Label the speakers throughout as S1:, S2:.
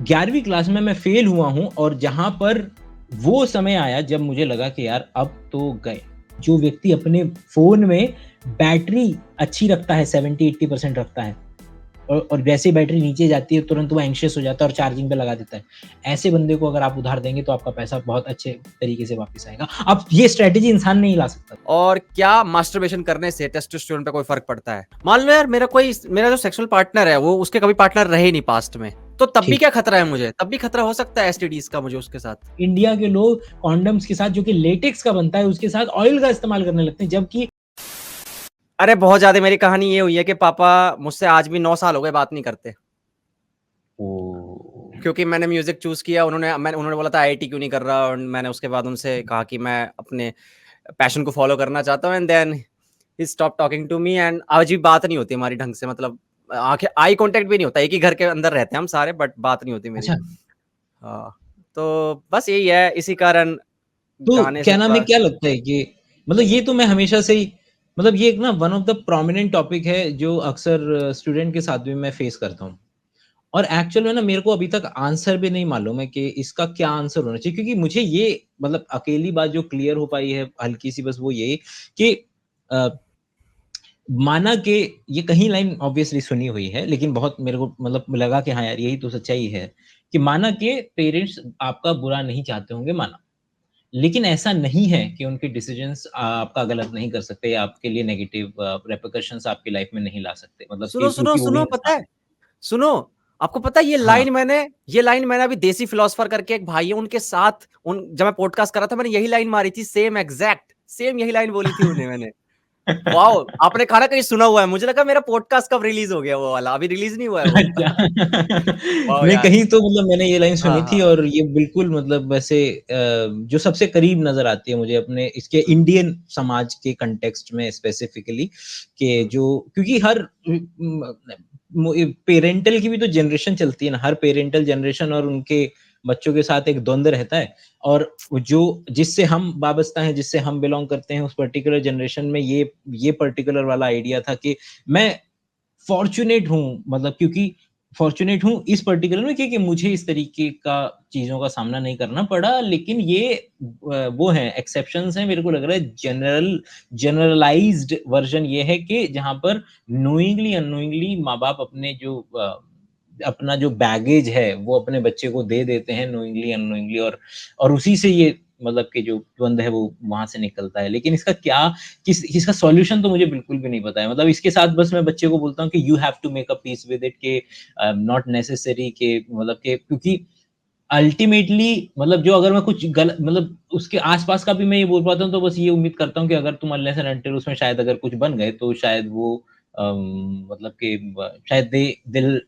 S1: 11वीं क्लास में मैं फेल हुआ हूँ और जहाँ पर वो समय आया जब मुझे लगा कि यार अब तो गए। जो व्यक्ति अपने फ़ोन में बैटरी अच्छी रखता है 70-80% रखता है और वैसे ही बैटरी नीचे जाती है तुरंत वो एंग्ज़ियस हो जाता है और चार्जिंग पे लगा देता है। ऐसे बंदे को अगर आप उधार देंगे तो आपका पैसा बहुत अच्छे तरीके से वापस आएगा। अब ये स्ट्रैटेजी इंसान नहीं ला सकता।
S2: और क्या मास्टरबेशन करने से टेस्टोस्टेरोन पे कोई फर्क पड़ता है? मान लो यार मेरा जो सेक्सुअल पार्टनर है वो उसके कभी पार्टनर रहे ही नहीं पास्ट में, तो तब भी
S1: ठीक।
S2: क्या खतरा है मुझे? तब भी खतरा हो सकता है एसटीडीज का मुझे उसके साथ।
S1: इंडिया के लोग कॉन्डम्स के साथ जो कि लेटेक्स का बनता है उसके साथ ऑयल का इस्तेमाल करने लगते हैं जबकि
S2: अरे बहुत ज्यादा मेरी कहानी ये हुई है कि पापा मुझसे आज भी 9 साल हो गए बात नहीं करते।
S1: ओह!
S2: क्योंकि मैंने म्यूजिक चूज किया, उन्होंने बोला था आईआईटी क्यों नहीं कर रहा, और मैंने उसके बाद उनसे कहा कि मैं अपने पैशन को फॉलो करना चाहता हूँ, and then he stop talking to me, and आज भी बात नहीं होती हमारी ढंग से, मतलब आंखें आई कांटेक्ट भी नहीं होता, एक ही घर के अंदर रहते हैं हम सारे, बट बात नहीं होती मेरी।
S1: अच्छा,
S2: हाँ, तो बस यही है, इसी कारण
S1: तो
S2: गाने से
S1: क्या नाम है,
S2: थोड़ा।
S1: क्या लगता है कि मतलब ये तो मैं हमेशा से ही मतलब ये एक ना one of the prominent topic है जो अक्सर स्टूडेंट के साथ भी मैं फेस करता हूँ। और एक्चुअल में ना मेरे को अभी तक आंसर भी नहीं मालूम है कि इसका क्या आंसर होना चाहिए क्योंकि मुझे ये मतलब अकेली बात जो क्लियर हो पाई है हल्की-सी बस वो ये कि अ, माना कि ये कहीं लाइन ऑब्वियसली सुनी हुई है, लेकिन बहुत मेरे को मतलब लगा कि हाँ यार, यही तो सच्चाई है, कि माना कि पेरेंट्स आपका बुरा नहीं चाहते होंगे, माना। लेकिन ऐसा नहीं है कि उनके डिसीजंस आपका गलत नहीं कर सकते या आपके लिए नेगेटिव रिperकशंस आपकी लाइफ में नहीं ला सकते। मतलब
S2: सुनो
S1: कि
S2: सुनो
S1: क्योंकि वो भी
S2: सुनो, पता
S1: इंसान
S2: है, सुनो, आपको पता है
S1: हाँ,
S2: ये लाइन मैंने अभी देसी फिलोसोफर करके एक भाई है उनके साथ, उन जब मैं पॉडकास्ट कर रहा था मैंने यही लाइन मारी थी, सेम एग्जैक्ट सेम यही लाइन बोली थी उन्हें मैंने। वाओ, आपने कहा ना कहीं सुना हुआ है, मुझे लगा मेरा पॉडकास्ट कब रिलीज हो गया, वो वाला अभी रिलीज नहीं हुआ है वो।
S1: अच्छा।
S2: वाओ
S1: नहीं
S2: यार।
S1: कहीं तो मतलब मैंने ये लाइन
S2: हाँ
S1: सुनी थी
S2: हाँ।
S1: और ये बिल्कुल मतलब वैसे जो सबसे करीब नज़र आती है मुझे अपने इसके इंडियन समाज के कॉन्टेक्स्ट में स्पेसिफिकली कि
S2: हम्म।
S1: जो क्योंकि हर पेरेंटल की भी तो जनरेशन चलती है ना, हर पेरेंटल जनरेशन और उनके बच्चों के साथ एक द्वंद रहता है और जो जिससे हम वाबस्ता हैं, जिससे हम बिलॉन्ग करते हैं उस पर्टिकुलर जनरेशन में ये पर्टिकुलर वाला आइडिया था कि मैं फॉर्च्यूनेट हूँ मतलब क्योंकि फॉर्च्यूनेट हूँ इस पर्टिकुलर में क्योंकि मुझे इस तरीके का चीज़ों का सामना नहीं करना पड़ा। लेकिन ये वो हैं एक्सेप्शंस हैं मेरे को लग रहा है जनरलाइज़्ड वर्ज़न ये है कि जहाँ पर नोइंगली अननोइंगली माँ-बाप अपने जो अपना जो बैगेज है वो अपने बच्चे को दे देते हैं नोइंगली अननोइंगली और उसी से ये मतलब कि जो द्वंद है वो वहाँ से निकलता है। लेकिन इसका क्या किस इसका सॉल्यूशन तो मुझे बिल्कुल भी नहीं पता है। मतलब इसके साथ बस मैं बच्चे को बोलता हूँ कि you have to make a peace with it कि नॉट नेसेसरी के मतलब कि क्योंकि अल्टीमेटली मतलब जो अगर मैं कुछ गल मतलब उसके आस-पास का भी मैं ये बोल पाता हूँ तो बस ये उम्मीद करता हूँ कि अगर तुम अनलेस एंड अंटिल उसमें शायद अगर कुछ बन गए तो शायद वो मतलब कि ब शायद दिल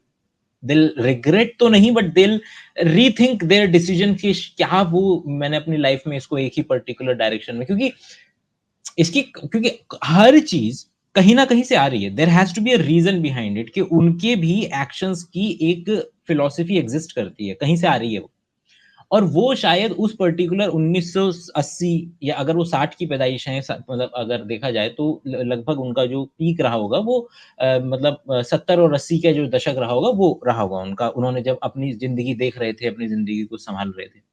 S1: दिल रिग्रेट तो नहीं बट दिल रीथिंक देयर डिसीजन कि क्या वो मैंने अपनी लाइफ में इसको एक ही पर्टिकुलर डायरेक्शन में क्योंकि इसकी क्योंकि हर चीज़ कहीं न कहीं से आ रही है। There has to be a reason behind it कि उनके भी एक्शंस की एक फिलॉसफी एक्सिस्ट करती है, कहीं से आ रही है वो। और वो शायद उस पर्टिकुलर 1980 या अगर वो 60 की पैदाइश हैं मतलब अगर देखा जाए तो लगभग उनका जो पीक रहा होगा वो मतलब 70 और 80 का जो दशक रहा होगा वो रहा होगा उनका। उन्होंने जब अपनी ज़िंदगी देख रहे थे, अपनी ज़िंदगी को सँभाल रहे थे।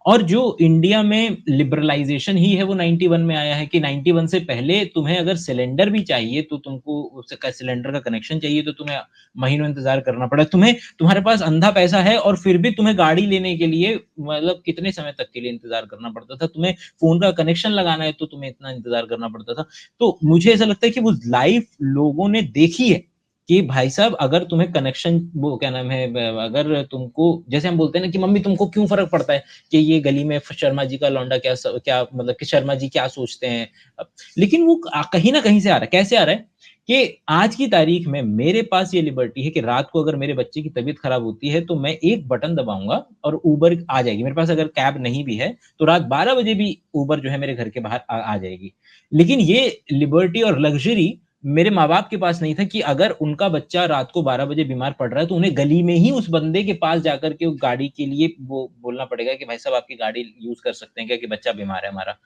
S1: और जो इंडिया में लिबरलाइज़ेशन ही है वो 91 में आया है कि 91 से पहले तुम्हें अगर सिलेंडर भी चाहिए तो तुमको उसका सिलेंडर का कनेक्शन चाहिए तो तुम्हें महीनों इंतज़ार करना पड़ा। तुम्हारे पास अंधा पैसा है और फिर भी तुम्हें गाड़ी लेने के लिए मतलब कितने समय तक के लिए इंतज़ार करना पड़ता था। तुम्हें फ़ोन का कनेक्शन लगाना है तो तुम्हें इतना इंतज़ार करना पड़ता था। तो मुझे ऐसा लगता है कि वो लाइफ़ लोगों ने देखी है कि भाई साहब अगर तुम्हें कनेक्शन वो क्या नाम है ब अगर तुमको जैसे हम बोलते हैं ना कि मम्मी तुमको क्यों फ़र्क पड़ता है कि ये गली में शर्मा जी का लौंडा क्या मतलब कि शर्मा जी क्या सोचते हैं। लेकिन वो कहीं न कहीं से आ रहा है। कैसे आ रहा है? कि आज की तारीख में मेरे पास ये लिबर्टी है कि रात को अगर मेरे बच्चे की तबीयत खराब होती है, तो मैं एक बटन दबाऊँगा और उबर आ जाएगी। मेरे पास अगर कैब नहीं भी है, तो रात 12 बजे भी उबर जो है मेरे घर के बाहर आ जाएगी। लेकिन ये लिबर्टी और लग्ज़री मेरे माँ-बाप के पास नहीं था कि अगर उनका बच्चा रात को 12 बजे बीमार पड़ रहा है, तो उन्हें गली में ही उस बंदे के पास जाकर के गाड़ी के लिए वो बोलना पड़ेगा कि भाई साहब आपकी गाड़ी यूज़ कर सकते हैं क्या? कि बच्चा बीमार है हमारा।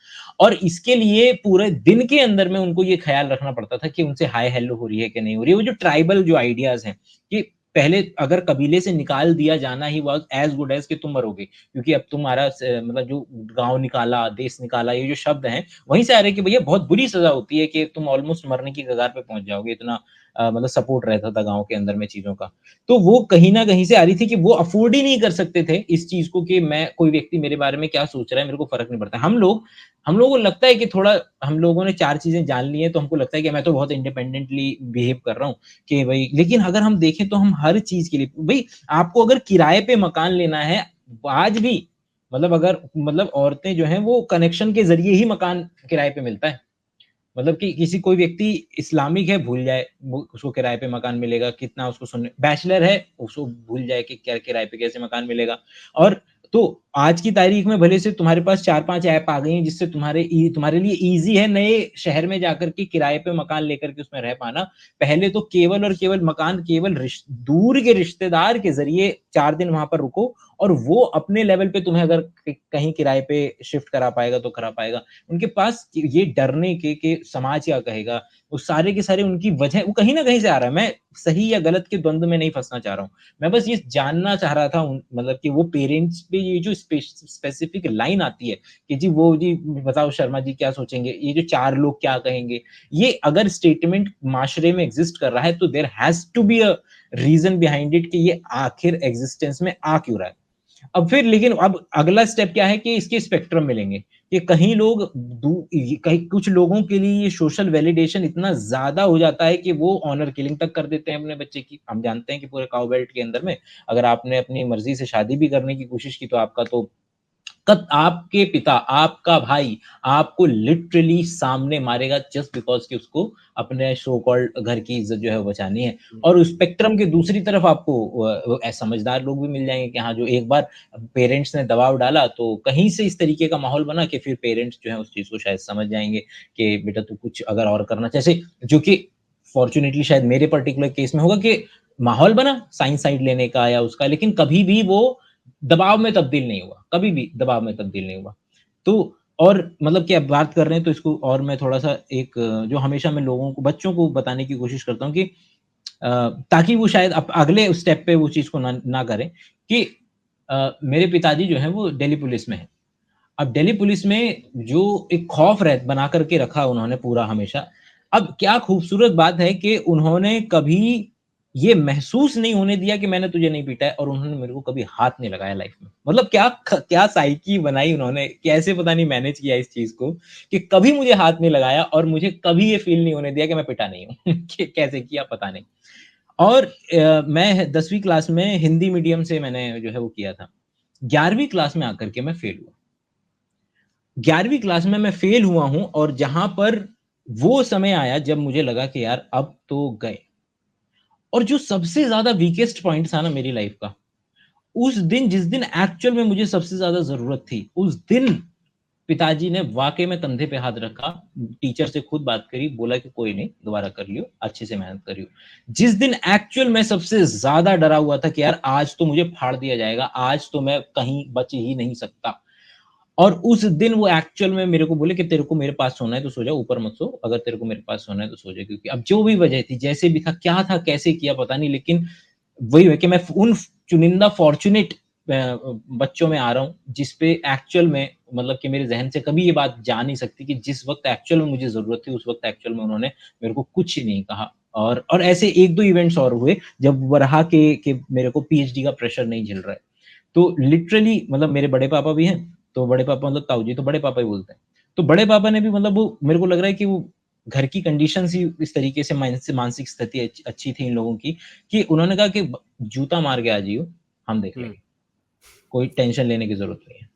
S1: और इसके लिए पूरे दिन के अंदर में उनको ये ख़्याल रखना पड़ता था कि उनसे हाय हेलो हो रही है कि नहीं हो रही है। वो जो ट्राइबल जो आइडियाज़ हैं कि पहले अगर कबीले से निकाल दिया जाना he was as good as कि तुम मरोगे, क्योंकि अब तुम्हारा मतलब जो गाँव निकाला, देश निकाला, ये जो शब्द हैं, वहीं से आ रहे हैं कि भैया बहुत बुरी सज़ा होती है कि तुम ऑलमोस्ट मरने की कगार पे पहुँच जाओगे, इतना मतलब सपोर्ट रहता था गाँव के अंदर में चीज़ों का। तो वो कहीं न कहीं से आ रही थी कि वो अफ़ोर्ड ही नहीं कर सकते थे इस चीज़ को कि मैं कोई व्यक्ति मेरे बारे में क्या सोच रहा है, मेरे को फ़र्क नहीं पड़ता। हम लोगों को लगता है कि थोड़ा हम लोगों ने 4 चीज़ें जान ली हैं, तो हमको लगता है कि मैं तो बहुत इंडिपेंडेंटली बिहेव कर रहा हूँ कि भई, लेकिन अगर हम देखें तो हम हर चीज़ के लिए भई, आपको अगर किराए पे मकान लेना है, आज भी मतलब अगर मतलब औरतें जो हैं वो कनेक्शन के ज़रिए ही मकान किराए पे मिलता है। मतलब कि किसी कोई व्यक्ति इस्लामिक है, भूल जाए, वो उसको किराए पे मकान मिलेगा, कितना उसको सुनने बैचलर है, उसको भूल जाए कि क्या किराए पे कैसे मकान मिलेगा। और तो आज की तारीख में भले से तुम्हारे पास 4-5 ऐप आ गई हैं, जिससे तुम्हारे लिए ईज़ी है नए शहर में जाकर के किराए पे मकान लेकर के उसमें रह पाना। पहले तो केवल और केवल मकान केवल दूर के रिश्तेदार के ज़रिए 4 दिन वहाँ पर रुको, और वो अपने लेवल पे तुम्हें अगर कहीं किराए पे शिफ्ट करा पाएगा तो करा पाएगा। उनके पास ये डरने के कि समाज क्या कहेगा, वो सारे के सारे उनकी वजह वो कहीं न कहीं से आ रहा है। मैं सही या गलत के द्वंद में नहीं फँसना चाह रहा हूँ। मैं बस ये जानना चाह रहा था उन मतलब कि वो पेरेंट्स पे ये जो स्पेसिफिक लाइन आती है कि जी वो जी बताओ शर्मा जी क्या सोचेंगे? ये जो 4 लोग क्या कहेंगे? ये अगर स्टेटमेंट माशरे में एग्ज़िस्ट कर रहा है तो there has to be a reason behind it कि ये आखिर एक्जिस्टेंस में आ क्यों रहा है? अब फिर लेकिन अब अगला स्टेप क्या है कि इसके स्पेक्ट्रम मिलेंगे, कि कहीं लोग कहीं कुछ लोगों के लिए ये सोशल वैलिडेशन इतना ज़्यादा हो जाता है कि वो ऑनर किलिंग तक कर देते हैं अपने बच्चे की। हम जानते हैं कि पूरे काऊ बेल्ट के अंदर में अगर आपने अपनी मर्ज़ी से शादी भी करने की कोशिश की तो आपका तो कत आपके पिता, आपका भाई आपको लिटरली सामने मारेगा जस्ट बिकॉज़ कि उसको अपने सो कॉल्ड घर की इज़्ज़त जो है वो बचानी है।
S2: हुँ,
S1: और उस स्पेक्ट्रम के दूसरी तरफ आपको समझदार लोग भी मिल जाएँगे कि हाँ, जो एक बार पेरेंट्स ने दबाव डाला तो कहीं से इस तरीके का माहौल बना कि फिर पेरेंट्स जो है उस चीज़ को शायद समझ जाएँगे कि बेटा तू कुछ अगर और करना जैसे जो कि फॉर्च्यूनेटली शायद मेरे पर्टिकुलर केस में होगा कि माहौल बना साइंस साइड लेने का या उसका, लेकिन कभी भी वो दबाव में तब्दील नहीं हुआ, कभी भी दबाव में तब्दील नहीं हुआ। तो और मतलब कि अब बात कर रहे हैं तो इसको और मैं थोड़ा-सा एक जो हमेशा मैं लोगों को बच्चों को बताने की कोशिश करता हूँ कि अ, ताकि वो शायद अगले स्टेप पे वो चीज़ को ना ना करें कि मेरे पिताजी जो हैं वो दिल्ली पुलिस में हैं। अब दिल्ली पुलिस में जो एक खौफ बना करके रखा उन्होंने पूरा हमेशा। अब क्या खूबसूरत बात है कि उन्होंने कभी ये महसूस नहीं होने दिया कि मैंने तुझे नहीं पीटा है, और उन्होंने मेरे को कभी हाथ नहीं लगाया लाइफ में। मतलब क्या साइकी बनाई उन्होंने, कैसे पता नहीं मैनेज किया इस चीज़ को कि कभी मुझे हाथ नहीं लगाया और मुझे कभी ये फ़ील नहीं होने दिया कि मैं पिटा नहीं हूँ। कि कैसे किया पता नहीं। और मैं 10वीं क्लास में हिंदी मीडियम से मैंने जो है वो किया था। 11वीं क्लास में आकर के मैं फ़ेल हुआ। 11वीं क्लास में मैं फ़ेल हुआ हूँ और जहाँ पर वो समय आया जब मुझे लगा कि यार अब तो गए। और जो सबसे ज़्यादा वीकेस्ट पॉइंट था ना मेरी लाइफ़ का, उस दिन जिस दिन एक्चुअल में मुझे सबसे ज़्यादा ज़रूरत थी, उस दिन पिताजी ने वाक़ई में कंधे पे हाथ रखा, टीचर से खुद बात करी, बोला कि कोई नहीं, दोबारा कर लियो, अच्छे से मेहनत करियो। जिस दिन एक्चुअल में सबसे ज़्यादा डरा हुआ था कि यार आज तो मुझे फाड़ दिया जाएगा, आज तो मैं कहीं बच ही नहीं सकता। और उस दिन वो एक्चुअल में मेरे को बोले कि तेरे को मेरे पास सोना है तो सो जा, ऊपर मत सो, अगर तेरे को मेरे पास सोना है तो सो जा। क्योंकि अब जो भी वजह थी, जैसे भी था, क्या था, कैसे किया पता नहीं, लेकिन वही है कि मैं उन चुनिंदा फॉर्च्यूनेट बच्चों में आ रहा हूँ, जिस पे एक्चुअल में मतलब कि मेरे ज़हन से कभी ये बात जा नहीं सकती कि जिस वक़्त एक्चुअल में मुझे ज़रूरत थी, उस वक़्त एक्चुअल में उन्होंने मेरे को कुछ ही नहीं कहा। और ऐसे 1-2 इवेंट्स और हुए, जब वो रहा कि मेरे को पीएचडी का प्रेशर नहीं झेल रहा है। तो लिटरली मतलब मेरे बड़े पापा भी हैं, तो बड़े पापा मतलब ताऊ जी, तो बड़े पापा ही बोलते हैं। तो बड़े पापा ने भी मतलब वो मेरे को लग रहा है कि वो घर की कंडीशंस ही इस तरीके से मानसिक स्थिति अच्छी थी इन लोगों की कि उन्होंने कहा कि ब जूता मार के आ जाइयो, हम देख
S2: हुँ,
S1: लेंगे, कोई टेंशन लेने की ज़रूरत नहीं है।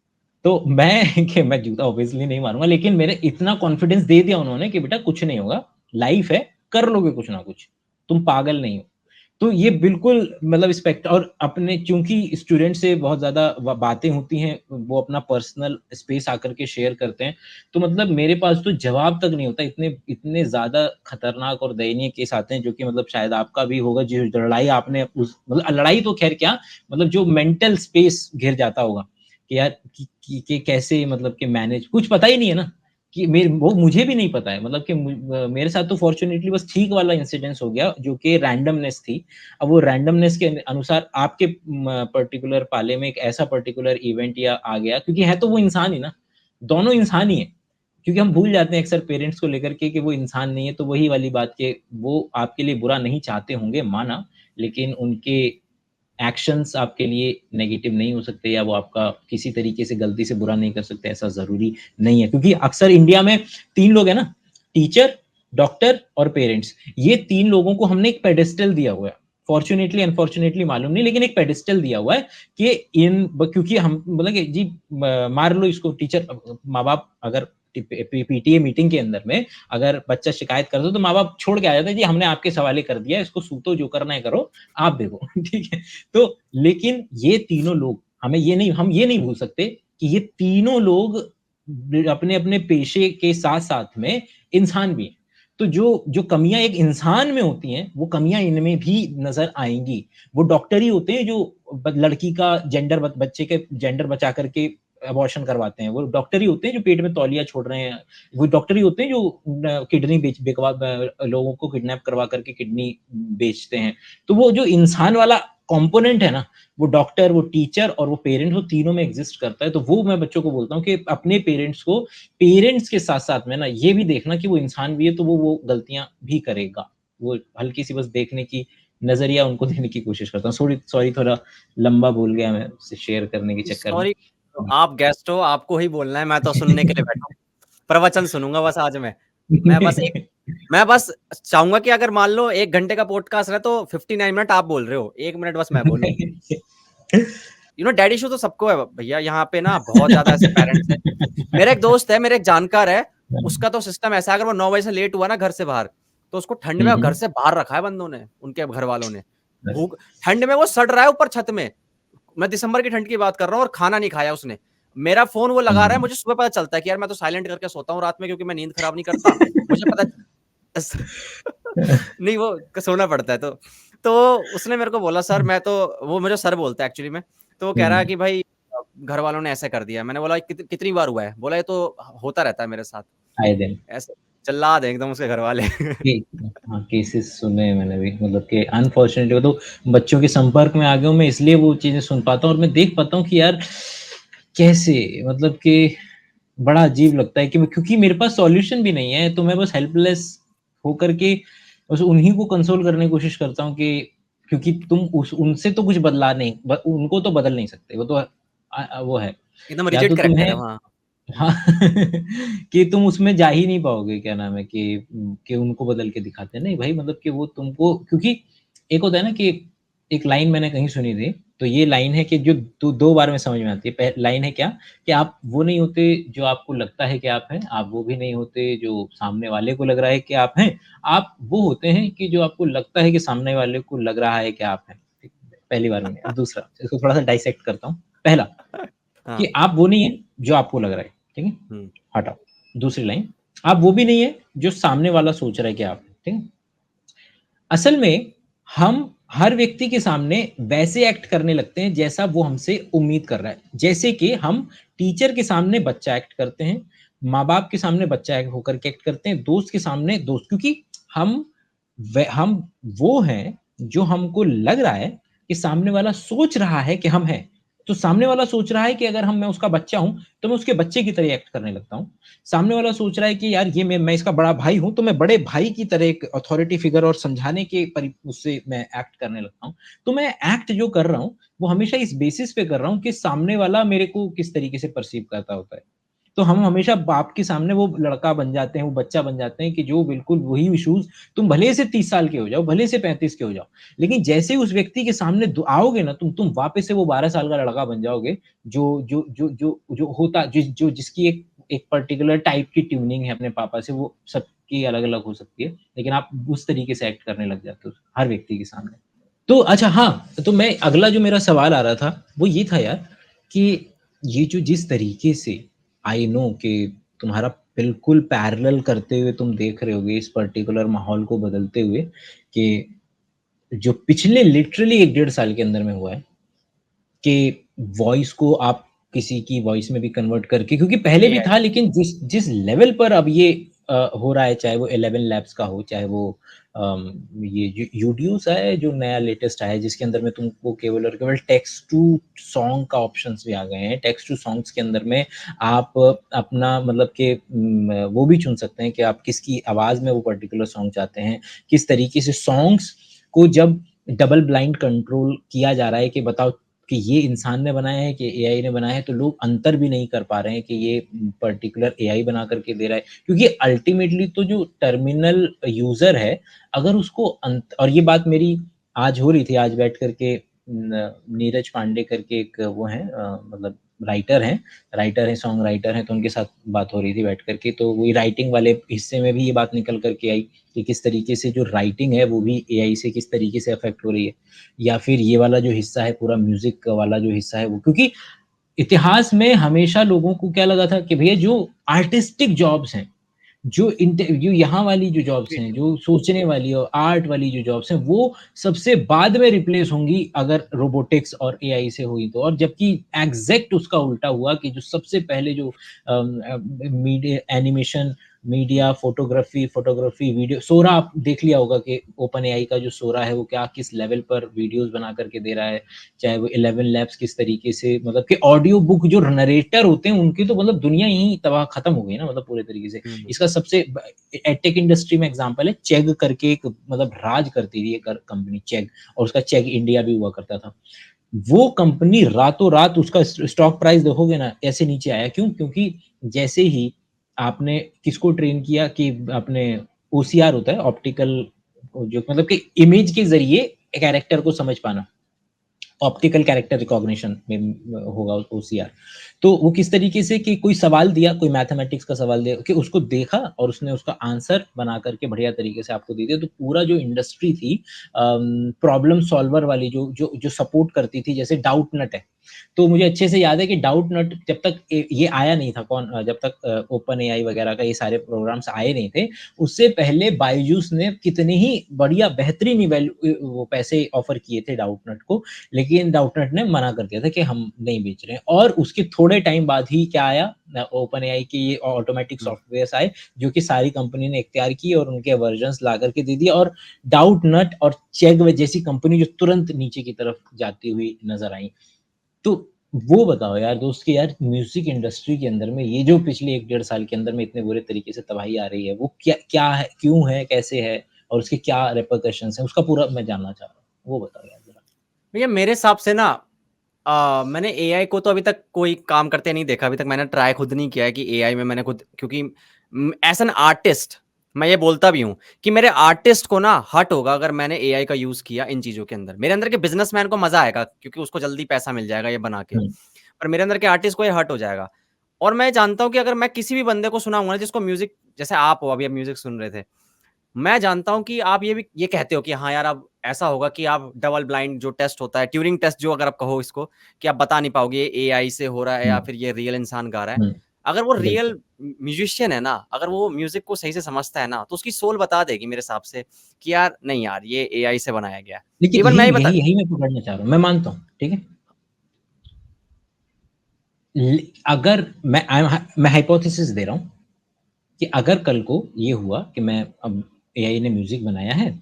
S1: तो मैं कि मैं जूता ऑब्वियसली नहीं मारूँगा, लेकिन मेरे इतना कॉन्फिडेंस दे दिया उन्होंने कि बेटा कुछ नहीं होगा, लाइफ़ है, कर लोगे कुछ ना कुछ, तुम पागल नहीं हो। तो ये बिल्कुल मतलब और अपने चूँकि स्टूडेंट से बहुत ज़्यादा व बातें होती हैं, वो अपना पर्सनल स्पेस आकर के शेयर करते हैं, तो मतलब मेरे पास तो जवाब तक नहीं होता, इतने इतने ज़्यादा खतरनाक और दयनीय केस आते हैं, जो कि मतलब शायद आपका भी होगा, जो लड़ाई आपने उस मतलब लड़ाई तो ख़ैर क्या, मतलब जो मेंटल स्पेस घिर जाता होगा, कि यार कि कैसे मतलब कि मैनेज कुछ पता ही नहीं है ना, कि वो मुझे भी नहीं पता है, मतलब कि मेरे साथ तो फॉर्च्यूनेटली बस ठीक वाला इंसिडेंस हो गया जो कि रैंडमनेस थी। अब वो रैंडमनेस के अनुसार आपके पर्टिकुलर पाले में एक ऐसा पर्टिकुलर इवेंट या आ गया, क्योंकि है तो वो इंसान ही ना, दोनों इंसान ही है। क्योंकि हम भूल जाते हैं अक्सर पेरेंट्स को लेकर के कि वो इंसान नहीं है, तो वही वाली बात कि वो आपके लिए बुरा नहीं चाहते होंगे, माना, लेकिन उनके एक्शंस आपके लिए नेगेटिव नहीं हो सकते, या वो आपका किसी तरीके से गलती से बुरा नहीं कर सकते, ऐसा ज़रूरी नहीं है। क्योंकि अक्सर इंडिया में 3 लोग हैं ना, टीचर, डॉक्टर और पेरेंट्स। ये 3 लोगों को हमने एक पेडेस्टल दिया हुआ है। फॉर्च्यूनेटली, अनफॉर्च्यूनेटली मालूम नहीं, लेकिन एक पेडेस्टल दिया हुआ है कि क्योंकि हम बोला कि जी मार लो इसको, टीचर, माँ-बाप अगर पीटीए मीटिंग के अंदर में अगर बच्चा शिकायत कर दो, तो माँ-बाप छोड़ के आ जाते हैं, जी हमने आपके सवाले कर दिया, इसको सूतो, जो करना है करो, आप देखो। ठीक है? तो लेकिन ये तीनों लोग, हम ये नहीं भूल सकते कि ये तीनों लोग अपने-अपने पेशे के साथ-साथ में इंसान भी हैं। तो जो कमियाँ एक इंसान में होती हैं, वो कमियाँ इनमें भी नज़र आएँगी। वो डॉक्टर ही होते हैं जो लड़की का बच्चे के जेंडर बचा कर के अबॉर्शन करवाते हैं। वो डॉक्टर ही होते हैं जो पेट में तौलिया छोड़ रहे हैं। वो डॉक्टर ही होते हैं जो किडनी लोगों को किडनैप करवा कर के किडनी बेचते हैं। तो वो जो इंसान वाला कंपोनेंट है ना, वो डॉक्टर, वो टीचर और वो पेरेंट, वो तीनों में एग्जिस्ट करता है। तो वो मैं बच्चों को बोलता हूँ कि अपने पेरेंट्स के साथ-साथ में ना ये भी देखना कि वो इंसान भी है, तो वो गलतियाँ भी करेगा। वो हल्की-सी बस देखने की नज़रिया उनको देने की कोशिश करता हूँ। सॉरी थोड़ा लंबा बोल गया मैं उससे शेयर करने के चक्कर में।
S2: सॉरी, तो आप गेस्ट हो, आपको ही बोलना है, मैं तो सुनने के लिए बैठा हूँ। प्रवचन सुनूँगा बस आज मैं। मैं बस चाहूँगा कि अगर मान लो 1 घंटे का पॉडकास्ट है तो 59 मिनट आप बोल रहे हो, 1 मिनट बस मैं बोलूँ। डैडी इश्यू तो सबको है भैया, यहाँ पे ना बहुत ज़्यादा ऐसे पेरेंट्स हैं। मेरा एक दोस्त है, मेरा एक जानकार है, उसका तो सिस्टम ऐसा है, अगर वो 9 बजे से लेट हुआ ना घर से बाहर, तो उसको ठंड
S1: हुँ,
S2: में घर
S1: हुँ।
S2: से बाहर रखा है बंदों ने, उनके घर वालों ने। भूख ठंड में वो सड़ रहा है ऊपर छत में। मैं दिसंबर की ठंड की बात कर रहा हूँ और खाना नहीं खाया उसने। मेरा फ़ोन वो लगा रहा है,
S1: हुँ।
S2: मुझे सुबह पता चलता है कि यार मैं तो साइलेंट करके सोता हूँ रात में क्योंकि मैं नींद खराब नहीं करता। मुझे पता नहीं वो सोना पड़ता है तो उसने मेरे को बोला सर मैं तो वो मुझे सर बोलता है एक्चुअली में। तो वो कह रहा है
S1: हुँ।
S2: कि भाई घर वालों ने ऐसा कर दिया। मैंने बोला कितनी बार हुआ है? बोला ये तो होता रहता है मेरे साथ।
S1: आए दिन।
S2: ऐसे जल्लाद है एकदम उसके घर वाले।
S1: के हाँ, केसेस सुने हैं मैंने भी, मतलब कि अनफॉर्चुनेटली वो तो बच्चों के संपर्क में आ गया हूँ मैं, इसलिए वो चीज़ें सुन पाता हूँ और मैं देख पाता हूँ कि यार कैसे, मतलब कि बड़ा अजीब लगता है कि क्योंकि मेरे पास सॉल्यूशन भी नहीं है, तो मैं बस हेल्पलेस होकर के बस उन्हीं को कंसोल करने की कोशिश करता हूँ कि क्योंकि तुम उस उनसे तो कुछ बदला नहीं, उनको तो बदल नहीं सकते, वो तो वो है,
S2: एकदम
S1: या
S2: रिजिड
S1: तो
S2: कैरेक्टर
S1: तुम्हें,
S2: है वहाँ।
S1: हाँ, कि तुम उसमें जा ही नहीं पाओगे, क्या नाम है कि उनको बदल के दिखाते हैं। नहीं भाई, मतलब कि वो तुमको, क्योंकि एक होता है ना कि एक लाइन मैंने कहीं सुनी थी, तो ये लाइन है कि जो 2 बार में समझ में आती है। लाइन है क्या? कि आप वो नहीं होते जो आपको लगता है कि आप हैं, आप वो भी नहीं होते जो सामने वाले को लग रहा है कि आप हैं, आप वो होते हैं कि जो आपको लगता है कि सामने वाले को लग रहा है कि आप हैं। ठीक, पहली बार में नहीं। अब दूसरा, इसको थोड़ा-सा डाइसेक्ट करता हूँ। पहला, कि
S2: हाँ।
S1: आप वो नहीं हैं जो आपको लग रहा है, ठीक है?
S2: हुँ।
S1: हटाओ। दूसरी लाइन, आप वो भी नहीं है जो सामने वाला सोच रहा है कि आप हैं, ठीक है? असल में हम हर व्यक्ति के सामने वैसे एक्ट करने लगते हैं जैसा वो हमसे उम्मीद कर रहा है। जैसे कि हम टीचर के सामने बच्चा एक्ट करते हैं, माँ-बाप के सामने बच्चा होकर के एक्ट करते हैं, दोस्त के सामने दोस्त, क्योंकि हम हम वो हैं जो हमको लग रहा है कि सामने वाला सोच रहा है कि हम हैं। तो सामने वाला सोच रहा है कि अगर मैं उसका बच्चा हूँ, तो मैं उसके बच्चे की तरह एक्ट करने लगता हूँ। सामने वाला सोच रहा है कि यार ये मैं इसका बड़ा भाई हूँ, तो मैं बड़े भाई की तरह एक अथॉरिटी फिगर और समझाने के उससे मैं एक्ट करने लगता हूँ। तो मैं एक्ट जो कर रहा हूँ, वो हमेशा इस बेसिस पे कर रहा हूँ कि सामने वाला मेरे को किस तरीके से परसीव करता होता है। तो हम हमेशा बाप के सामने वो लड़का बन जाते हैं, वो बच्चा बन जाते हैं कि जो बिल्कुल वही इश्यूज़, तुम भले से 30 साल के हो जाओ, भले से 35 के हो जाओ, लेकिन जैसे ही उस व्यक्ति के सामने आओगे ना, तुम वापस से वो 12 साल का लड़का बन जाओगे, जो होता जिसकी एक एक पर्टिकुलर टाइप की ट्यूनिंग है अपने पापा से, वो सबकी अलग-अलग हो सकती है, लेकिन आप उस तरीके से एक्ट करने लग जाते हो हर व्यक्ति के सामने। तो अच्छा हाँ, तो मैं अगला जो मेरा सवाल आ रहा था, वो ये था यार कि ये जो जिस तरीके से आई नो कि तुम्हारा बिल्कुल पैरेलल करते हुए तुम देख रहे होगे इस पर्टिकुलर माहौल को बदलते हुए, कि जो पिछले लिटरली 1 डेढ़ साल के अंदर में हुआ है कि वॉइस को आप किसी की वॉइस में भी कन्वर्ट करके, क्योंकि पहले भी
S2: एआई
S1: था, लेकिन जिस जिस लेवल पर अब ये हो रहा है, चाहे वो 11 लैब्स का हो, चाहे वो ये जो यूड्यूस है जो नया लेटेस्ट आया है, जिसके अंदर में तुमको केवल और केवल टेक्स्ट टू सॉन्ग का ऑप्शंस भी आ गए हैं। टेक्स्ट टू सॉन्ग्स के अंदर में आप अपना मतलब कि वो भी चुन सकते हैं कि आप किसकी आवाज़ में वो पर्टिकुलर सॉन्ग चाहते हैं। किस तरीके से सॉन्ग्स को जब डबल ब्लाइंड कंट्रोल किया जा रहा है कि बताओ कि ये इंसान ने बनाया है कि एआई ने बनाया है, तो लोग अंतर भी नहीं कर पा रहे हैं कि ये पर्टिकुलर एआई बना करके दे रहा है। क्योंकि अल्टीमेटली तो जो टर्मिनल यूज़र है, अगर उसको और ये बात मेरी आज हो रही थी, आज बैठ कर के नीरज पांडे करके एक वो हैं मतलब राइटर हैं, सॉन्ग राइटर हैं, तो उनके साथ बात हो रही थी बैठ कर के, तो वही राइटिंग वाले हिस्से में भी ये बात निकल कर के आई कि किस तरीके से जो राइटिंग है, वो भी एआई से किस तरीके से अफ़ेक्ट हो रही है। या फिर ये वाला जो हिस्सा है, पूरा म्यूज़िक वाला जो हिस्सा है वो, क्योंकि इतिहास में हमेशा लोगों को क्या लगा था कि भैया जो आर्टिस्टिक जॉब्स हैं, जो यहाँ वाली जो जॉब्स हैं, जो सोचने वाली और आर्ट वाली जो जॉब्स हैं, वो सबसे बाद में रिप्लेस होंगी अगर रोबोटिक्स और एआई से हुई तो। और जबकि एग्ज़ैक्ट उसका उल्टा हुआ कि जो सबसे पहले जो media animation, media, photography, video, Sora आप देख लिया होगा कि ओपन एआई का जो सोरा है, वो क्या किस लेवल पर वीडियोज़ बना कर के दे रहा है। चाहे वो 11 लैब्स किस तरीके से, मतलब कि ऑडियो बुक जो नरेटर होते हैं, उनकी तो मतलब दुनिया ही तबाह खत्म हो गई ना, मतलब पूरे तरीके से। इसका सबसे एडटेक इंडस्ट्री में एग्जांपल है चेग करके, एक मतलब राज करती थी एक कंपनी चेग, और उसका चेग इंडिया भी हुआ करता था। वो कंपनी रातों रात उसका स्टॉक प्राइस देखोगे ना ऐसे नीचे आया। क्यों? क्योंकि जैसे ही आपने किसको ट्रेन किया कि आपने ओसीआर होता है ऑप्टिकल, जो मतलब कि इमेज के जरिए कैरेक्टर को समझ पाना, ऑप्टिकल कैरेक्टर रिकॉग्निशन में होगा ओसीआर। तो वो किस तरीके से कि कोई सवाल दिया, कोई मैथमेटिक्स का सवाल दिया कि उसको देखा और उसने उसका आंसर बना करके बढ़िया तरीके से आपको दे दिया। तो पूरा जो इंडस्ट्री थी प्रॉब्लम सॉल्वर वाली, जो सपोर्ट करती थी, जैसे डाउट नट है, तो मुझे अच्छे से याद है कि डाउट नट जब तक ये आया नहीं था, जब तक ओपन एआई वगैरह का ये सारे प्रोग्राम्स आए नहीं थे, उससे पहले बायजूस ने कितने ही बढ़िया बेहतरीन वो पैसे ऑफर किए थे डाउट नट को, लेकिन डाउटनट ने मना कर दिया था कि हम नहीं बेच रहे हैं। और उसके थोड़े टाइम बाद ही क्या आया, ओपन एआई के ये ऑटोमेटिक सॉफ्टवेयर्स आए, जो कि सारी कंपनी ने इख्तियार की और उनके वर्जन्स ला करके दे दिए, और डाउटनट और चेग जैसी कंपनी जो तुरंत नीचे की तरफ जाती हुई नजर आई। तो वो बताओ यार दोस्त कि यार म्यूजिक इंडस्ट्री के अंदर में ये जो पिछले 1-1.5 साल के अंदर में इतने बुरे तरीके से तबाही आ रही है, वो क्या क्या है, क्यों है, कैसे है, और उसके क्या रिपरकशंस हैं, उसका पूरा मैं जानना चाह रहा हूँ। वो बताओ यार जरा।
S2: भैया मेरे हिसाब से ना मैंने एआई को तो अभी तक कोई काम करते नहीं देखा। अभी तक मैंने ट्राई खुद नहीं किया है कि एआई में मैंने खुद, क्योंकि एज़ एन आर्टिस्ट मैं ये बोलता भी हूँ कि मेरे आर्टिस्ट को ना हर्ट होगा अगर मैंने एआई का यूज़ किया इन चीज़ों के अंदर। मेरे अंदर के बिज़नेसमैन को मज़ा आएगा क्योंकि उसको जल्दी पैसा मिल जाएगा ये बना के।
S1: हुँ,
S2: पर मेरे अंदर के आर्टिस्ट को ये हर्ट हो जाएगा। और मैं जानता हूँ कि अगर मैं किसी भी बंदे को सुनाऊँगा ना जिसको म्यूज़िक, जैसे आप हो, अभी आप म्यूज़िक सुन रहे थे। मैं जानता हूँ कि आप ये कहते हो कि हाँ यार, अब ऐसा होगा कि आप डबल ब्लाइंड जो टेस्ट होता है, ट्यूरिंग टेस्ट जो अगर आप कहो इसको, कि आप बता नहीं पाओगे ये एआई से हो रहा है
S1: हुँ,
S2: या फिर ये रियल इंसान गा रहा है।
S1: हुँ,
S2: अगर वो
S1: बिल्कुल।
S2: रियल म्यूजिशियन है ना, अगर वो म्यूजिक को सही से समझता है ना, तो उसकी सोल बता देगी मेरे हिसाब से कि यार नहीं यार, ये एआई से बनाया गया है।
S1: देखिए,
S2: इवन मैं
S1: यही
S2: ही बता
S1: यही यही मैं पकड़ना चाह रहा हूँ, मैं मानता हूँ, ठीक है? अगर मैं हाइपोथेसिस दे रहा हूँ कि अगर कल को ये हुआ कि मैं अब एआई ने म्यूज़िक बनाया है,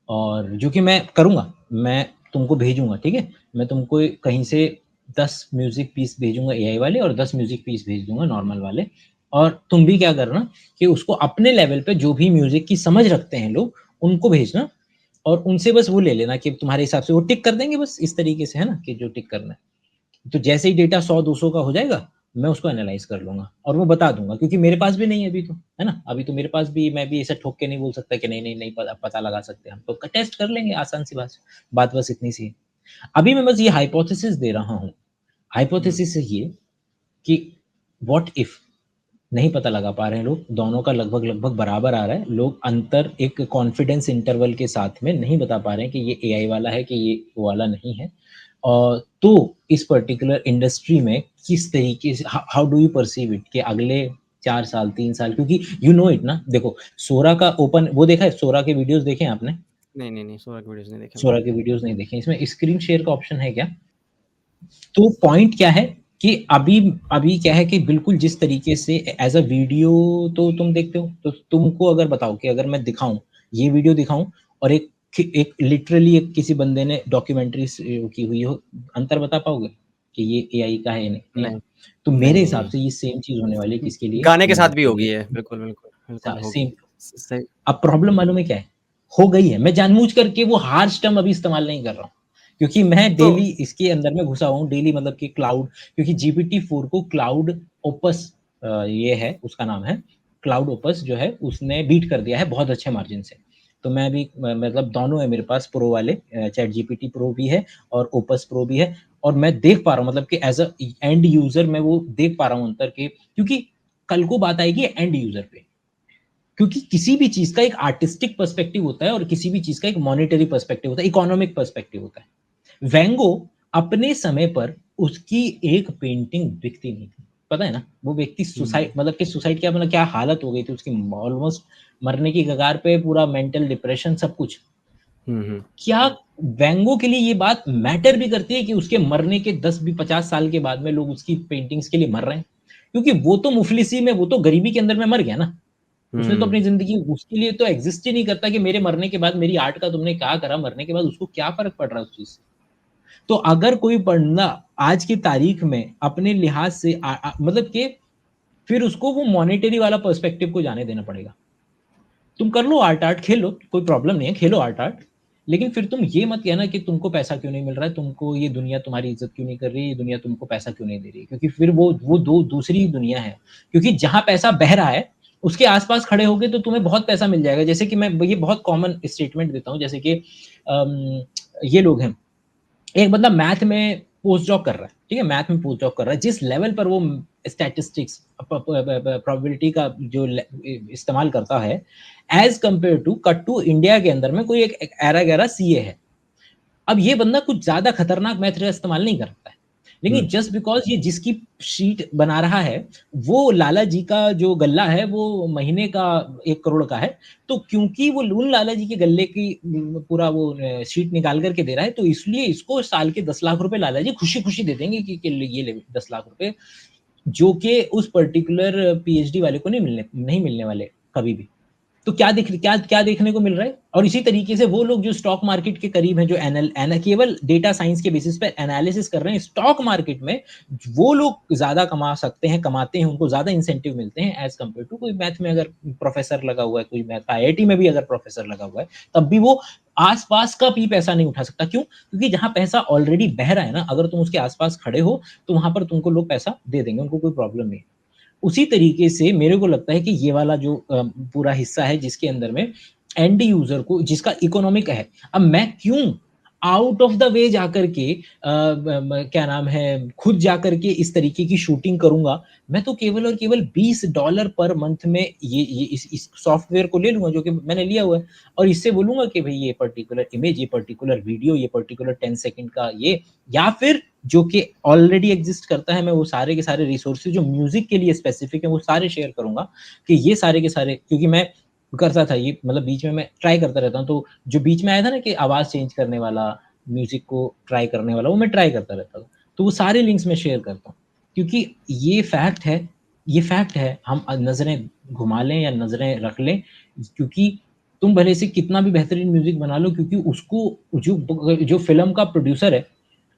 S1: और जो कि मैं करूँगा, मैं तुमको भेजूँगा, ठीक है? मैं तुमको कहीं से 10 म्यूज़िक पीस भेजूँगा एआई वाले, और 10 म्यूज़िक पीस भेज दूँगा नॉर्मल वाले, और तुम भी क्या करना कि उसको अपने लेवल पे जो भी म्यूज़िक की समझ रखते हैं लोग, उनको भेजना, और उनसे बस वो ले लेना कि तुम्हारे हिसाब से वो टिक कर देंगे बस इस तरीके से, है ना? कि जो टिक करना है। तो जैसे ही डेटा 100-200 का हो जाएगा, मैं उसको एनालाइज़ कर लूँगा और वो बता दूँगा, क्योंकि मेरे पास भी नहीं है अभी तो, है ना? अभी तो मेरे पास भी, मैं भी ऐसा ठोक के नहीं बोल सकता कि नहीं, नहीं, नहीं पता पता लगा सकते हम, तो टेस्ट कर लेंगे, आसान सी बात बस इतनी सी है। अभी मैं बस ये हाइपोथेसिस दे रहा हूँ।
S2: हुँ,
S1: हाइपोथेसिस है ये कि व्हाट इफ नहीं पता लगा पा रहे हैं लोग, दोनों का लगभग-लगभग बराबर आ रहा है। लोग अंतर एक कॉन्फिडेंस इंटरवल के साथ में नहीं बता पा रहे हैं कि ये एआई वाला है कि ये वो वाला नहीं है। तो इस पर्टिकुलर इंडस्ट्री में किस तरीके से how do you perceive it कि अगले 4 साल, 3 साल, क्योंकि यू नो इट ना, देखो सोरा का ओपन वो देखा है, सोरा के वीडियोज़ देखे हैं आपने?
S2: नहीं, नहीं, नहीं, सोरा के वीडियोज़ नहीं देखे मैंने।
S1: सोरा के वीडियोज़ नहीं देखे, इसमें स्क्रीन शेयर का ऑप्शन है क्या? तो पॉइंट क्या है कि अभी अभी क्या है कि बिल्कुल जिस तरीके से एज़ अ वीडियो तो तुम देखते हो, तो तुमको अगर बताओ कि अगर मैं दिखाऊँ, ये वीडियो दिखाऊँ और एक लिटरली एक किसी बंदे ने डॉक्यूमेंट्री की हुई हो, अंतर बता पाओगे कि ये एआई का है या नहीं? नहीं।
S2: नहीं,
S1: तो मेरे
S2: नहीं,
S1: हिसाब
S2: नहीं।
S1: से ये सेम चीज़ होने वाली है किसके लिए?
S2: गाने के साथ
S1: म्यूज़िक
S2: भी
S1: के
S2: होगी
S1: लिए।
S2: ये, बिल्कुल, बिल्कुल, बिल्कुल होगी।
S1: सेम।
S2: सही।
S1: अब प्रॉब्लम मालूम है क्या है? हो गई है, मैं जानबूझ करके वो हार्श टर्म अभी इस्तेमाल नहीं कर रहा हूँ। क्योंकि मैं
S2: तो
S1: डेली इसके अंदर में घुसा हूँ, डेली मतलब कि क्लाउड, क्योंकि GPT-4 को क्लाउड ओपस ये है, उसका नाम है। क्लाउड ओपस जो है, उसने बीट कर दिया है बहुत अच्छे मार्जिन से। तो मैं भी मतलब दोनों है मेरे पास प्रो वाले, चैट जीपीटी प्रो भी है और ओपस प्रो भी है, और मैं देख पा रहा हूँ मतलब कि एज़ अ एंड यूज़र मैं वो देख पा रहा हूँ अंतर के, क्योंकि कल को बात आएगी एंड यूज़र पे। क्योंकि किसी भी चीज़ का एक आर्टिस्टिक पर्सपेक्टिव होता है और किसी भी चीज़ का एक मॉनेटरी पर्सपेक्टिव होता है, इकोनॉमिक पर्सपेक्टिव होता है। वैन गो अपने समय पर उसकी एक पेंटिंग बिकती नहीं थी। पता है ना? वो व्यक्ति सुसाइड
S2: हुँ,
S1: मतलब कि सुसाइड क्या मतलब क्या हालत हो गई थी उसकी, ऑलमोस्ट मरने की कगार पे, पूरा मेंटल डिप्रेशन सब कुछ।
S2: हुँ, हुँ,
S1: क्या वैन गो के लिए ये बात मैटर भी करती है कि उसके मरने के 10 भी 50 साल के बाद में लोग उसकी पेंटिंग्स के लिए मर रहे हैं? क्योंकि वो तो मुफ़लिसी में, वो तो गरीबी के अंदर में मर गया ना। उसने तो अपनी
S2: हुँ,
S1: ज़िंदगी, उसके लिए तो एग्ज़िस्ट ही नहीं करता कि मेरे मरने के बाद मेरी आर्ट का तुमने क्या करा, मरने के बाद उसको क्या फ़र्क पड़ रहा है उस चीज़ से। तो अगर कोई बंदा आज की तारीख में अपने लिहाज़ से मतलब कि फिर उसको वो मॉनेटरी वाला पर्सपेक्टिव को जाने देना पड़ेगा। तुम कर लो आर्ट, खेलो, कोई प्रॉब्लम नहीं है, खेलो आर्ट। लेकिन फिर तुम ये मत कहना कि तुमको पैसा क्यों नहीं मिल रहा है, तुमको ये दुनिया तुम्हारी इज़्ज़त क्यों नहीं कर रही है, ये दुनिया तुमको पैसा क्यों नहीं दे रही है, क्योंकि फिर वो दो दूसरी दुनिया है। क्योंकि जहाँ पैसा बह रहा है, उसके आस-पास खड़े होगे तो तुम्हें बहुत पैसा मिल जाएगा। जैसे कि मैं ये बहुत कॉमन स्टेटमेंट देता हूँ, जैसे कि ये लोग हैं, एक बंदा मैथ में पोस्ट डॉक कर रहा है, ठीक है? मैथ में पोस्ट डॉक कर रहा है, जिस लेवल पर वो स्टैटिस्टिक्स प्रोबेबिलिटी का जो इस्तेमाल करता है, as compare to cut to India के अंदर में कोई एक ऐरा-गैरा सीए है। अब ये बंदा कुछ ज़्यादा खतरनाक मेथड का इस्तेमाल नहीं करता है। लेकिन
S2: हुँ,
S1: जस्ट बिकॉज़ ये जिसकी शीट बना रहा है, वो लाला जी का जो गल्ला है, वो महीने का 1 करोड़ का है। तो क्योंकि वो उन लाला जी के गल्ले की पूरा वो शीट निकाल कर के दे रहा है, तो इसलिए इसको साल के 10 लाख रुपए लाला जी खुशी-खुशी दे देंगे कि ये ले 10 लाख रुपए, जो कि उस पर्टिकुलर पीएचडी वाले को नहीं मिलने वाले कभी भी। तो क्या क्या देखने को मिल रहा है? और इसी तरीके से वो लोग जो स्टॉक मार्केट के करीब हैं, जो केवल डेटा साइंस के बेसिस पे एनालिसिस कर रहे हैं स्टॉक मार्केट में, वो लोग ज़्यादा कमा सकते हैं, कमाते हैं, उनको ज़्यादा इंसेंटिव मिलते हैं एज़ कम्पेयर टू कोई मैथ में अगर प्रोफ़ेसर लगा हुआ है, कोई मैथ आईआईटी में भी अगर प्रोफ़ेसर लगा हुआ है, तब भी वो आस-पास का भी पैसा नहीं उठा सकता। क्यों? क्योंकि जहाँ पैसा ऑलरेडी बह रहा है ना, अगर तुम उसके आस-पास खड़े हो, तो वहाँ पर तुमको लोग पैसा दे देंगे, उनको कोई प्रॉब्लम नहीं है। उसी तरीके से मेरे को लगता है कि ये वाला जो पूरा हिस्सा है जिसके अंदर में एंड यूज़र को जिसका इकोनॉमिक है, अब मैं क्यों आउट ऑफ द वे जाकर के क्या नाम है, खुद जाकर के इस तरीके की शूटिंग करूँगा। मैं तो केवल और केवल $20 पर मंथ में ये इस सॉफ्टवेयर को ले लूँगा जो कि मैंने लिया हुआ है, और इससे बोलूँगा कि भई ये पर्टिकुलर इमेज, ये पर्टिकुलर वीडियो, ये पर्टिकुलर 10 सेकंड का ये, या फिर जो कि ऑलरेडी एग्ज़िस्ट करता है, मैं वो सारे के सारे रिसोर्सेज़ जो म्यूज़िक के लिए स्पेसिफ़िक है, वो सारे शेयर करूँगा कि ये सारे के सारे, क्योंकि मैं करता था ये, मतलब बीच में मैं ट्राई करता रहता हूँ, तो जो बीच में आया था ना कि आवाज़ चेंज करने वाला, म्यूज़िक को ट्राई करने वाला, वो मैं ट्राई करता रहता था। तो वो सारे लिंक्स मैं शेयर करता हूँ, क्योंकि ये फैक्ट है, हम नज़रें घुमा लें या नज़रें रख लें, क्योंकि तुम भले से कितना भी बेहतरीन म्यूज़िक बना लो, क्योंकि उसको जो फ़िल्म का प्रोड्यूसर है,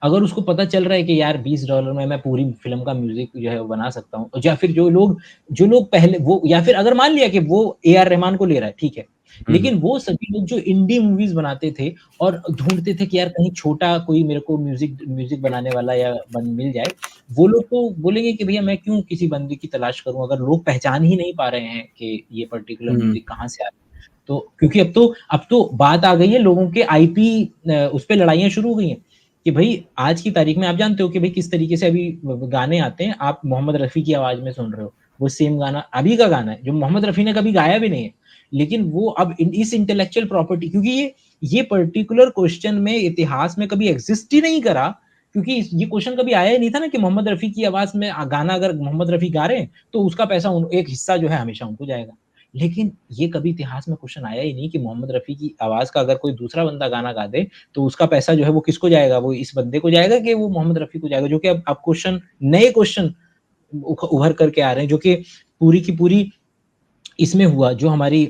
S1: अगर उसको पता चल रहा है कि यार $20 में मैं पूरी फ़िल्म का म्यूज़िक जो है वो बना सकता हूँ, या फिर जो लोग पहले वो, या फिर अगर मान लिया कि वो ए आर रहमान को ले रहा है, ठीक है।
S2: हुँ, हुँ।
S1: लेकिन वो सभी लोग जो इंडी मूवीज़ बनाते थे और ढूँढते थे कि यार कहीं छोटा कोई मेरे को म्यूज़िक म्यूज़िक बनाने वाला या बन मिल जाए, वो लोग तो बोलेंगे कि भैया मैं क्यों किसी बंदे की तलाश करूँ, अगर लोग पहचान ही नहीं पा रहे हैं कि ये पर्टिकुलर
S2: हुँ,
S1: म्यूज़िक कहाँ से आ रहा है। तो क्योंकि अब तो बात आ गई है लोगों के आईपी, उस पे लड़ाइयाँ शुरू हो गई हैं। कि भई आज की तारीख में आप जानते हो कि भई किस तरीके से अभी गाने आते हैं, आप मोहम्मद रफ़ी की आवाज़ में सुन रहे हो। वो सेम गाना अभी का गाना है, जो मोहम्मद रफ़ी ने कभी गाया भी नहीं है। लेकिन वो अब इस इंटेलेक्चुअल प्रॉपर्टी, क्योंकि ये पर्टिकुलर क्वेश्चन में इतिहास में कभी एक्सिस्ट ही नहीं करा, क्योंकि ये क्वेश्चन कभी आया ही नहीं था ना कि मोहम्मद रफ़ी की आवाज़ में गाना अगर मोहम्मद रफ़ी गा रहे हैं, तो उसका पैसा उन एक हिस्सा जो है हमेशा उनको जाएगा। लेकिन ये कभी इतिहास में क्वेश्चन आया ही नहीं कि मोहम्मद रफ़ी की आवाज़ का अगर कोई दूसरा बंदा गाना गा दे, तो उसका पैसा जो है वो किसको जाएगा? वो इस बंदे को जाएगा कि वो मोहम्मद रफ़ी को जाएगा? जो कि अब क्वेश्चन नए क्वेश्चन उभर करके आ रहे हैं, जो कि पूरी की पूरी इसमें हुआ जो हमारी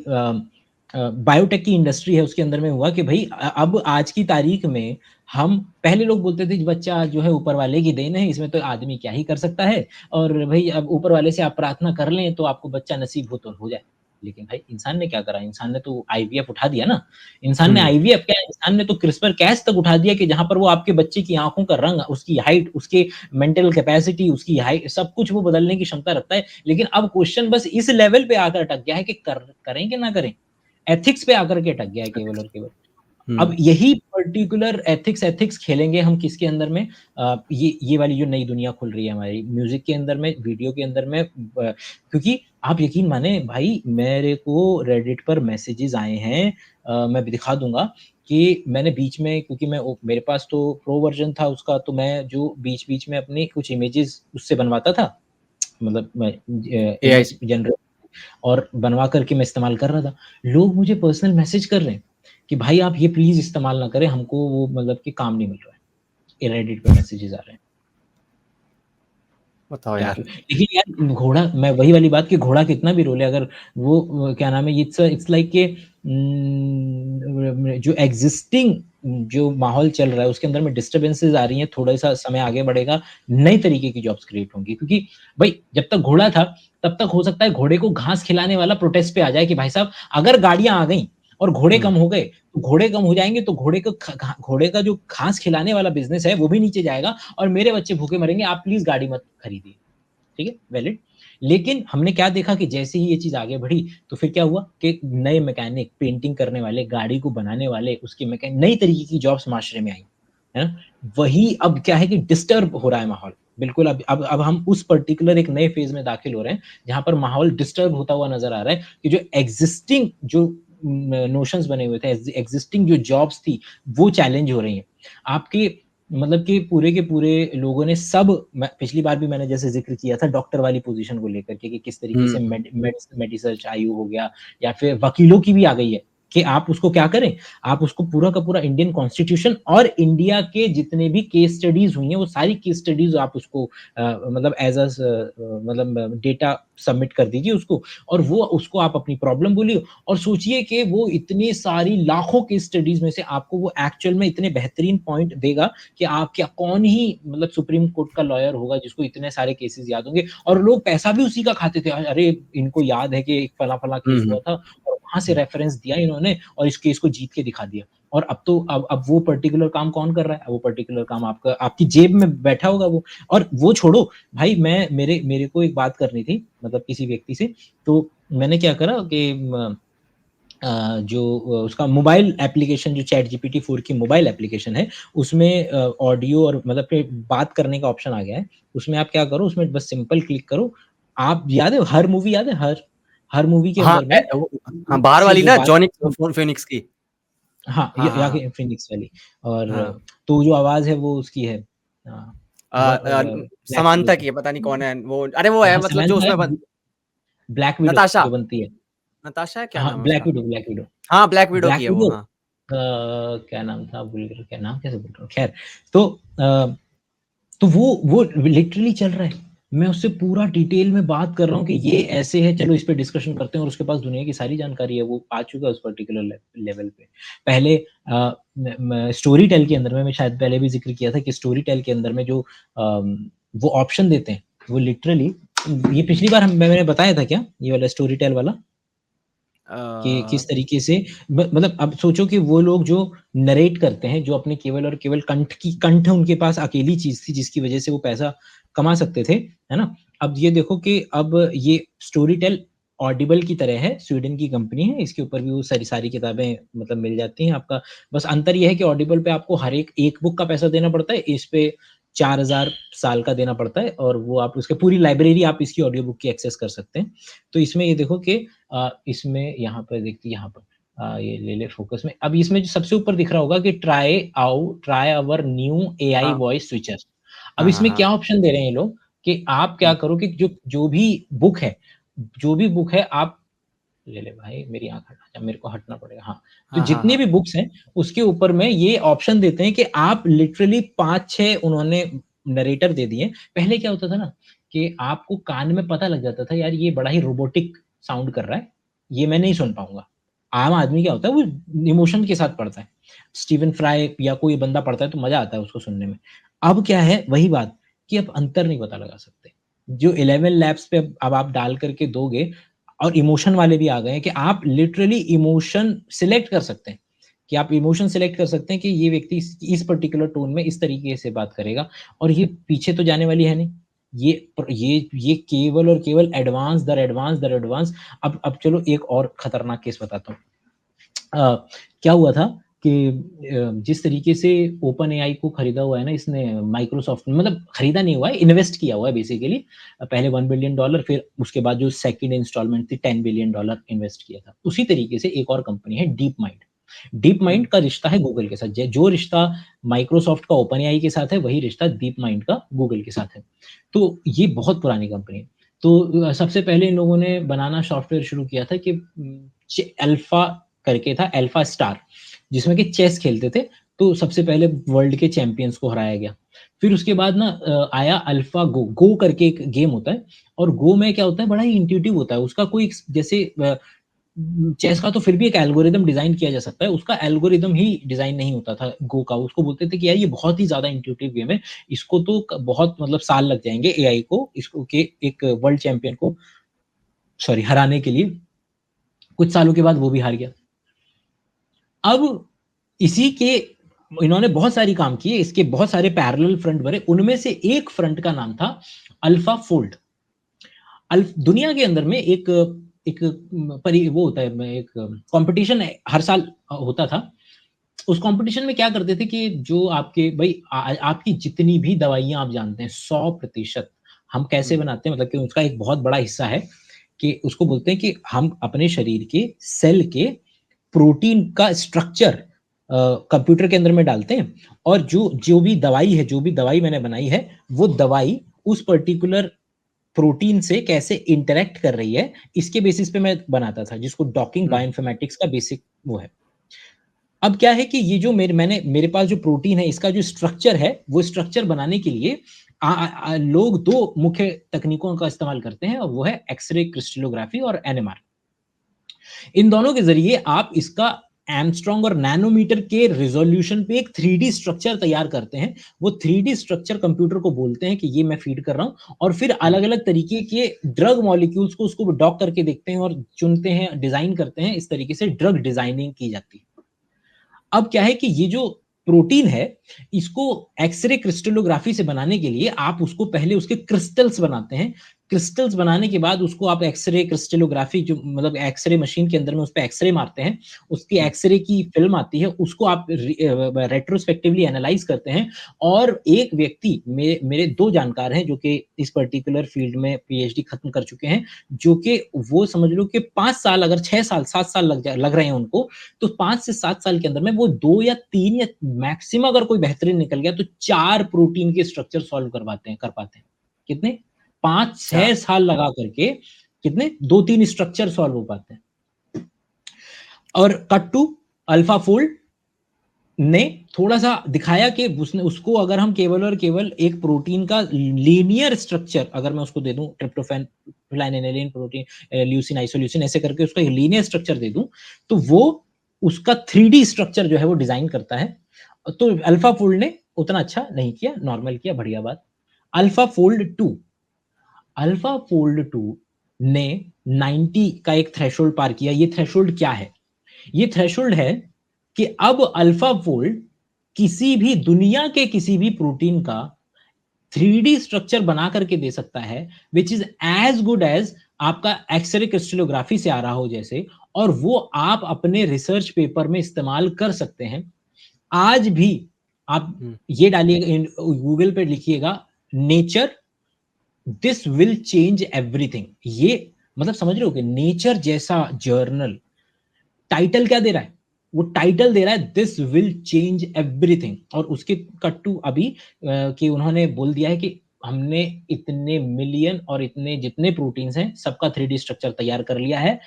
S1: बायोटेक की इंडस्ट्री है उसके अंदर में हुआ कि भई अब आज की तारीख में हम पहले लोग बोलते थे कि बच्चा जो है ऊपर वाले की देन है, इसमें तो आदमी क्या ही कर सकता है और भई अब ऊपर वाले से आप प्रार्थना कर लें तो आपको बच्चा नसीब हो तो हो जाए। लेकिन भाई इंसान ने क्या करा? इंसान ने तो आईवीएफ उठा दिया ना। इंसान ने
S2: हुँ।
S1: आईवीएफ क्या इंसान ने तो क्रिस्पर-कैस तक उठा दिया कि जहाँ पर वो आपके बच्चे की आँखों का रंग, उसकी हाइट, उसके मेंटल कैपेसिटी, उसकी हाइट सब कुछ वो बदलने की क्षमता रखता है। लेकिन अब क्वेश्चन बस इस लेवल पे आकर अटक गया है कि करें कि ना करें? एथिक्स पे आकर के अटक गया है केवल और केवल। अब
S2: हुँ।
S1: यही पर्टिकुलर एथिक्स खेलेंगे हम किसके अंदर में ये वाली जो नई दुनिया खुल रही है हमारी म्यूज़िक के अंदर में, वीडियो के अंदर में क्योंकि आप यकीन माने भाई मेरे को रेडिट पर मैसेजेस आए हैं मैं भी दिखा दूँगा कि मैंने बीच में क्योंकि मेरे पास तो प्रो वर्ज़न था उसका तो मैं जो बीच-बीच में अपनी कुछ इमेजेस उससे बनवाता था। मतलब मैं
S2: एआई
S1: इमेज जनरेट और बनवा कर के मैं इस्तेमाल कर रहा था। लोग मुझे पर्सनल मैसेज कर रहे हैं कि भाई आप ये प्लीज़ इस्तेमाल ना करें, हमको वो मतलब कि काम नहीं मिल रहा है। ये रेडिट पे मैसेजेस आ रहे हैं।
S2: बताओ
S1: क्या
S2: यार।
S1: लेकिन यार घोड़ा मैं वही वाली बात कि घोड़ा कितना भी रोले अगर वो क्या नाम है इट्स लाइक कि जो एक्जिस्टिंग जो माहौल चल रहा है उसके अंदर में डिस्टर्बेंसेस आ रही हैं, थोड़ा-सा समय आगे बढ़ेगा, नई तरीके की जॉब्स क्रिएट होंगी क्योंकि भई जब तक घोड़ा था, तब तक हो सकता है घोड़े को घास खिलाने वाला प्रोटेस्ट पे आ जाए कि भाई साहब अगर गाड़ियाँ आ गई और घोड़े
S2: हुँ।
S1: कम हो गए, तो घोड़े कम हो जाएँगे तो घोड़े का जो घास खिलाने वाला बिज़नेस है वो भी नीचे जाएगा और मेरे बच्चे भूखे मरेंगे, आप प्लीज़ गाड़ी मत खरीदिए। ठीक है, वैलिड। लेकिन हमने क्या देखा कि जैसे ही ये चीज़ आगे बढ़ी, तो फिर क्या हुआ कि नए मैकेनिक, पेंटिंग करने वाले, गाड़ी को बनाने वाले, उसके नई तरीके की जॉब्स माशरे में आई, है ना? वही अब क्या है कि डिस्टर्ब हो रहा है माहौल। बिल्कुल अब हम उस पर्टिकुलर एक नए फ़ेज़ में दाखिल हो रहे हैं, जहाँ पर माहौल डिस्टर्ब होता हुआ नज़र आ रहा है कि जो एक्जिस्टिंग जो नोशंस बने हुए थे, एक्जिस्टिंग जो जॉब्स थी, वो चैलेंज हो रही हैं। आपके मतलब कि पूरे के पूरे लोगों ने सब मैं पिछली बार भी मैंने जैसे ज़िक्र किया था डॉक्टर वाली पोज़ीशन को लेकर के कि किस तरीके से
S2: हुँ।
S1: मेडिसर्च आयु हो गया या फिर वकीलों की भी आ गई है, कि आप उसको क्या करें, आप उसको पूरा का पूरा इंडियन कॉन्स्टिट्यूशन और इंडिया के जितने भी केस स्टडीज़ हुई हैं, वो सारी केस स्टडीज़ आप उसको मतलब मतलब डेटा सबमिट कर दीजिए उसको और वो उसको आप अपनी प्रॉब्लम बोलिए और सोचिए कि वो इतनी सारी लाखों केस स्टडीज़ में से आपको वो एक्चुअल में इतने बेहतरीन पॉइंट देगा कि आप क्या कौन ही मतलब सुप्रीम कोर्ट का लॉयर होगा जिसको इतने सारे केसेस याद होंगे और लोग पैसा भी उसी का खाते थे। अरे! इनको याद है कि फला-फला
S2: हुँ,
S1: केस हुआ
S2: हुँ।
S1: था और वहाँ से रेफरेंस दिया इन्होंने और इस केस को जीत के दिखा दिया। और अब तो अब वो पर्टिकुलर काम कौन कर रहा है? वो पर्टिकुलर काम आपका आपकी जेब में बैठा होगा वो और वो छोड़ो भाई मैं मेरे को एक बात करनी थी मतलब किसी व्यक्ति से, तो मैंने क्या करा कि जो उसका मोबाइल एप्लीकेशन जो चैट जीपीटी 4 की मोबाइल एप्लीकेशन है, उसमें ऑडियो और मतलब कि बात करने का ऑप्शन आ गया है। उसमें आप क्या करो, उसमें बस सिंपल क्लिक करो। आप याद है हर मूवी याद है हर मूवी के
S2: हाँ,
S1: अंदर में
S2: वो हाँ, बाहर
S1: से
S2: वाली
S1: जो
S2: ना
S1: बात
S2: जॉनी फ़ोनिक्स की।
S1: हाँ,
S2: हाँ,
S1: या
S2: हाँ,
S1: कि फिनिक्स वाली और
S2: हाँ।
S1: तो जो आवाज़ है वो उसकी है ब्लैक विडो
S2: समांता
S1: की।
S2: की है, पता नहीं कौन है वो अरे वो है
S1: हाँ,
S2: मतलब जो
S1: samantha है
S2: उसमें बन
S1: ब्लैक विडो
S2: नताशा
S1: जो बनती है।
S2: नताशा है क्या
S1: हाँ,
S2: नाम है
S1: ब्लैक
S2: उसका?
S1: Widow Black window.
S2: हाँ, ब्लैक विडो की
S1: ब्लैक
S2: है वो,
S1: विडो
S2: हाँ।
S1: क्या नाम था भूल गया क्या नाम कैसे बोल रहा हूँ, ख़ैर तो तो वो लिटरली चल रहा है। मैं उससे पूरा डिटेल में बात कर रहा हूँ कि ये ऐसे है, चलो इस पे डिस्कशन करते हैं और उसके पास दुनिया की सारी जानकारी है, वो आ चुका है उस पर्टिकुलर लेवल पे। पहले म स्टोरी टेल के अंदर में मैं शायद पहले भी ज़िक्र किया था कि स्टोरी टेल के अंदर में जो वो ऑप्शन देते हैं, वो लिटरली ये पिछली बार मैंने बताया था क्या? ये वाला स्टोरी टेल वाला? कि
S2: अ,
S1: किस तरीके से मतलब अब सोचो कि वो लोग जो नरेट करते हैं, जो अपने केवल और केवल कंठ उनके पास अकेली चीज़ थी जिसकी वज़ह से वो पैसा कमा सकते थे, है ना? अब ये देखो कि अब ये स्टोरी टेल ऑडिबल की तरह है, स्वीडन की कंपनी है, इसके ऊपर भी वो सारी सारी किताबें मतलब मिल जाती हैं आपका बस अंतर ये है कि ऑडिबल पे आपको हर एक बुक का पैसा देना पड़ता है, इस पे 4000 साल का देना पड़ता है और वो आप उसकी पूरी लाइब्रेरी आप इसकी ऑडियो बुक की एक्सेस कर सकते हैं। तो इसमें ये देखो कि इसमें यहाँ पर देखिए यहाँ पर ये ले ले फ़ोकस में। अब इसमें जो सबसे ऊपर दिख रहा होगा कि ट्राई आवर न्यू एआई
S2: हाँ,
S1: वॉइस स्विचर। अब
S2: हाँ, हाँ,
S1: इसमें
S2: हाँ।
S1: क्या ऑप्शन दे रहे हैं ये लोग कि आप क्या
S2: हुँ,
S1: करो कि जो जो भी बुक है आप ले ले भाई, मेरी आँख हटा जा, मेरे को हटना पड़ेगा, हाँ। तो
S2: हाँ, हाँ,
S1: जितनी
S2: हाँ।
S1: भी बुक्स हैं, उसके ऊपर में ये ऑप्शन देते हैं कि आप लिटरली 5-6 उन्होंने नरेटर दे दिए। पहले क्या होता था ना, कि आपको कान में पता लग जाता था, यार ये बड़ा ही रोबोटिक साउंड कर रहा है, ये मैं नहीं सुन पाऊँगा। आम आदमी क्या होता है, वो इमोशन के साथ पढ़ता है। स्टीवन फ्राई या कोई बंदा पढ़ता है तो मज़ा आता है उसको सुनने में। अब क्या है, वही बात कि अब अंतर नहीं पता लगा सकते। जो 11 लैब्स पे अब आप डाल कर के दोगे, और इमोशन वाले भी आ गए हैं कि आप लिटरली इमोशन सिलेक्ट कर सकते हैं, कि आप इमोशन सिलेक्ट कर सकते हैं कि ये व्यक्ति इस पर्टिकुलर टोन में इस तरीके से बात करेगा, और ये पीछे तो जाने वाली है नहीं। ये केवल और केवल एडवांस दर एडवांस दर एडवांस। अब चलो एक और खतरनाक केस बताता हूँ। क्या हुआ था कि जिस तरीके से ओपन एआई को खरीदा हुआ है ना इसने, माइक्रोसॉफ्ट, मतलब खरीदा नहीं हुआ है, इन्वेस्ट किया हुआ है बेसिकली। पहले $1 बिलियन, फिर उसके बाद जो सेकंड इंस्टॉलमेंट थी $10 बिलियन इन्वेस्ट किया था। उसी तरीके से एक और कंपनी है डीप माइंड। डीप माइंड
S2: हुँ,
S1: का रिश्ता है गूगल के साथ। जो रिश्ता माइक्रोसॉफ्ट का ओपन एआई के साथ है, वही रिश्ता डीप माइंड का गूगल के साथ है। तो ये बहुत पुरानी कंपनी है। तो सबसे पहले इन लोगों ने बनाना सॉफ्टवेयर शुरू किया था कि अल्फा करके था, अल्फा स्टार, जिसमें कि चेस खेलते थे। तो सबसे पहले वर्ल्ड के चैंपियंस को हराया गया। फिर उसके बाद ना आया अल्फा गो, गो करके एक गेम होता है, और गो में क्या होता है, बड़ा ही इंट्यूटिव होता है। उसका कोई जैसे चेस का तो फिर भी एक एल्गोरिदम डिजाइन किया जा सकता है, उसका एल्गोरिदम ही डिजाइन नहीं होता था गो का। उसको बोलते थे कि यार ये बहुत ही ज्यादा इंट्यूटिव गेम है, इसको तो बहुत मतलब साल लग जाएंगे एआई को, इसको के एक वर्ल्ड चैंपियन को सॉरी हराने के लिए। कुछ सालों के बाद वो भी हार गया। अब इसी के इन्होंने बहुत सारी काम किए, इसके बहुत सारे पैरेलल फ्रंट बने, उनमें से एक फ्रंट का नाम था अल्फा फोल्ड। दुनिया के अंदर में एक एक वो होता है, एक कंपटीशन हर साल होता था। उस कंपटीशन में क्या करते थे कि जो आपके भाई आपकी जितनी भी दवाइयां आप जानते हैं 100% हम कैसे
S2: हुँ,
S1: बनाते हैं, मतलब कि उसका एक बहुत बड़ा हिस्सा है कि उसको बोलते हैं कि हम अपने शरीर के सेल के प्रोटीन का स्ट्रक्चर कंप्यूटर के अंदर में डालते हैं, और जो जो भी दवाई है, जो भी दवाई मैंने बनाई है, वो दवाई उस पर्टिकुलर प्रोटीन से कैसे इंटरेक्ट कर रही है, इसके बेसिस पे मैं बनाता था, जिसको डॉकिंग
S2: हुँ,
S1: बायोइन्फॉर्मेटिक्स का बेसिक वो है। अब क्या है कि ये जो मेरे पास जो प्रोटीन है, इसका जो स्ट्रक्चर है, वो स्ट्रक्चर बनाने के लिए लोग 2 मुख्य तकनीकों का इस्तेमाल करते हैं, और वो है एक्स-रे क्रिस्टलोग्राफी और एनएमआर। इन दोनों के ज़रिए आप इसका एंगस्ट्रॉम और नैनोमीटर के रिज़ॉल्यूशन पे एक 3D स्ट्रक्चर तैयार करते हैं। वो 3D स्ट्रक्चर कंप्यूटर को बोलते हैं कि ये मैं फीड कर रहा हूँ, और फिर
S2: हुँ,
S1: अलग-अलग तरीके के ड्रग मॉलिक्यूल्स को उसको डॉक करके देखते हैं और चुनते हैं, डिज़ाइन करते हैं। इस तरीके से ड्रग डिज़ाइनिंग की जाती है। अब क्या है कि ये जो प्रोटीन है, इसको एक्स-रे क्रिस्टलोग्राफी से बनाने के लिए आप उसको पहले उसके क्रिस्टल्स बनाते हैं। क्रिस्टल्स बनाने के बाद उसको आप एक्स-रे क्रिस्टलोग्राफी जो मतलब एक्स-रे मशीन के अंदर में उसपे एक्स-रे मारते हैं। उसकी
S2: हुँ,
S1: एक्स-रे की फ़िल्म आती है, उसको आप रेट्रोस्पेक्टिवली एनालाइज़ करते हैं, और एक व्यक्ति मेरे 2 जानकार हैं जो कि इस पर्टिकुलर फ़ील्ड में पीएचडी खत्म कर चुके हैं, जो कि वो समझ लो कि 5 साल, अगर 6 साल, 7 साल लग रहे हैं उनको, तो 5 से 7 साल के अंदर में वो 2 या 3 या मैक्सिमम अगर कोई बेहतरीन निकल गया तो 4 प्रोटीन के स्ट्रक्चर सॉल्व कर पाते हैं। कितने? 5-6
S2: 4
S1: साल लगा करके कितने? 2-3 स्ट्रक्चर सॉल्व हो पाते हैं। और कट टू अल्फा फोल्ड ने थोड़ा-सा दिखाया कि उसने उसको अगर हम केवल और केवल एक प्रोटीन का लीनियर स्ट्रक्चर अगर मैं उसको दे दूँ, ट्रिप्टोफैन, लाइनेन प्रोटीन, ल्यूसीन, आइसोल्यूसिन ऐसे करके उसका एक लीनियर स्ट्रक्चर दे दूँ, तो वो उसका 3D स्ट्रक्चर जो है वो डिज़ाइन करता है। तो अल्फा फोल्ड ने उतना अच्छा नहीं किया, नॉर्मल किया, बढ़िया बात। अल्फा फोल्ड 2 अल्फा फोल्ड 2 ने 90 का एक थ्रेशोल्ड पार किया। ये थ्रेशोल्ड क्या है? ये थ्रेशोल्ड है कि अब अल्फा फोल्ड किसी भी दुनिया के किसी भी प्रोटीन का 3D स्ट्रक्चर बना करके दे सकता है, which is as good as आपका एक्सरे क्रिस्टलोग्राफी से आ रहा हो जैसे, और वो आप अपने रिसर्च पेपर में इस्तेमाल कर सकते हैं। आज भी आप
S2: हुँ,
S1: ये डालिएगा, गूगल पे लिखिएगा nature, this will change everything. ये मतलब समझ रहे हो कि नेचर जैसा जर्नल टाइटल क्या दे रहा है? वो टाइटल दे रहा है दिस विल चेंज एवरीथिंग, और उसके कट टू अभी कि उन्होंने बोल दिया है कि हमने इतने मिलियन और इतने जितने प्रोटीन्स हैं सबका 3D स्ट्रक्चर तैयार कर लिया है।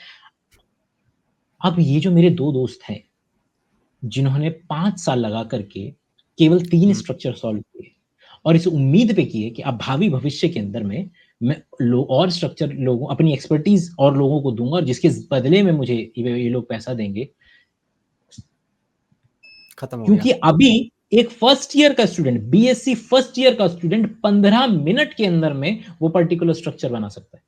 S1: अब ये जो मेरे 2 दोस्त हैं, जिन्होंने 5 साल लगा करके केवल 3 स्ट्रक्चर सॉल्व किए और इस उम्मीद पे किए कि अब भावी भविष्य के अंदर में मैं और स्ट्रक्चर लोगों अपनी एक्सपर्टीज और लोगों को दूंगा और जिसके बदले में मुझे ये लोग पैसा देंगे,
S2: खत्म हो
S1: क्योंकि
S2: गया।
S1: अभी एक फर्स्ट ईयर का स्टूडेंट, बीएससी फर्स्ट ईयर का स्टूडेंट 15 मिनट के अंदर में वो पर्टिकुलर स्ट्रक्चर बना सकता है।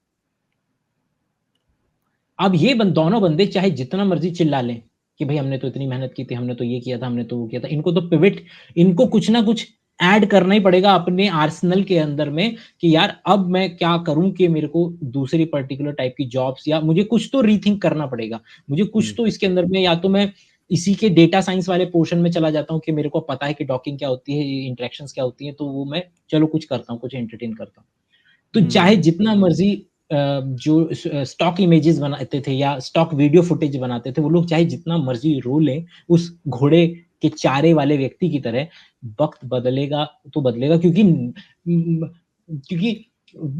S1: अब ये दोनों बंदे चाहे जितना मर्जी चिल्ला लें कि भाई हमने तो इतनी मेहनत की थी, हमने तो ये किया था, हमने तो वो किया था, इनको तो पिवट, इनको कुछ ना कुछ ऐड करना ही पड़ेगा अपने आर्सेनल के अंदर में कि यार अब मैं क्या करूं कि मेरे को दूसरी पर्टिकुलर टाइप की जॉब्स, या मुझे कुछ तो रीथिंक करना पड़ेगा, मुझे कुछ तो इसके अंदर में, या तो मैं इसी के डेटा साइंस वाले पोर्शन में चला जाता हूँ कि मेरे को पता है कि डॉकिंग क्या होती है, इंटरेक्शंस क्या होती है, तो वो मैं चलो कुछ करता हूँ, कुछ एंटरटेन करता हूँ। तो चाहे जितना मर्जी जो स्टॉक इमेजेस बनाते थे या स्टॉक वीडियो फुटेज बनाते थे, वो लोग चाहे जितना मर्जी रो लें उस घोड़े के चारे वाले व्यक्ति की तरह, वक्त बदलेगा तो बदलेगा, क्योंकि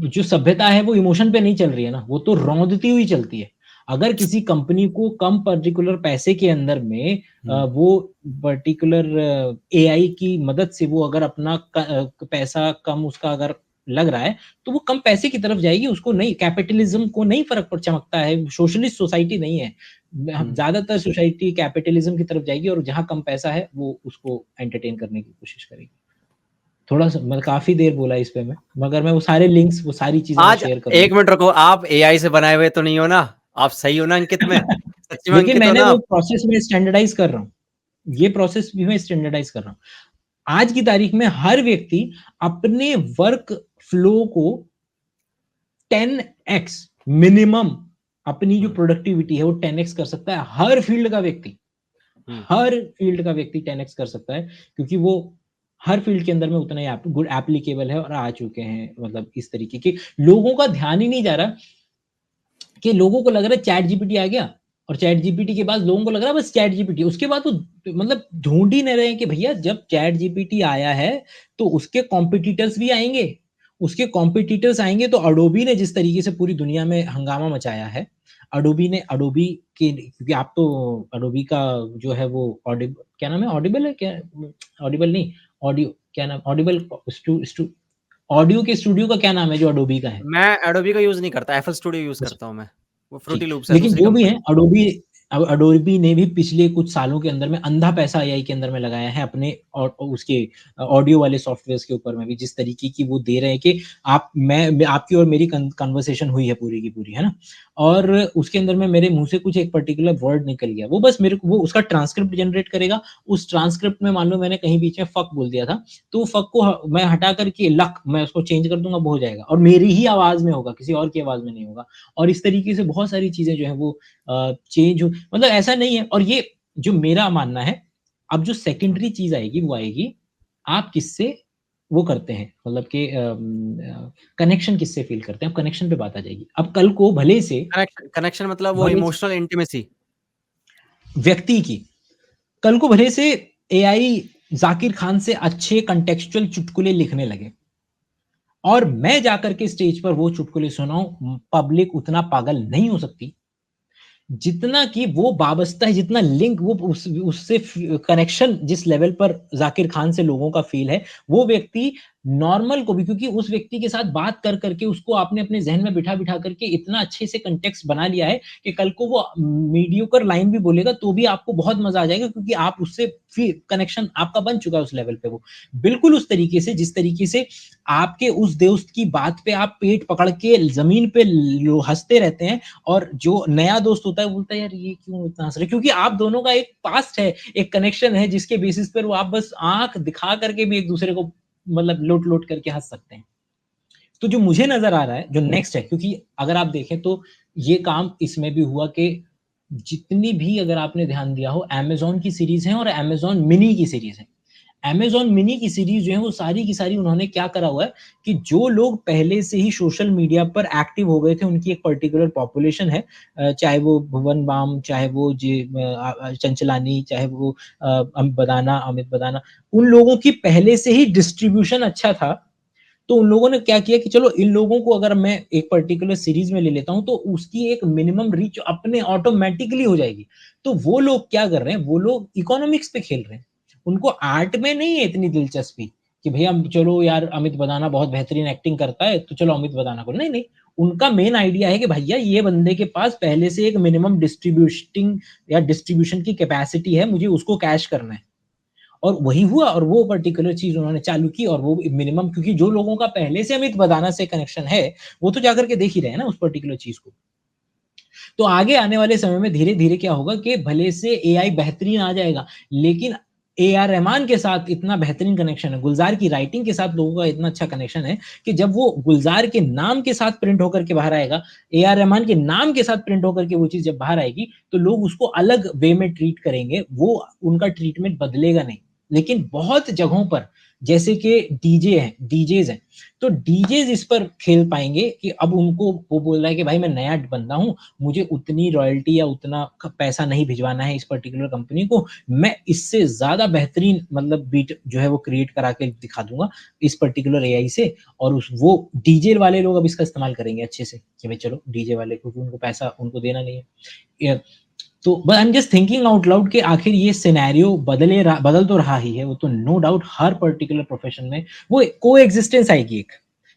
S1: जो सभ्यता है वो इमोशन पे नहीं चल रही है ना, वो तो रौंदती हुई चलती है। अगर किसी कंपनी को कम पर्टिकुलर पैसे के अंदर में वो पर्टिकुलर एआई की मदद से वो अगर अपना पैसा कम उसका अगर लग रहा है, तो वो कम पैसे की तरफ जाएगी, उसको नहीं, कैपिटलिज्म को नहीं फर्क पर चमकता है, सोशलिस्ट सोसाइटी नहीं है, ज्यादातर सोसाइटी कैपिटलिज्म की तरफ जाएगी और जहां कम पैसा है वो उसको एंटरटेन करने की कोशिश करेगी। थोड़ा सा मतलब काफी देर बोला इस पे मैं, मगर मैं वो सारे लिंक्स, वो सारी चीजें मैं
S2: आज
S1: शेयर करूंगा।
S2: 1 मिनट रुको, आप एआई से बनाए हुए तो नहीं हो ना? आप सही हो ना अंकित में? सच्ची में
S1: देखिए
S2: अंकित हो
S1: मैंने
S2: ना
S1: वो
S2: आप?
S1: प्रोसेस में स्टैंडर्डाइज कर रहा हूँ, ये प्रोसेस भी मैं स्टैंडर्डाइज कर रहा हूँ। आज की तारीख में हर व्यक्ति अपने वर्क फ्लो को 10x मिनिमम, अपनी जो प्रोडक्टिविटी है वो 10x कर सकता है, हर फील्ड का व्यक्ति, हर फील्ड का व्यक्ति 10x कर सकता है, क्योंकि वो हर फील्ड के अंदर में उतना ही गुड एप्लीकेबल है और आ चुके हैं। मतलब इस तरीके के लोगों का ध्यान ही नहीं जा रहा कि लोगों को लग रहा है चैट जीपीटी आ गया, और चैट जीपीटी के बाद लोगों को लग रहा है बस चैट जीपीटी, उसके बाद वो मतलब ढूंढ ही नहीं रहे कि भैया जब चैट जीपीटी आया है तो उसके कॉम्पिटिटर्स भी आएंगे, उसके कॉम्पिटिटर्स आएंगे। तो अडोबी ने जिस तरीके से पूरी दुनिया में हंगामा मचाया है, अडोबी के, क्योंकि आप तो अडोबी का जो है वो ऑडिबल, क्या नाम है, ऑडिबल है क्या, ऑडिबल नहीं, ऑडियो क्या नाम, ऑडिबल ऑडियो के स्टूडियो का क्या नाम है जो अडोबी का है?
S2: मैं एडोबी का यूज़ नहीं करता, एफएल स्टूडियो यूज़
S1: अच्छा,
S2: करता हूँ मैं। वो फ्रूटी
S1: ठीक,
S2: लूप्स है,
S1: लेकिन
S2: दूसरी
S1: जो भी है
S2: कंपनी।
S1: अडोबी ने भी पिछले कुछ सालों के अंदर में अंधा पैसा एआई के अंदर में लगाया है अपने और उसके ऑडियो वाले सॉफ्टवेयर्स के ऊपर में भी, जिस तरीके की वो दे रहे हैं कि आप मैं आपकी और मेरी कन्वर्सेशन हुई है पूरी की पूरी, है ना, और उसके अंदर में मेरे मुंह से कुछ एक पर्टिकुलर वर्ड निकल गया, वो बस मेरे को वो उसका ट्रांसक्रिप्ट जनरेट करेगा। उस ट्रांसक्रिप्ट में मान लो मैंने कहीं बीच में फक बोल दिया था, तो फक को मैं हटा करके लक मैं उसको चेंज कर दूंगा, वो हो जाएगा और मेरी ही आवाज में होगा, किसी और की आवाज में नहीं होगा। और इस तरीके से बहुत सारी चीजें जो है वो चेंज हो, मतलब ऐसा नहीं है। और ये जो मेरा मानना है, अब जो सेकेंडरी चीज आएगी वो आएगी आप किससे वो करते हैं, मतलब कि कनेक्शन किससे फील करते हैं, अब कनेक्शन पे बात आ जाएगी। अब कल को भले से
S2: कनेक्शन मतलब वो इमोशनल इंटीमेसी।
S1: व्यक्ति की, कल को भले से एआई जाकिर खान से अच्छे कंटेक्चुअल चुटकुले लिखने लगे और मैं जाकर के स्टेज पर वो चुटकुले सुनाऊं, पब्लिक उतना पागल नहीं हो सकती जितना कि वो वाबस्ता है, जितना लिंक वो उससे कनेक्शन जिस लेवल पर जाकिर खान से लोगों का फील है, वो व्यक्ति नॉर्मल को भी, क्योंकि उस व्यक्ति के साथ बात कर करके उसको आपने अपने जहन में बिठा बिठा करके इतना अच्छे से कंटेक्स्ट बना लिया है कि कल को वो मीडियोकर लाइन भी बोलेगा तो भी आपको बहुत मजा आ जाएगा, क्योंकि आप उससे कनेक्शन आपका बन चुका है उस लेवल पे। वो बिल्कुल उस तरीके से जिस तरीके से आपके उस दोस्त की बात पे आप पेट पकड़ के जमीन पे हंसते रहते हैं, और जो नया दोस्त होता है बोलता है यार ये क्यों इतना हंस रहे, क्योंकि आप दोनों का एक पास्ट है, एक कनेक्शन है, जिसके बेसिस पर वो आप बस आंख दिखा करके भी एक दूसरे को मतलब लोट लोट करके हंस सकते हैं। तो जो मुझे नजर आ रहा है जो नेक्स्ट है, क्योंकि अगर आप देखें तो ये काम इसमें भी हुआ कि जितनी भी अगर आपने ध्यान दिया हो अमेजोन की सीरीज है और अमेजोन मिनी की सीरीज है, अमेजॉन मिनी की सीरीज जो है वो सारी की सारी उन्होंने क्या करा हुआ है कि जो लोग पहले से ही सोशल मीडिया पर एक्टिव हो गए थे, उनकी एक पर्टिकुलर पॉपुलेशन है, चाहे वो भुवन बाम, चाहे वो चंचलानी, चाहे वो अमित बदाना, उन लोगों की पहले से ही डिस्ट्रीब्यूशन अच्छा था, तो उन लोगों ने क्या किया कि चलो इन लोगों को अगर मैं एक पर्टिकुलर सीरीज में ले लेता हूँ तो उसकी एक मिनिमम रीच अपने ऑटोमेटिकली हो जाएगी। तो वो लोग क्या कर रहे हैं, वो लोग इकोनॉमिक्स पे खेल रहे हैं। उनको आर्ट में नहीं है इतनी दिलचस्पी कि भैया चलो यार अमित बदाना बहुत बेहतरीन एक्टिंग करता है तो चलो अमित बदाना को, नहीं नहीं, उनका मेन आइडिया है कि भैया ये बंदे के पास पहले से एक मिनिमम डिस्ट्रीब्यूटिंग या डिस्ट्रीब्यूशन की कैपेसिटी है, मुझे उसको कैश करना है। और वही हुआ और वो पर्टिकुलर चीज उन्होंने चालू की और वो मिनिमम, क्योंकि जो लोगों का पहले से अमित बदाना से कनेक्शन है वो तो जाकर के देख ही रहे हैं ना उस पर्टिकुलर चीज को। तो आगे आने वाले समय में धीरे धीरे क्या होगा कि भले से एआई बेहतरीन आ जाएगा, लेकिन ए आर रहमान के साथ इतना बेहतरीन कनेक्शन है, गुलजार की राइटिंग के साथ लोगों का इतना अच्छा कनेक्शन है कि जब वो गुलजार के नाम के साथ प्रिंट होकर के बाहर आएगा, ए आर रहमान के नाम के साथ प्रिंट होकर के वो चीज जब बाहर आएगी तो लोग उसको अलग वे में ट्रीट करेंगे, वो उनका ट्रीटमेंट बदलेगा नहीं। लेकिन बहुत जगहों पर जैसे कि डीजे हैं, डीजेज हैं, तो डीजेज इस पर खेल पाएंगे कि अब उनको वो बोल रहा है कि भाई मैं नया बंदा हूं, मुझे उतनी रॉयल्टी या उतना पैसा नहीं भिजवाना है इस पर्टिकुलर कंपनी को, मैं इससे ज्यादा बेहतरीन मतलब बीट जो है वो क्रिएट करा के दिखा दूंगा इस पर्टिकुलर एआई से। और उस वो डीजे वाले लोग अब इसका इस्तेमाल करेंगे अच्छे से कि भाई चलो डीजे वाले, क्योंकि उनको पैसा उनको देना नहीं है। तो but I am just thinking out loud कि आखिर ये सिनेरियो बदल तो रहा ही है, वो तो नो डाउट हर पर्टिकुलर प्रोफेशन में वो को एग्जिस्टेंस आएगी एक,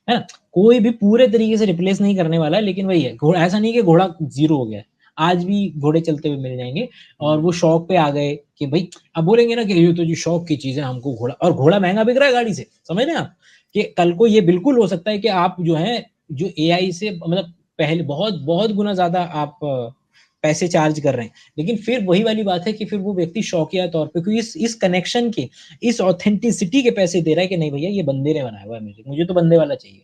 S1: है ना। कोई भी पूरे तरीके से रिप्लेस नहीं करने वाला है, लेकिन वही है, घोड़ा ऐसा नहीं कि घोड़ा जीरो हो गया, आज भी घोड़े चलते हुए मिल जाएंगे। और वो शौक पे आ गए कि भाई अब बोलेंगे ना कि ये तो जी शौक की चीज है, हमको घोड़ा, और घोड़ा महंगा बिक रहा है गाड़ी से, समझ रहे हैं आप कि कल को ये बिल्कुल हो सकता है कि आप जो है जो एआई से मतलब पहले बहुत बहुत गुना ज्यादा आप पैसे चार्ज कर रहे हैं, लेकिन फिर वही वाली बात है कि फिर वो व्यक्ति शौकिया तौर पे, क्योंकि इस कनेक्शन के, इस ऑथेंटिसिटी के पैसे दे रहा है कि नहीं भैया ये बंदे ने बनाया हुआ है म्यूजिक, मुझे तो बंदे वाला चाहिए।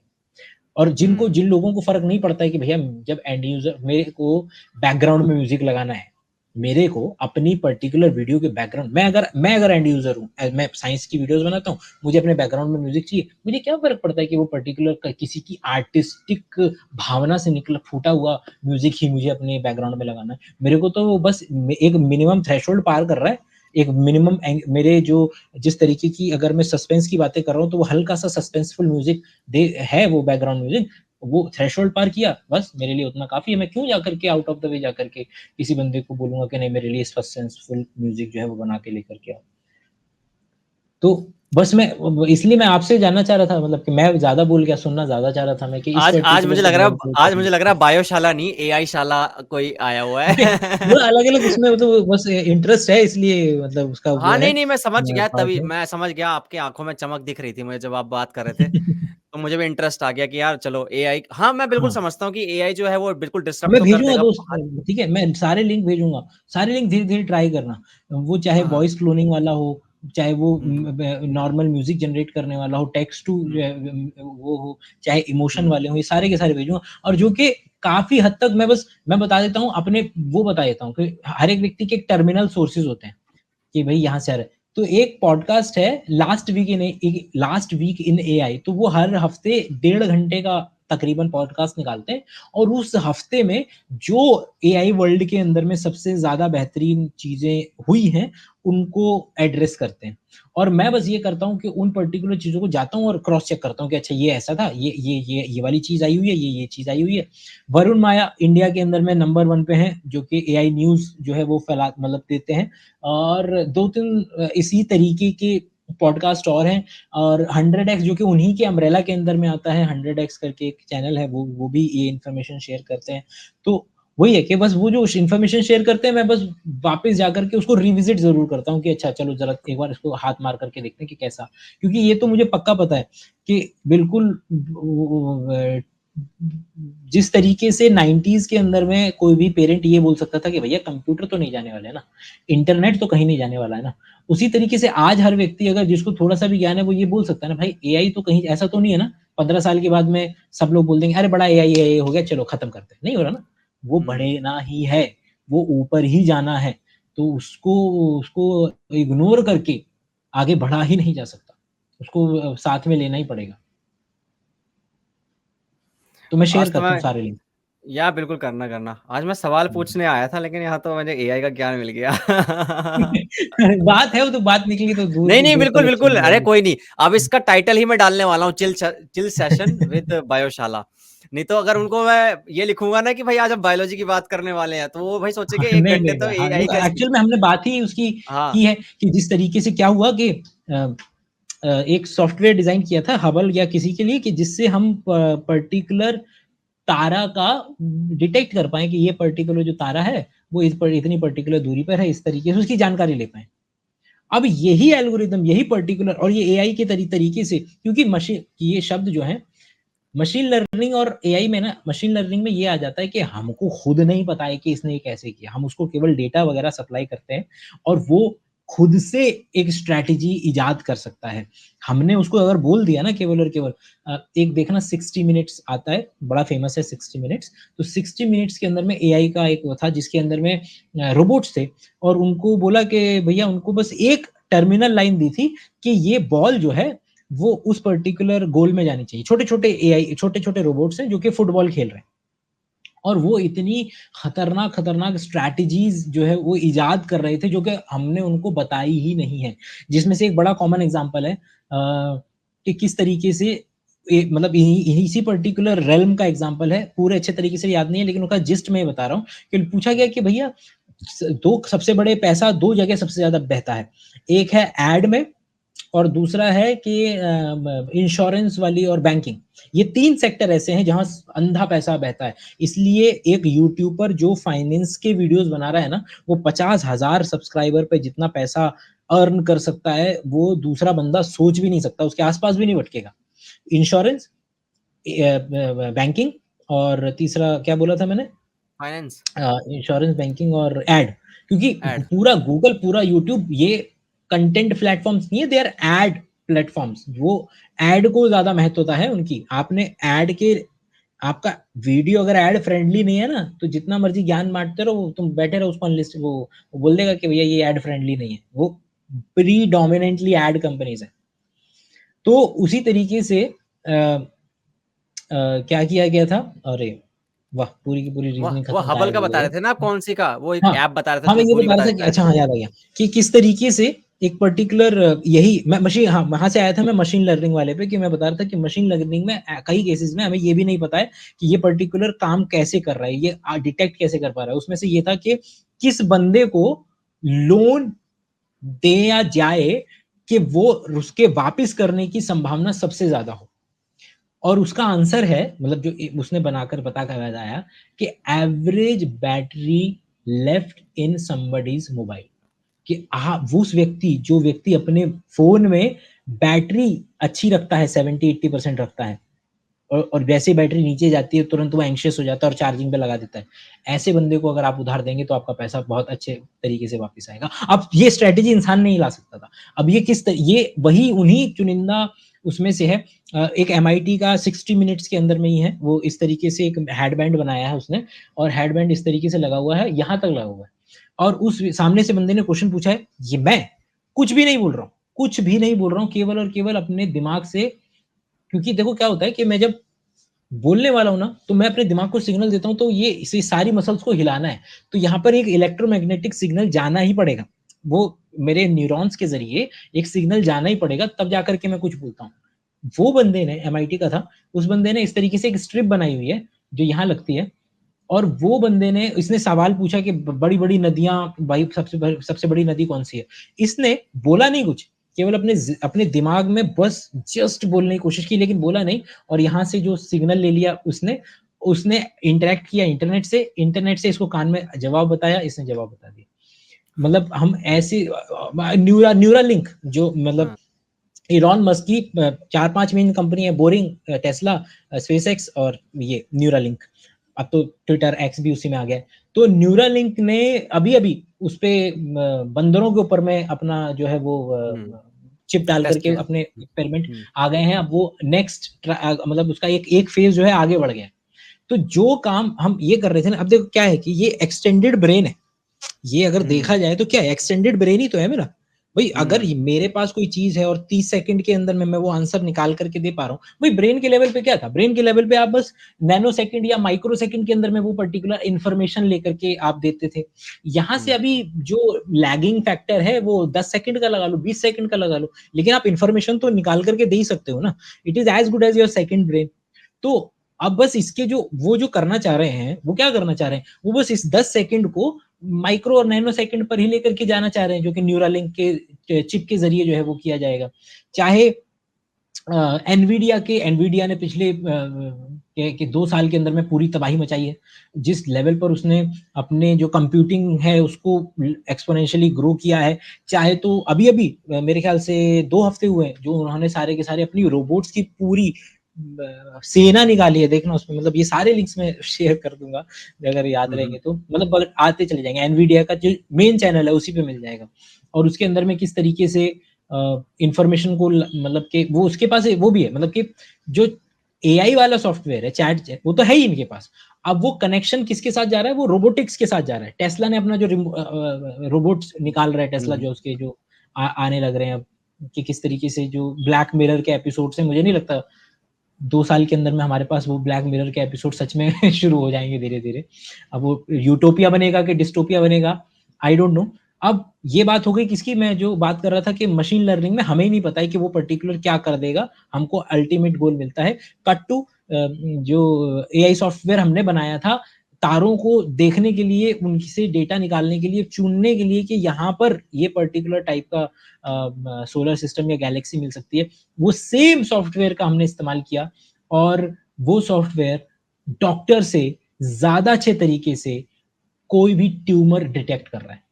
S1: और जिन लोगों को फर्क नहीं पड़ता है कि भैया जब एंड यूजर मेरे को बैकग्राउंड में म्यूजिक लगाना है, मेरे को अपनी पर्टिकुलर वीडियो के बैकग्राउंड, मैं अगर एंड यूजर हूँ, मैं साइंस की वीडियोस बनाता हूँ, मुझे अपने बैकग्राउंड में म्यूजिक चाहिए, मुझे क्या फर्क पड़ता है कि वो पर्टिकुलर किसी की आर्टिस्टिक भावना से निकला फूटा हुआ म्यूजिक ही मुझे अपने बैकग्राउंड में लगाना है। मेरे को तो बस एक मिनिमम थ्रेशोल्ड पार कर रहा है, एक मिनिमम मेरे जो जिस तरीके की, अगर मैं सस्पेंस की बातें कर रहा हूँ तो वो हल्का सा सस्पेंसफुल म्यूजिक है, वो बैकग्राउंड म्यूजिक, वो थ्रेशोल्ड पार किया, बस मेरे लिए उतना काफी है। मैं क्यों जाकर के आउट ऑफ द वे जाकर के किसी बंदे को बोलूंगा कि नहीं मेरे लिए सस्पेंसफुल म्यूजिक जो है वो बना के लेकर के आओ। तो बस मैं इसलिए मैं आपसे जानना चाह रहा था, मतलब कि मैं ज्यादा बोल गया, सुनना ज्यादा चाह रहा था मैं कि इस
S2: आज
S1: पर्टिकुलर
S2: मुझे लग रहा है बायोशाला नहीं एआई शाला कोई आया हुआ
S1: वो
S2: है।
S1: अलग अलग उसमें तो बस इंटरेस्ट है, इसलिए मतलब उसका वो
S2: हाँ,
S1: है
S2: नहीं, मैं समझ गया,
S1: पार्ट
S2: तभी
S1: है।
S2: मैं समझ गया, आपकी आँखों में चमक दिख रही थी मुझे जब आप बात कर रहे थे। तो मुझे भी इंटरेस्ट आ गया कि यार चलो एआई, हाँ, मैं बिल्कुल
S1: हाँ,
S2: समझता हूँ कि एआई जो है वो बिल्कुल डिसरप्ट
S1: मैं
S2: तो कर
S1: भेजूंगा
S2: देगा
S1: दोस्त,
S2: हर।
S1: ठीक है, मैं सारे लिंक भेजूंगा, सारे लिंक धीरे धीरे ट्राई करना, वो चाहे
S2: हाँ।
S1: वॉइस क्लोनिंग वाला हो, चाहे वो
S2: हुँ,
S1: नॉर्मल म्यूजिक जनरेट करने वाला हो, टेक्स्ट टू
S2: हुँ,
S1: वो हो, चाहे इमोशन
S2: हुँ,
S1: वाले हो, ये सारे के सारे भेजूंगा। और जो कि काफी हद तक मैं बता देता हूँ अपने, वो बता देता हूँ कि हर एक व्यक्ति के टर्मिनल सोर्सेज होते हैं कि भाई यहाँ से आ रहा है। तो एक पॉडकास्ट है लास्ट वीक इन एआई, तो वो हर हफ्ते 1.5 घंटे का तकरीबन पॉडकास्ट निकालते हैं, और उस हफ्ते में जो एआई वर्ल्ड के अंदर में सबसे ज्यादा बेहतरीन चीजें हुई हैं उनको एड्रेस करते हैं। और मैं बस ये करता हूँ कि उन पर्टिकुलर चीजों को जाता हूँ और क्रॉस चेक करता हूँ कि अच्छा ये ऐसा था, ये वाली चीज आई हुई है, ये चीज आई हुई है। वरुण माया इंडिया के अंदर में नंबर 1 पे हैं, जो कि एआई न्यूज जो है वो फैला मतलब देते हैं। और 2-3 इसी तरीके के पॉडकास्ट और हैं। और 100x जो कि उन्हीं के अम्ब्रेला के अंदर में आता है, 100x करके एक चैनल है, वो भी ये इन्फॉर्मेशन शेयर करते हैं। तो वही है कि बस वो जो इन्फॉर्मेशन शेयर करते हैं, मैं बस वापस जाकर के उसको रिविजिट जरूर करता हूँ कि अच्छा चलो जरा एक बार इसको हाथ मार करके देखते हैं कि कैसा, क्योंकि ये तो मुझे पक्का पता है कि बिल्कुल जिस तरीके से 90s के अंदर में कोई भी पेरेंट ये बोल सकता था कि भैया कंप्यूटर तो नहीं जाने वाले है ना, इंटरनेट तो कहीं नहीं जाने वाला है ना, उसी तरीके से आज हर व्यक्ति अगर जिसको थोड़ा सा भी ज्ञान है वो ये बोल सकता है ना भाई एआई तो कहीं ऐसा तो नहीं है ना, 15 साल के बाद में सब लोग बोल देंगे अरे बड़ा एआई हो गया चलो खत्म करते हैं, नहीं हो रहा ना, वो
S2: हुँ।
S1: बढ़ना ही है, वो ऊपर ही जाना है। तो उसको उसको इग्नोर करके आगे बढ़ा ही नहीं जा सकता, उसको साथ में लेना ही पड़ेगा। तो मैं शेयर
S2: वास्तव
S1: करता हूँ
S2: में
S1: सारे लिंक।
S2: या बिल्कुल करना करना। आज मैं सवाल पूछने आया था लेकिन यहाँ तो मुझे एआई का ज्ञान मिल गया।
S1: बात है वो तो बात निकली तो दूर
S2: नहीं,
S1: की
S2: नहीं,
S1: दूर
S2: बिल्कुल,
S1: तक अच्छी
S2: बिल्कुल।
S1: नहीं
S2: अरे
S1: जाएगी।
S2: कोई नहीं, अब इसका टाइटल ही मैं डालने वाला हूँ, चिल सेशन विद बायोशाला। नहीं तो अगर उनको मैं ये लिखूँगा ना कि भाई आज हम बायोलॉजी की बात करने वाले हैं, तो वो भाई सोचेंगे 1
S1: नहीं
S2: घंटे
S1: नहीं
S2: तो
S1: हाँ
S2: एआई
S1: देखो
S2: का
S1: एक्चुअल में हमने बात ही उसकी
S2: हाँ,
S1: की है कि जिस तरीके से क्या हुआ कि एक सॉफ्टवेयर डिजाइन किया था हबल या किसी के लिए कि जिससे हम पर्टिकुलर तारा का डिटेक्ट कर पाए कि ये पर्टिकुलर जो तारा है वो इस पर इतनी पर्टिकुलर दूरी पर है, इस तरीके से उसकी जानकारी ले पाए। अब यही एल्गोरिदम यही पर्टिकुलर और ये एआई के तरीके से, क्योंकि मशीन ये शब्द जो है मशीन लर्निंग और एआई में ना, मशीन लर्निंग में ये आ जाता है कि हमको खुद नहीं पता है कि इसने ये कैसे किया, हम उसको केवल डेटा वगैरह सप्लाई करते हैं और वो खुद से एक स्ट्रैटेजी इजाद कर सकता है। हमने उसको अगर बोल दिया ना केवल और केवल एक देखना 60 मिनट्स आता है, बड़ा फेमस है 60 मिनट्स। तो 60 मिनट्स के अंदर में एआई का एक वो था जिसके अंदर में रोबोट्स थे और उनको बोला कि भैया उनको बस एक टर्मिनल लाइन दी थी कि ये बॉल जो है वो उस पर्टिकुलर गोल में जानी चाहिए। छोटे-छोटे एआई छोटे-छोटे रोबोट्स हैं जो कि फुटबॉल खेल रहे हैं। और वो इतनी खतरनाक स्ट्रैटेजीज़ जो है वो इजाद कर रहे थे जो कि हमने उनको बताई ही नहीं है। जिसमें से एक बड़ा कॉमन एग्ज़ाम्पल है कि किस तरीके से मतलब इसी पर्टिकुलर रेल्म का एग्ज़ाम्पल है। पूरे अच्छे तरीके से याद नहीं है लेकिन उसका जिस्ट मैं बता रहा हूँ कि पूछा गया कि भैया 2 सबसे बड़े पैसा 2 जगह सबसे ज़्यादा बहता है। एक है ऐड में और दूसरा है कि इंश्योरेंस वाली और बैंकिंग। ये 3 सेक्टर ऐसे हैं जहाँ अंधा पैसा बहता है। इसलिए एक यूट्यूबर जो फाइनेंस के वीडियोज़ बना रहा है ना, वो 50,000 सब्सक्राइबर पे जितना पैसा अर्न कर सकता है, वो दूसरा बंदा सोच भी नहीं सकता, उसके आस-पास भी नहीं भटकेगा। इंश्योरेंस बैंकिंग और तीसरा क्या बोला था मैंने?
S2: फाइनेंस,
S1: इंश्योरेंस, बैंकिंग और एड, क्योंकि
S2: ऐड।
S1: पूरा गूगल, पूरा यूट्यूब ये कंटेंट प्लेटफ़ॉर्म्स नहीं है, दे आर एड प्लेटफ़ॉर्म्स। वो एड को ज़्यादा महत्वता है उनकी। आपने एड के आपका वीडियो अगर एड फ्रेंडली नहीं है ना, तो जितना मर्ज़ी ज्ञान बाँटते रहो, तुम बैठे रहो उसको अनलिस्ट वो बोल देगा कि भैया ये एड फ्रेंडली नहीं है। वो प्रीडोमिनेंटली एड कंपनीज़ हैं। तो उसी तरीके से क्या किया गया था? अरे वाह! पूरी की पूरी रीज़निंग
S2: वो
S1: खत्म
S2: हबल
S1: गायब
S2: का
S1: हो
S2: बता
S1: गई
S2: रहे
S1: है।
S2: थे ना आप कौन-सी का? वो एक
S1: हाँ,
S2: ऐप बता रहे थे
S1: हाँ, मैं
S2: उसमें
S1: ये
S2: दूरी
S1: बता
S2: बता
S1: रहा था कि
S2: देता है।
S1: अच्छा हाँ, याद आ गया कि किस तरीके से एक पर्टिकुलर यही मैं मशीन हाँ, वहाँ से आया था मैं मशीन लर्निंग वाले पे कि मैं बता रहा था कि मशीन लर्निंग में कई केसेज़ में हमें ये भी नहीं पता है कि ये पर्टिकुलर काम कैसे कर रहा है, ये डिटेक्ट कैसे कर पा रहा है। उसमें से ये था कि किस बंदे को लोन दे या जाए कि वो उसके वापस करने की संभावना सबसे ज़्यादा हो। और उसका आंसर है मतलब जो उसने बनाकर पता लगाया कि average battery left in somebody's mobile, कि वो उस व्यक्ति जो व्यक्ति अपने फ़ोन में बैटरी अच्छी रखता है 70-80% रखता है और वैसे ही बैटरी नीचे जाती है तुरंत वो एंग्ज़ियस हो जाता है और चार्जिंग पे लगा देता है। ऐसे बंदे को अगर आप उधार देंगे तो आपका पैसा बहुत अच्छे तरीके से वापस आएगा। अब ये स्ट्रैटेजी इंसान नहीं ला सकता था। अब ये ये वही उन्हीं चुनिंदा उसमें से है। एक एमआईटी का 60 मिनट्स के अंदर में ही है। वो इस तरीके से एक हेडबैंड बनाया है उसने और हेडबैंड इस तरीके से लगा हुआ है, यहाँ तक लगा हुआ है। और उस सामने से बंदे ने क्वेश्चन पूछा है, ये मैं कुछ भी नहीं बोल रहा हूँ, कुछ भी नहीं बोल रहा हूँ, केवल और केवल अपने दिमाग से, क्योंकि देखो क्या होता है कि मैं जब बोलने वाला हूँ ना, तो मैं अपने दिमाग को सिग्नल देता हूँ, तो ये इसे सारी मसल्स को हिलाना है। तो यहाँ पर एक इलेक्ट्रोमैग्नेटिक सिग्नल जाना ही पड़ेगा। वो मेरे न्यूरॉन्स के ज़रिए एक सिग्नल जाना ही पड़ेगा, तब जाकर के मैं कुछ बोलता हूँ। वो बंदे ने एमआईटी का था, उस बंदे ने इस तरीके से एक स्ट्रिप बनाई हुई है, जो यहाँ लगती है और वो बंदे ने इसने सवाल पूछा कि बड़ी-बड़ी नदियाँ भाई सबसे बड़ी नदी कौन-सी है? इसने बोला नहीं कुछ, केवल अपने दिमाग में बस जस्ट बोलने की कोशिश की लेकिन बोला नहीं और यहाँ से जो सिग्नल ले लिया उसने, उसने इंटरैक्ट किया इंटरनेट से इसको कान में जवाब बताया, इसने जवाब बता दिया। मतलब हम ऐसे न्यूरालिंक जो मतलब
S2: हाँ,
S1: इलॉन मस्क की 4-5 मेन कंपनी है बोरिंग, टेस्ला, स्पेसएक्स और ये न्यूरालिंक। अब तो ट्विटर एक्स भी उसी में आ गया है। तो न्यूरालिंक ने अभी-अभी उसपे बंदरों के ऊपर में अपना जो है वो
S2: हुँ,
S1: चिप डाल
S2: टेस्ट
S1: करके
S2: किया।
S1: अपने एक्सपेरिमेंट
S2: हुँ,
S1: आ गए हैं। अब वो मतलब उसका एक एक फेज़ जो है आगे बढ़ गया है। तो जो काम हम ये कर रहे थे ना, अब देखो क्या है कि ये एक्सटेंडेड ब्रेन है। ये अगर
S2: हुँ,
S1: देखा जाए तो क्या है एक्सटेंडेड ब्रेन ही तो है मेरा। भाई अगर मेरे पास कोई चीज है और 30 सेकंड के अंदर में मैं वो आंसर निकाल करके दे पा रहा हूँ, भाई ब्रेन के लेवल पे क्या था, ब्रेन के लेवल पे आप बस नैनो सेकंड या माइक्रो सेकंड के अंदर में वो पर्टिकुलर इंफॉर्मेशन लेकर के आप देते थे। यहाँ से अभी जो लैगिंग फैक्टर है वो 10 सेकंड का लगा लो, 20 सेकंड का लगा लो, लेकिन आप इंफॉर्मेशन तो निकाल करके दे ही सकते हो ना। It is as good as your second brain. तो अब बस इसके जो वो जो करना चाह रहे हैं, वो क्या करना चाह रहे हैं, वो बस इस 10 सेकंड को माइक्रो और नैनो सेकंड पर ही लेकर के जाना चाह रहे हैं, जो कि न्यूरालिंक के चिप के जरिए जो है वो किया जाएगा। चाहे एनवीडिया ने पिछले 2 साल के अंदर में पूरी तबाही मचाई है। जिस लेवल पर उसने अपने जो कंप्यूटिंग है उसको एक्सपोनेंशियली ग्रो किया है। चाहे तो अभी अभी मेरे ख्याल से 2 हफ्ते हुए जो उन्होंने सारे के सारे अपनी रोबोट्स की पूरी सेना निकाली है, देखना उसमें, मतलब ये सारे लिंक्स में शेयर कर दूंगा अगर याद रहेंगे तो, मतलब आते चले जाएंगे। एनवीडिया का जो मेन चैनल है उसी पे मिल जाएगा। और उसके अंदर में किस तरीके से इंफॉर्मेशन को मतलब कि वो उसके पास वो भी है, मतलब कि जो एआई वाला सॉफ्टवेयर है चैट वो तो है ही इनके पास। अब वो कनेक्शन किसके साथ जा रहा है, वो रोबोटिक्स के साथ जा रहा है। टेस्ला ने अपना जो रोबोट्स निकाल रहा है, टेस्ला जो उसके जो आने लग रहे हैं अब, कि किस तरीके से जो ब्लैक मिरर के एपिसोड से, मुझे नहीं लगता 2 साल के अंदर में हमारे पास वो ब्लैक मिरर के एपिसोड सच में शुरू हो जाएंगे धीरे धीरे। अब वो यूटोपिया बनेगा कि डिस्टोपिया बनेगा, आई डोंट नो। अब ये बात हो गई किसकी, मैं जो बात कर रहा था कि मशीन लर्निंग में हमें ही नहीं पता है कि वो पर्टिकुलर क्या कर देगा, हमको अल्टीमेट गोल मिलता है। कट टू जो एआई सॉफ्टवेयर हमने बनाया था तारों को देखने के लिए, उनसे डेटा निकालने के लिए, चुनने के लिए कि यहाँ पर ये पर्टिकुलर टाइप का सोलर सिस्टम या गैलेक्सी मिल सकती है, वो सेम सॉफ्टवेयर का हमने इस्तेमाल किया। और वो सॉफ्टवेयर डॉक्टर से ज्यादा अच्छे तरीके से कोई भी ट्यूमर डिटेक्ट कर रहा है।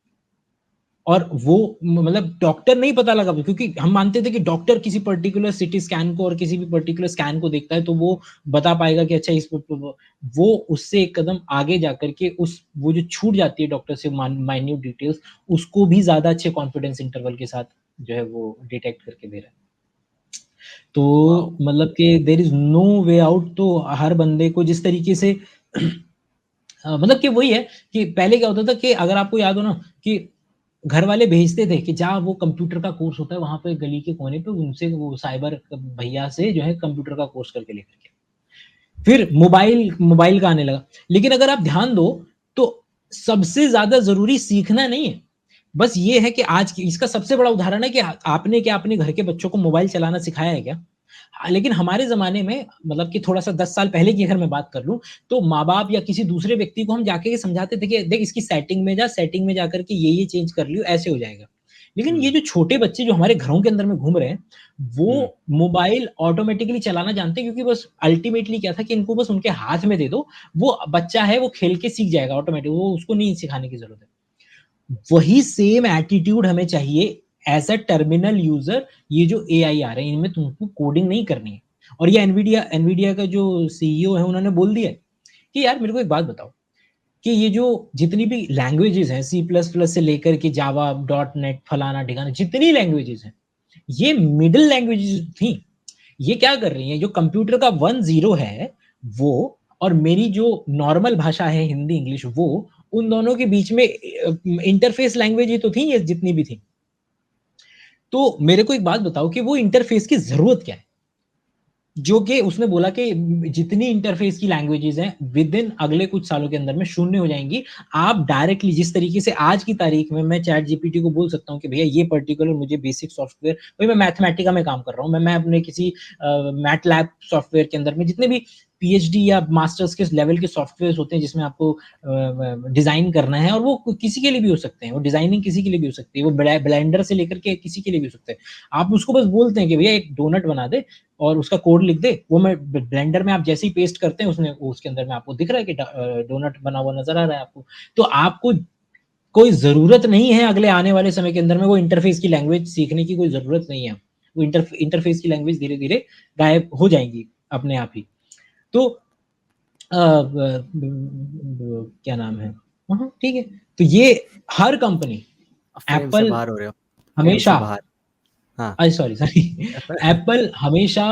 S1: और वो मतलब डॉक्टर नहीं पता लगा, क्योंकि हम मानते थे कि डॉक्टर किसी पर्टिकुलर सिटी स्कैन को और किसी भी पर्टिकुलर स्कैन को देखता है तो वो बता पाएगा कि अच्छा इस वो उससे एक कदम आगे जाकर के उस वो जो छूट जाती है डॉक्टर से माइन्यूट डिटेल्स, उसको भी ज्यादा अच्छे कॉन्फिडेंस इंटरवल के साथ जो है वो डिटेक्ट करके दे रहा है। तो मतलब कि there is no way out. तो हर बंदे को जिस तरीके से मतलब कि वही है कि पहले क्या होता था कि अगर आपको याद हो ना कि घर वाले भेजते थे कि जा वो कंप्यूटर का कोर्स होता है वहां पे गली के कोने पे, उनसे वो साइबर भैया से जो है कंप्यूटर का कोर्स करके लेकर के। फिर मोबाइल का आने लगा। लेकिन अगर आप ध्यान दो तो सबसे ज्यादा जरूरी सीखना नहीं है, बस ये है कि आज की इसका सबसे बड़ा उदाहरण है कि आपने क्या अपने घर के बच्चों को मोबाइल चलाना सिखाया है क्या? लेकिन हमारे ज़माने में मतलब कि थोड़ा-सा 10 साल पहले की अगर मैं बात कर लूँ, तो माँ-बाप या किसी दूसरे व्यक्ति को हम जाके ये समझाते थे कि देख इसकी सेटिंग में जा, सेटिंग में जाकर के ये चेंज कर लियो, ऐसे हो जाएगा। लेकिन ये जो छोटे बच्चे जो हमारे घरों के अंदर में घूम रहे हैं, वो मोबाइल ऑटोमैटिकली चलाना जानते हैं, क्योंकि बस अल्टीमेटली क्या था कि इनको बस उनके हाथ में दे दो, वो बच्चा है वो खेल के सीख जाएगा ऑटोमैटिक, वो उसको नहीं सिखाने की ज़रूरत है। वही सेम एटीट्यूड हमें चाहिए एज अ टर्मिनल यूजर। ये जो एआई आ रहे हैं इनमें तुमको कोडिंग नहीं करनी है। और ये एनवीडिया का जो सीईओ है उन्होंने बोल दिया है कि यार मेरे को एक बात बताओ कि ये जो जितनी भी लैंग्वेजेस हैं सी प्लस प्लस से लेकर के जावा डॉट नेट फलाना ठिकाना जितनी लैंग्वेजेस हैं, ये मिडिल लैंग्वेजेस थी। ये क्या कर रही हैं, जो कंप्यूटर का 1-0 है वो, और मेरी जो नॉर्मल भाषा है हिंदी इंग्लिश वो, उन दोनों के बीच में इंटरफेस लैंग्वेज ही तो थी ये जितनी भी थी। तो मेरे को एक बात बताओ कि वो इंटरफेस की जरूरत क्या है? जो कि उसने बोला कि जितनी इंटरफेस की लैंग्वेजेस हैं विद इन अगले कुछ सालों के अंदर में शून्य हो जाएंगी। आप डायरेक्टली जिस तरीके से आज की तारीख में मैं चैट जीपीटी को बोल सकता हूँ कि भैया ये पर्टिकुलर मुझे बेसिक सॉफ्टवेयर, भाई मैं मैथमेटिका में काम कर रहा हूँ, मैं अपने किसी मैटलैब सॉफ्टवेयर के अंदर में जितने भी पीएचडी या मास्टर्स के लेवल के सॉफ्टवेयर होते हैं जिसमें आपको डिजाइन करना है, और वो किसी के लिए भी हो सकते हैं, वो डिजाइनिंग किसी के लिए भी हो सकती है, वो ब्लेंडर से लेकर के किसी के लिए भी हो सकते हैं। आप उसको बस बोलते हैं कि भैया एक डोनट बना दे और उसका कोड लिख दे, वो मैं ब्लेंडर में आप जैसे ही पेस्ट करते हैं उसने उसके अंदर में आपको दिख रहा है कि डोनट बना हुआ नजर आ रहा है आपको। तो आपको कोई जरूरत नहीं है अगले आने वाले समय के अंदर में वो इंटरफेस की लैंग्वेज सीखने की, कोई जरूरत नहीं है। वो इंटरफेस की लैंग्वेज धीरे धीरे गायब हो जाएंगी अपने आप ही। तो क्या नाम है, हाँ ठीक है। तो ये हर कंपनी,
S2: फ्रेम से
S1: एप्पल
S2: बाहर हो रहे हो, फ्रेम से
S1: हमेशा,
S2: बाहर। हाँ।
S1: सॉरी सॉरी, एप्पल हमेशा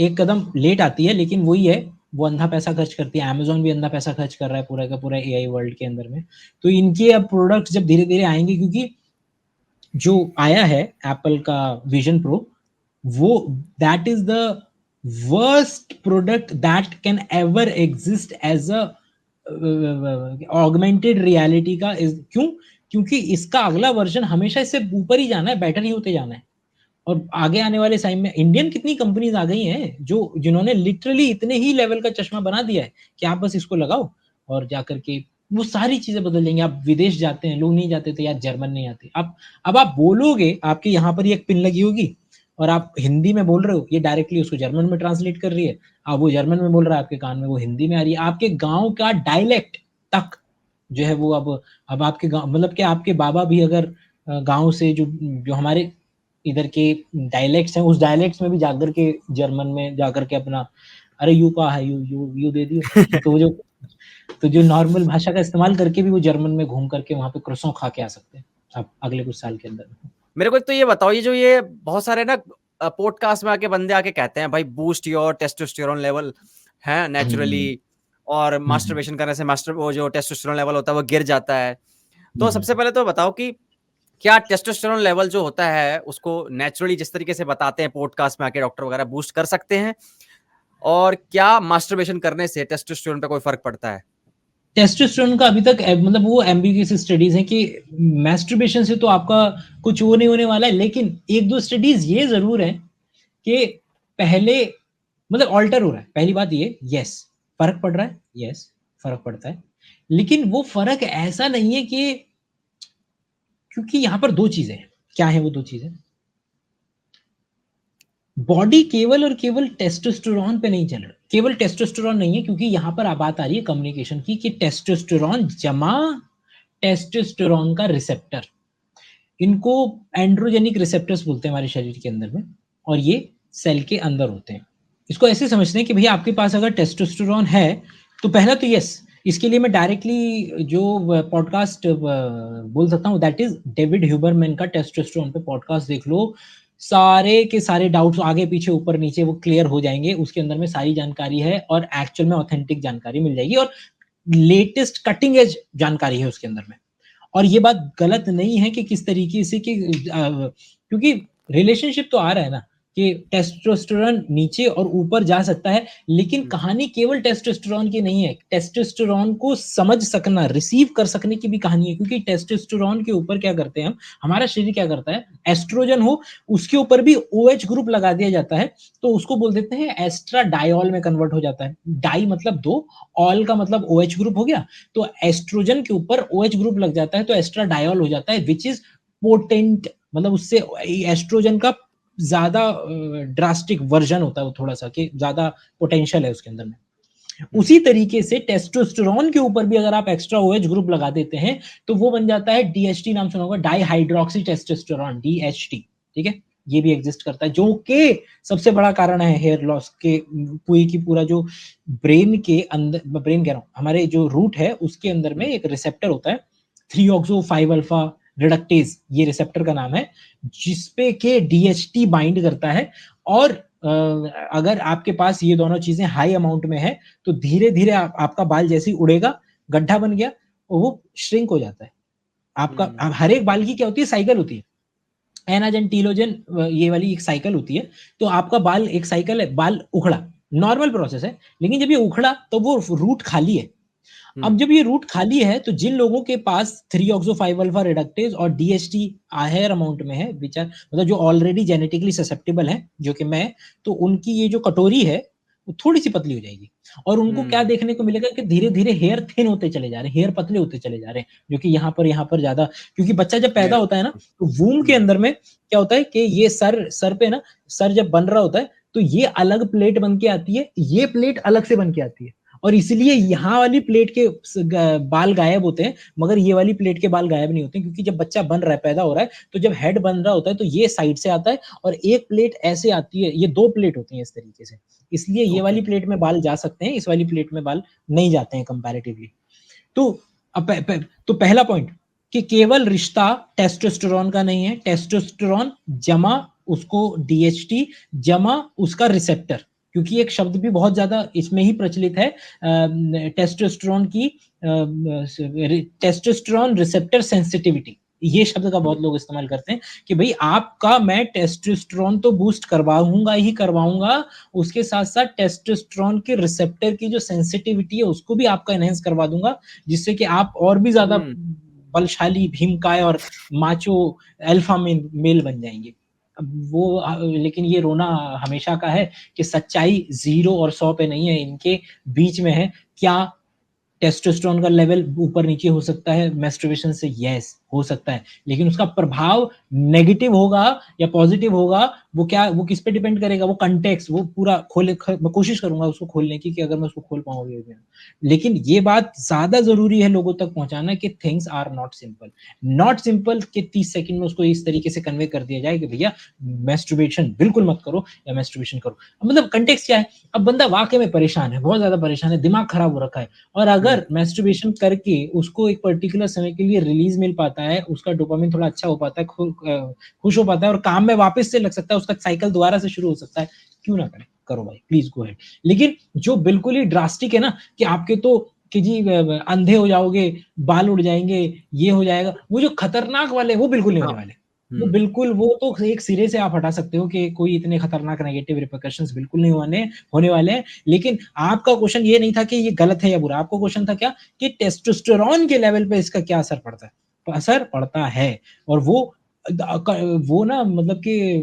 S1: एक कदम लेट आती है, लेकिन वही है वो अंधा पैसा खर्च करती है। अमेजोन भी अंधा पैसा खर्च कर रहा है पूरा का पूरा एआई वर्ल्ड के अंदर में। तो इनके अब प्रोडक्ट्स जब धीरे धीरे आएंगे, क्योंकि जो आया है एप्पल का विजन प्रो, वो that is the worst product that can ever exist as a augmented reality का। क्यों? क्योंकि इसका अगला वर्जन हमेशा इससे ऊपर ही जाना है, बेटर ही होते जाना है। और आगे आने वाले टाइम में इंडियन कितनी कंपनीज आ गई हैं जो जिन्होंने लिटरली इतने ही लेवल का चश्मा बना दिया है कि आप बस इसको लगाओ और जाकर के वो सारी चीजें बदल जाएंगी। आप विदेश जाते हैं, लोग नहीं जाते थे यार, जर्मन नहीं आते, आप अब आप बोलोगे, आपके यहाँ पर ही एक पिन लगी होगी और आप हिंदी में बोल रहे हो, ये डायरेक्टली उसको जर्मन में ट्रांसलेट कर रही है। अब वो जर्मन में बोल रहा है आपके कान में, वो हिंदी में आ रही है। आपके गांव का डायलेक्ट तक जो है वो अब आपके गांव, मतलब कि आपके बाबा भी अगर गांव से जो जो हमारे इधर के डायलेक्ट्स हैं, उस डायलेक्ट्स में भी जाकर के जर्मन में जाकर के अपना अरे यू का है, यू दे दियो तो जो नॉर्मल भाषा का इस्तेमाल करके भी वो जर्मन में घूम करके वहां पे क्रॉसों खा के आ सकते हैं अब अगले कुछ साल के अंदर।
S2: मेरे को एक तो ये बताओ, ये जो ये बहुत सारे ना पॉडकास्ट में आके बंदे आके कहते हैं भाई बूस्ट योर टेस्टोस्टेरोन लेवल है नेचुरली, और मास्टरबेशन करने से वो जो टेस्टोस्टेरोन लेवल होता है वो गिर जाता है। तो सबसे पहले तो बताओ कि क्या टेस्टोस्टेरोन लेवल जो होता है उसको नेचुरली जिस तरीके से बताते हैं पॉडकास्ट में आके डॉक्टर वगैरह बूस्ट कर सकते हैं, और क्या मास्टरबेशन करने से टेस्टोस्टेरोन पे कोई फर्क पड़ता है?
S1: टेस्टोस्टेरोन का अभी तक मतलब वो एम्बिग्यूअस स्टडीज हैं कि मैस्टरबेशन से तो आपका कुछ वो नहीं होने वाला है, लेकिन एक दो स्टडीज ये जरूर है कि पहले मतलब ऑल्टर हो रहा है। पहली बात ये, यस फर्क पड़ रहा है, यस फर्क पड़ता है, लेकिन वो फर्क ऐसा नहीं है कि, क्योंकि यहां पर दो चीजें हैं। क्या है वो दो चीजें? बॉडी केवल और केवल टेस्टोस्टेरोन पे नहीं चल रहा, केवल टेस्टोस्टेरोन नहीं है, क्योंकि यहां पर बात आ रही है कम्युनिकेशन की कि टेस्टोस्टेरोन जमा टेस्टोस्टेरोन का रिसेप्टर, इनको एंड्रोजेनिक रिसेप्टर्स बोलते हैं हमारे शरीर के अंदर में, और ये सेल के अंदर होते हैं। इसको ऐसे समझते हैं कि भैया आपके पास अगर टेस्टोस्टेरोन है तो पहला तो यस, इसके लिए मैं डायरेक्टली जो पॉडकास्ट बोल सकता हूँ दैट इज डेविड ह्यूबरमैन का टेस्टोस्टेरोन पे पॉडकास्ट देख लो, सारे के सारे डाउट्स आगे पीछे ऊपर नीचे वो क्लियर हो जाएंगे। उसके अंदर में सारी जानकारी है और एक्चुअल में ऑथेंटिक जानकारी मिल जाएगी और लेटेस्ट कटिंग एज जानकारी है उसके अंदर में। और ये बात गलत नहीं है कि किस तरीके से कि क्योंकि रिलेशनशिप तो आ रहा है ना कि टेस्टोस्टेरोन नीचे और ऊपर जा सकता है, लेकिन कहानी केवल टेस्टोस्टेरोन की नहीं है। टेस्टोस्टेरोन को समझ सकना, रिसीव कर सकने की भी कहानी है, क्योंकि टेस्टोस्टेरोन के ऊपर क्या करते हैं हम, हमारा शरीर क्या करता है, एस्ट्रोजन हो उसके ऊपर भी OH ग्रुप लगा दिया जाता है, तो उसको बोल देते हैं एस्ट्राडायोल में कन्वर्ट हो जाता है। डाई मतलब दो, ऑल का मतलब OH ग्रुप हो गया, तो एस्ट्रोजन के ऊपर OH ग्रुप लग जाता है तो एस्ट्राडायोल हो जाता है, विच इज पोटेंट, मतलब उससे एस्ट्रोजन का ज्यादा ड्रास्टिक वर्जन होता है वो, थोड़ा सा कि ज्यादा पोटेंशियल है उसके अंदर में। उसी तरीके से टेस्टोस्टेरोन के ऊपर भी अगर आप एक्स्ट्रा OH ग्रुप लगा देते हैं तो वो बन जाता है DHT, नाम सुना होगा, डाई हाइड्रोक्सी टेस्टोस्टेरोन, DHT। ठीक है, ये भी एग्जिस्ट करता है, जो कि सबसे बड़ा कारण है हेयर लॉस के। पूरी की पूरा जो ब्रेन के अंदर, ब्रेन कह रहा हूँ, हमारे जो रूट है उसके अंदर में एक रिसेप्टर होता है 3 ऑक्सो 5 अल्फा रिडक्टेज, ये रिसेप्टर का नाम है, जिसपे के DHT बाइंड करता है। और अगर आपके पास ये दोनों चीजें हाई अमाउंट में है तो धीरे धीरे आपका बाल जैसे ही उड़ेगा, गड्ढा बन गया, वो श्रिंक हो जाता है आपका। हर एक बाल की क्या होती है, साइकिल होती है, एनाजन टीलोजन, ये वाली एक साइकिल होती है। तो आपका बाल एक साइकिल है, बाल उखड़ा नॉर्मल प्रोसेस है, लेकिन जब ये उखड़ा तो वो रूट खाली है। अब जब ये रूट खाली है तो जिन लोगों के पास 3 ऑक्सो 5 अल्फा रिडक्टेज और DHT हायर अमाउंट में है, विच आर मतलब जो ऑलरेडी जेनेटिकली ससेप्टेबल है, जो कि मैं, तो उनकी ये जो कटोरी है वो थोड़ी सी पतली हो जाएगी, और उनको क्या देखने को मिलेगा कि धीरे धीरे हेयर थिन होते चले जा रहे हैं, हेयर पतले होते चले जा रहे हैं, जो कि यहाँ पर ज्यादा, क्योंकि बच्चा जब पैदा होता है ना तो वूम के अंदर में क्या होता है कि ये सर पे ना, सर जब बन रहा होता है तो ये अलग प्लेट बन के आती है, ये प्लेट अलग से बन के आती है, और इसलिए यहाँ वाली प्लेट के बाल गायब होते हैं मगर ये वाली प्लेट के बाल गायब नहीं होते, क्योंकि जब बच्चा बन रहा है, पैदा हो रहा है, तो जब हेड बन रहा होता है तो ये साइड से आता है और एक प्लेट ऐसे आती है, ये दो प्लेट होती है इस तरीके से, इसलिए ये वाली प्लेट में बाल जा सकते हैं, इस वाली प्लेट में बाल नहीं जाते हैं कंपैरेटिवली। तो तो पहला पॉइंट कि केवल रिश्ता टेस्टोस्टेरोन का नहीं है, टेस्टोस्टेरोन जमा उसको DHT जमा उसका रिसेप्टर, क्योंकि एक शब्द भी बहुत ज्यादा इसमें ही प्रचलित है टेस्टोस्टेरोन की, टेस्टोस्टेरोन रिसेप्टर सेंसिटिविटी। ये शब्द का बहुत लोग इस्तेमाल करते हैं कि भाई आपका मैं टेस्टोस्टेरोन तो बूस्ट करवाऊंगा ही करवाऊंगा, उसके साथ साथ टेस्टोस्टेरोन के रिसेप्टर की जो सेंसिटिविटी है उसको भी आपका एनहेंस करवा दूंगा, जिससे कि आप और भी ज्यादा बलशाली, भीमकाय और माचो अल्फा मेल बन जाएंगे। वो लेकिन ये रोना हमेशा का है कि सच्चाई 0 और 100 पे नहीं है, इनके बीच में है। क्या टेस्टोस्टेरोन का लेवल ऊपर नीचे हो सकता है मैस्टरबेशन से? यस, हो सकता है, लेकिन उसका प्रभाव नेगेटिव होगा या पॉजिटिव होगा, वो किस पे डिपेंड करेगा? वो कंटेक्स्ट, वो पूरा मैं कोशिश करूंगा उसको खोलने की कि अगर मैं उसको खोल पाऊंगा। लेकिन ये बात ज्यादा जरूरी है लोगों तक पहुंचाना कि things are not simple. Not simple कि 30 सेकंड में उसको इस तरीके से कन्वे कर दिया जाए कि भैया मैस्टरबेशन बिल्कुल मत करो या मैस्टरबेशन करो। मतलब कंटेक्स्ट क्या है? अब बंदा वाकई में परेशान है, बहुत ज्यादा परेशान है, दिमाग खराब हो रखा है, और अगर मैस्टरबेशन करके उसको एक पर्टिकुलर समय के लिए रिलीज मिल पाता है, उसका डोपामिन थोड़ा अच्छा हो पाता है, खुश हो पाता है और काम में वापस से लग सकता है, उसका साइकिल दोबारा से शुरू हो सकता है, क्यों ना करें? करो भाई, प्लीज गो हेड। लेकिन जो बिल्कुल ही ड्रास्टिक है ना कि आपके तो कि जी अंधे हो जाओगे, बाल उड़ जाएंगे, ये हो जाएगा, वो जो खतरनाक वाले वो बिल्कुल नहीं होने वाले। वो बिल्कुल, वो तो एक सिरे से आप हटा सकते हो कि कोई इतने खतरनाक नेगेटिव रिपरकशंस बिल्कुल नहीं होने वाले हैं। लेकिन आपका क्वेश्चन ये नहीं था कि ये गलत है या बुरा, आपका क्वेश्चन था क्या कि टेस्टोस्टेरोन के लेवल पे इसका क्या असर पड़ता है? तो असर पड़ता है, और वो ना मतलब कि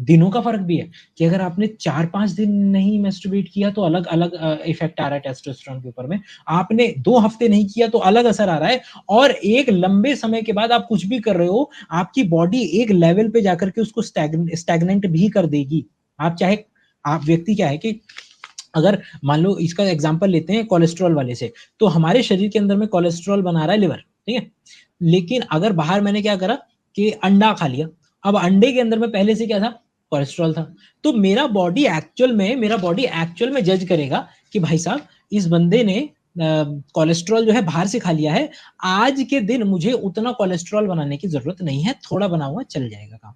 S1: दिनों का फर्क भी है कि अगर आपने 4-5 दिन नहीं मैस्टरबेट किया तो अलग अलग इफेक्ट आ रहा है टेस्टोस्टेरोन के ऊपर में, आपने 2 हफ्ते नहीं किया तो अलग असर आ रहा है, और एक लंबे समय के बाद आप कुछ भी कर रहे हो, आपकी बॉडी एक लेवल पे जाकर के उसको स्टैग्नेंट भी कर देगी। आप व्यक्ति क्या है कि अगर मान लो इसका एग्जांपल लेते हैं कोलेस्ट्रॉल वाले से, तो हमारे शरीर के अंदर में कोलेस्ट्रॉल बना रहा है लिवर, ठीक है? लेकिन अगर बाहर मैंने क्या करा कि अंडा खा लिया, अब अंडे के अंदर में पहले से क्या था? कोलेस्ट्रॉल था। तो मेरा बॉडी एक्चुअल में जज करेगा कि भाई साहब इस बंदे ने कोलेस्ट्रॉल जो है बाहर से खा लिया है, आज के दिन मुझे उतना कोलेस्ट्रॉल बनाने की जरूरत नहीं है, थोड़ा बना हुआ चल जाएगा काम।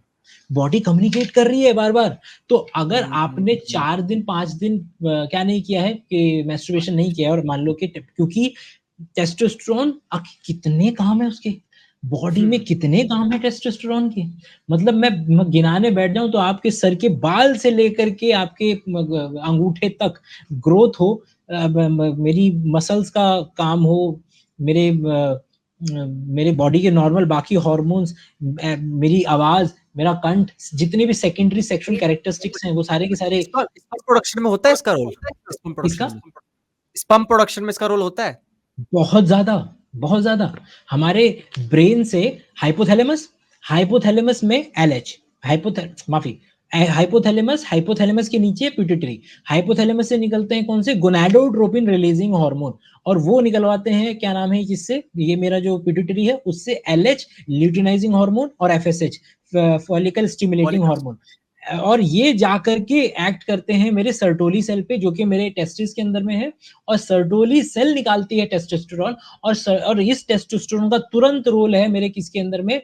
S1: बॉडी कम्युनिकेट कर रही है बार बार। तो अगर आपने 4 दिन 5 दिन क्या नहीं किया है कि मैस्टरबेशन नहीं किया है, और मान लो कि क्योंकि टेस्टोस्टेरोन कितने काम है उसके, बॉडी में कितने काम है टेस्टोस्टेरोन के, मतलब मैं गिनाने बैठ जाऊं तो आपके सर के बाल से लेकर के आपके अंगूठे तक ग्रोथ हो, मेरी मसल्स का काम हो, मेरे मेरे बॉडी के नॉर्मल बाकी हार्मोन्स, मेरी आवाज, मेरा कंठ, जितने भी सेकेंडरी सेक्सुअल कैरेक्टरिस्टिक्स हैं वो सारे के सारे।
S2: स्पर्म प्रोडक्शन में होता है इसका रोल?
S1: इसका
S2: स्पर्म प्रोडक्शन में इसका रोल होता है?
S1: बहुत ज्यादा, बहुत ज्यादा। हमारे ब्रेन से हाइपोथैलेमस, हाइपोथैलेमस में एलएच, माफी, हाइपोथैलेमस के नीचे पिट्यूटरी, हाइपोथैलेमस से निकलते हैं कौन से? गोनाडोट्रोपिन रिलीजिंग हार्मोन, और वो निकलवाते हैं क्या नाम है जिससे, ये मेरा जो पिट्यूटरी है उससे एलएच ल्यूटिनाइजिंग हार्मोन और एफएसएच फॉलिकल स्टिमुलेटिंग हार्मोन, और ये जाकर के एक्ट करते हैं मेरे सर्टोली सेल पे जो कि मेरे टेस्टिस के अंदर में है, और सर्टोली सेल निकालती है टेस्टोस्टेरोन, और इस टेस्टोस्टेरोन का तुरंत रोल है मेरे किसके अंदर में?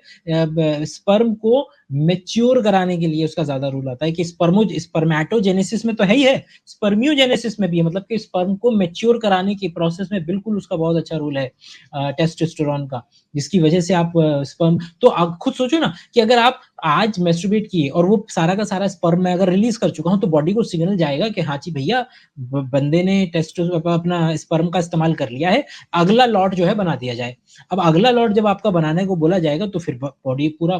S1: स्पर्म को मेच्योर कराने के लिए उसका ज्यादा रोल आता है कि स्पर्मेटोजेनेसिस में तो है ही है, स्पर्मियोजेनेसिस में भी है, मतलब कि स्पर्म को मेच्योर कराने के प्रोसेस में बिल्कुल उसका बहुत अच्छा रोल है टेस्टोस्टेरोन का, जिसकी वजह से आप स्पर्म, तो आप खुद सोचो ना कि अगर आप आज मैस्टरबेट किए और वो सारा का सारा स्पर्म मैं अगर रिलीज कर चुका हूं, तो बॉडी को सिग्नल जाएगा कि हाँ जी भैया बंदे ने अपना स्पर्म का इस्तेमाल कर लिया है, अगला लॉट जो है बना दिया जाए। अब अगला लॉट जब आपका बनाने को बोला जाएगा तो फिर बॉडी पूरा